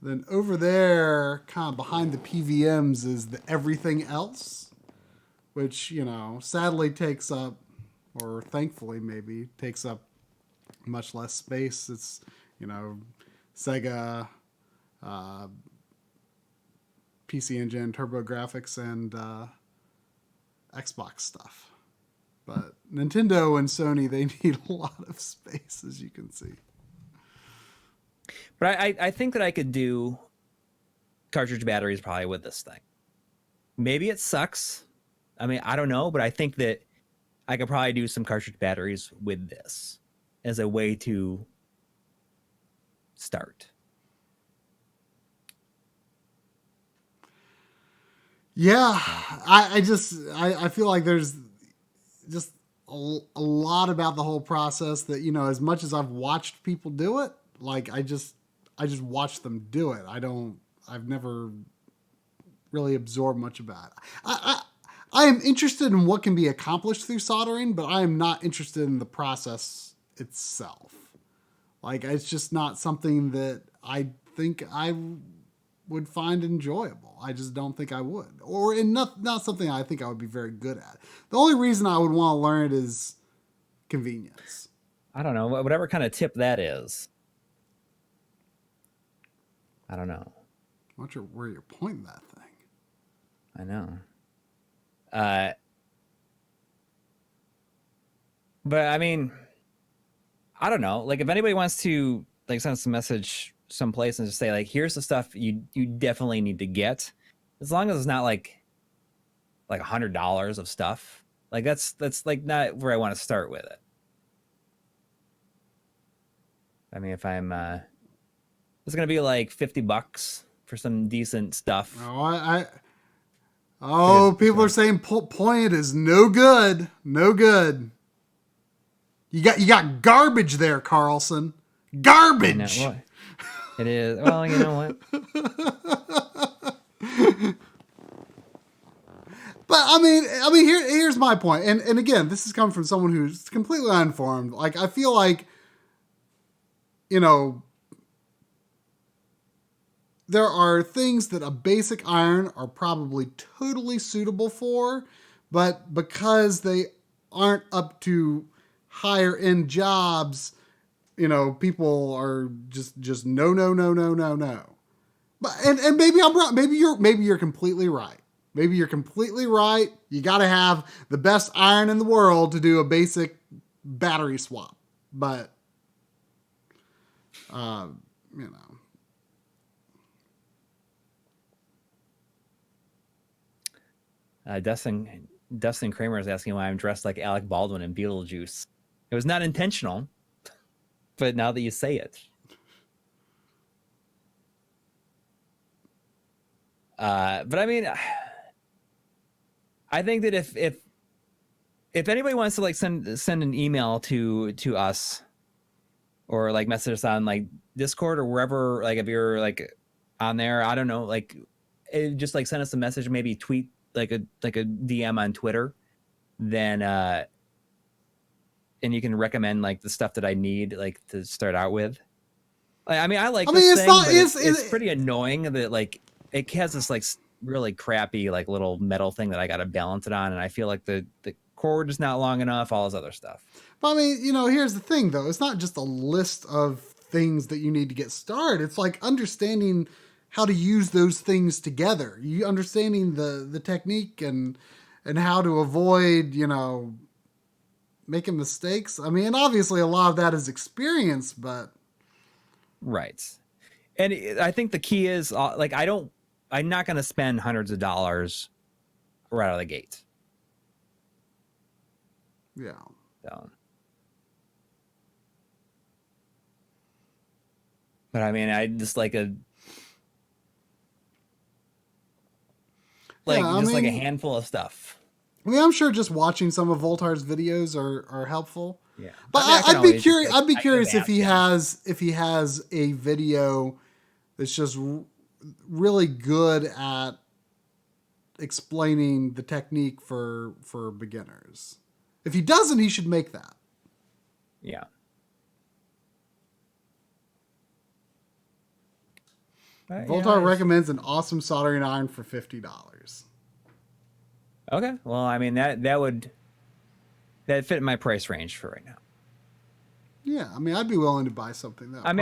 Then over there, kind of behind the PVMs, is the everything else, which, sadly takes up, or thankfully maybe, takes up much less space. It's, Sega, PC Engine, TurboGrafx, and Xbox stuff. But Nintendo and Sony, they need a lot of space, as you can see. But I think that I could do cartridge batteries probably with this thing. Maybe it sucks. I mean, I don't know, but I think that I could probably do some cartridge batteries with this as a way to start. Yeah, I feel like there's just a lot about the whole process that, as much as I've watched people do it, like I just watch them do it. I've never really absorbed much about it. I am interested in what can be accomplished through soldering, but I am not interested in the process itself. Like, it's just not something that I think I would find enjoyable. I just don't think I would. Or not something I think I would be very good at. The only reason I would want to learn it is convenience. I don't know. Whatever kind of tip that is. I don't know. I'm not sure where you're pointing that thing. I know. But I mean, I don't know. Like, if anybody wants to like send us a message someplace and just say like, here's the stuff you definitely need to get, as long as it's not like $100 of stuff. Like that's like not where I want to start with it. I mean, if I'm it's gonna be like $50 for some decent stuff. No, Oh, people are saying point is no good. No good. You got garbage there, Carlson. Garbage. Well, it is. Well, you know what? But I mean, here's my point. And again, this is coming from someone who's completely uninformed. Like, I feel like, there are things that a basic iron are probably totally suitable for, but because they aren't up to higher end jobs, people are just no. But and maybe I'm wrong. Maybe you're completely right. Maybe you're completely right. You got to have the best iron in the world to do a basic battery swap. But Dustin Kramer is asking why I'm dressed like Alec Baldwin in Beetlejuice. It was not intentional, but now that you say it. But I mean, I think that if anybody wants to like send an email to us or like message us on like Discord or wherever, like if you're like on there, I don't know, like just like send us a message, maybe tweet like a DM on Twitter, then and you can recommend like the stuff that I need like to start out with. I mean, this thing, it's pretty annoying that like it has this like really crappy like little metal thing that I got to balance it on, and I feel like the cord is not long enough, all this other stuff. But I mean, here's the thing though. It's not just a list of things that you need to get started. It's like understanding how to use those things together. You understanding the technique and how to avoid, making mistakes. I mean, obviously a lot of that is experience, but right. And I think the key is like I'm not going to spend hundreds of dollars right out of the gate. Yeah. So. But I mean, I just like a handful of stuff. I mean, I'm sure just watching some of Voltar's videos are helpful. Yeah. But I'd be curious. I'd be curious if he has a video that's just really good at explaining the technique for beginners. If he doesn't, he should make that. Yeah. Voltar recommends an awesome soldering iron for $50. Okay. Well, I mean that fit my price range for right now. Yeah, I mean, I'd be willing to buy something that. I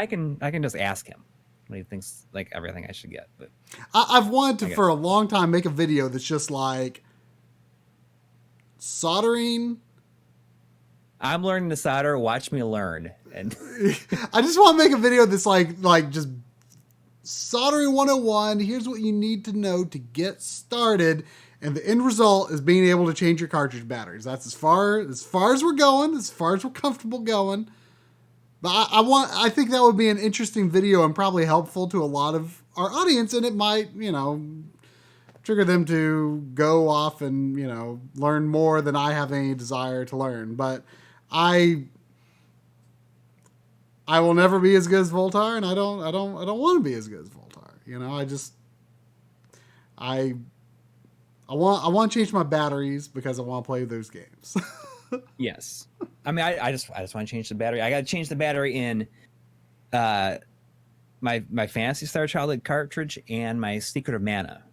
can just ask him what he thinks like everything I should get. But I've wanted to for a long time make a video that's just like soldering. I'm learning to solder. Watch me learn. And I just want to make a video that's like just soldering 101. Here's what you need to know to get started. And the end result is being able to change your cartridge batteries. That's as far as we're going, as far as we're comfortable going. But I think that would be an interesting video and probably helpful to a lot of our audience. And it might, trigger them to go off and, learn more than I have any desire to learn. But I will never be as good as Voltar, and I don't want to be as good as Voltar. I want to change my batteries because I want to play those games. Yes. I mean, I just want to change the battery. I got to change the battery in my Phantasy Star Childhood cartridge and my Secret of Mana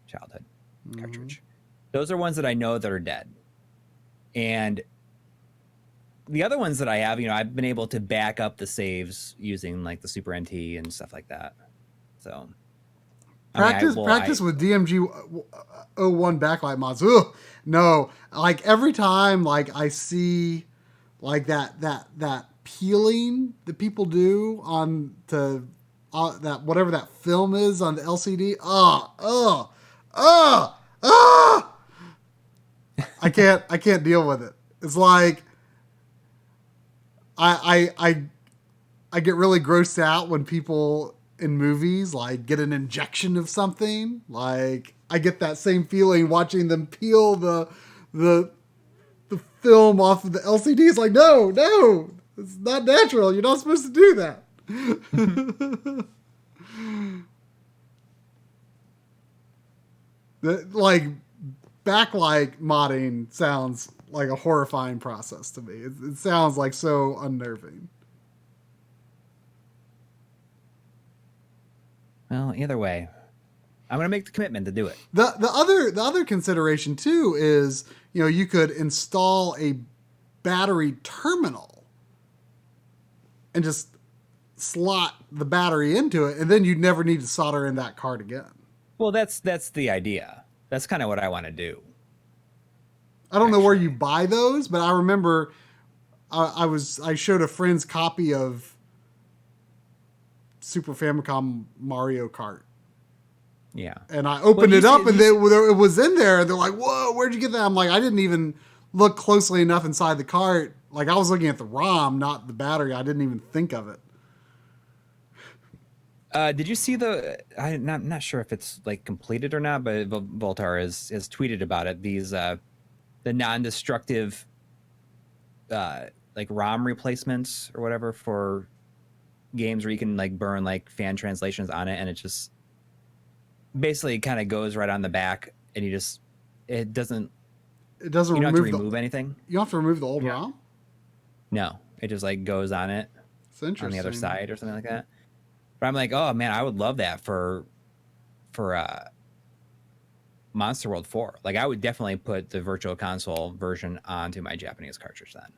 Childhood cartridge. Those are ones that I know that are dead. And the other ones that I have, I've been able to back up the saves using like the Super NT and stuff like that. So practice with DMG 01 backlight mods. Ugh, no, like every time like I see like that peeling that people do on that whatever that film is on the LCD. I can't deal with it. It's like I get really grossed out when people in movies like get an injection of something. Like I get that same feeling watching them peel the film off of the LCD. It's like, no, it's not natural. You're not supposed to do that. Like, backlight modding sounds like a horrifying process to me. It sounds like so unnerving. Well, either way, I'm going to make the commitment to do it. The other consideration too is, you could install a battery terminal and just slot the battery into it, and then you'd never need to solder in that card again. Well, that's the idea. That's kind of what I want to do. I don't know where you buy those, but I remember I showed a friend's copy of Super Famicom Mario Kart. Yeah. And I opened it up, and it was in there, and they're like, "Whoa, where'd you get that?" I'm like, I didn't even look closely enough inside the cart. Like, I was looking at the ROM, not the battery. I didn't even think of it. Did you see I'm not sure if it's like completed or not, but Voltar has tweeted about it. These the non-destructive like ROM replacements or whatever for games where you can like burn like fan translations on it, and it just basically kind of goes right on the back, and it doesn't you don't have to remove anything. You don't have to remove the old ROM? No, it just like goes on it. It's interesting. On the other side or something like that. But I'm like, oh man, I would love that for Monster World 4. Like, I would definitely put the Virtual Console version onto my Japanese cartridge then,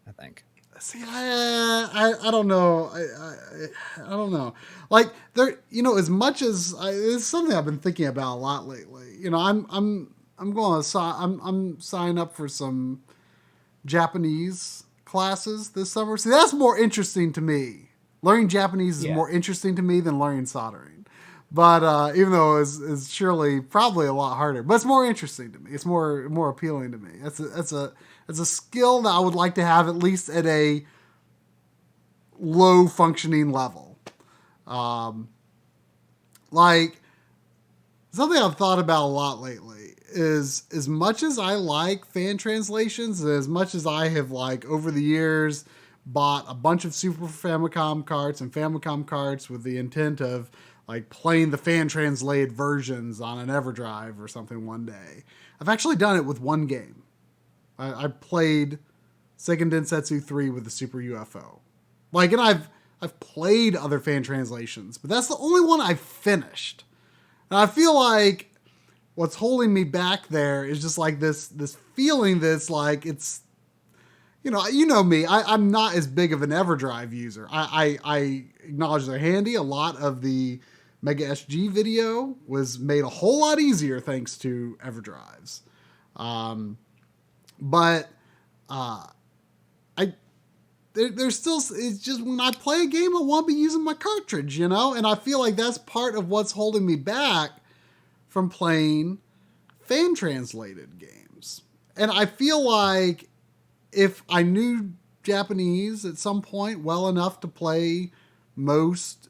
I think. See, I don't know. I don't know. Like, there, as much as it's something I've been thinking about a lot lately. I'm going to I'm signing up for some Japanese classes this summer. See, that's more interesting to me. Learning Japanese is more interesting to me than learning soldering. But even though it's surely probably a lot harder, but it's more interesting to me. It's more appealing to me. It's a skill that I would like to have at least at a low functioning level. Like, something I've thought about a lot lately is, as much as I like fan translations, and as much as I have, like, over the years bought a bunch of Super Famicom carts and Famicom carts with the intent of like playing the fan translated versions on an EverDrive or something one day. I've actually done it with one game. I played Seiken Densetsu 3 with the Super UFO. Like, and I've played other fan translations, but that's the only one I've finished. And I feel like what's holding me back there is just like this feeling that's like, it's, you know me, I'm not as big of an EverDrive user. I acknowledge they're handy. A lot of the Mega SG video was made a whole lot easier thanks to EverDrives. But there's still, it's just when I play a game, I want to be using my cartridge, and I feel like that's part of what's holding me back from playing fan translated games. And I feel like if I knew Japanese at some point well enough to play most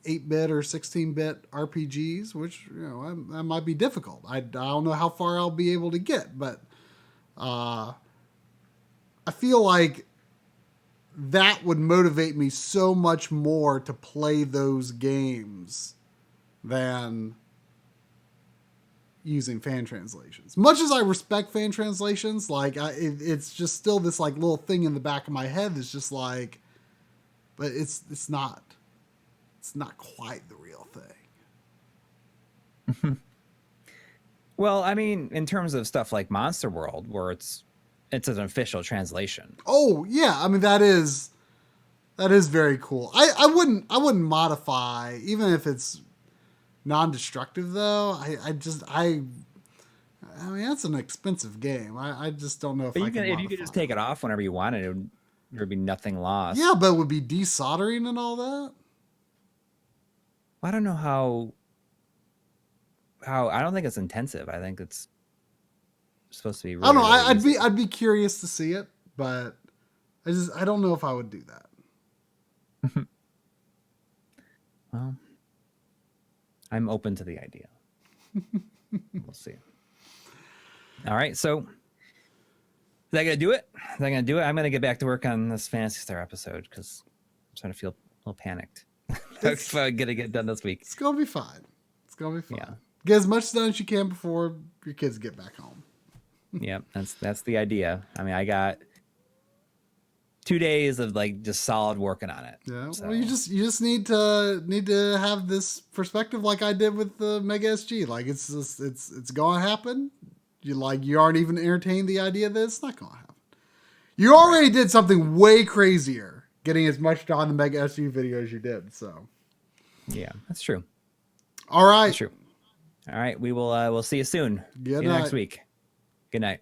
8-bit or 16-bit RPGs, which, that might be difficult. I don't know how far I'll be able to get, but I feel like that would motivate me so much more to play those games than using fan translations. Much as I respect fan translations, like it's just still this like little thing in the back of my head that's just like, but it's not quite the real thing. Well, I mean, in terms of stuff like Monster World, where it's an official translation. Oh yeah, I mean that is very cool. I wouldn't modify, even if it's non-destructive though. I mean, that's an expensive game. I just don't know if if you could just take it off whenever you wanted, there'd be nothing lost. Yeah, but it would be desoldering and all that. I don't know how I don't think it's intensive. I think it's supposed to be really, I don't know. really I'd be curious to see it, but I don't know if I would do that. Well, I'm open to the idea. We'll see. All right, so is that gonna do it? Is that gonna do it? I'm gonna get back to work on this Fantasy Star episode because I'm starting to feel a little panicked. If I'm gonna get done this week. It's gonna be fine. It's gonna be fine. Yeah. Get as much done as you can before your kids get back home. Yeah, that's the idea. I mean, I got 2 days of like just solid working on it. Yeah. So, Well, you just need to have this perspective like I did with the Mega SG. Like it's just it's gonna happen. You aren't even entertaining the idea that it's not gonna happen. You already did something way crazier, getting as much done on the Mega SG video as you did. So yeah, that's true. All right. That's true. All right, we'll see you soon. Good See you night. next week. Good night.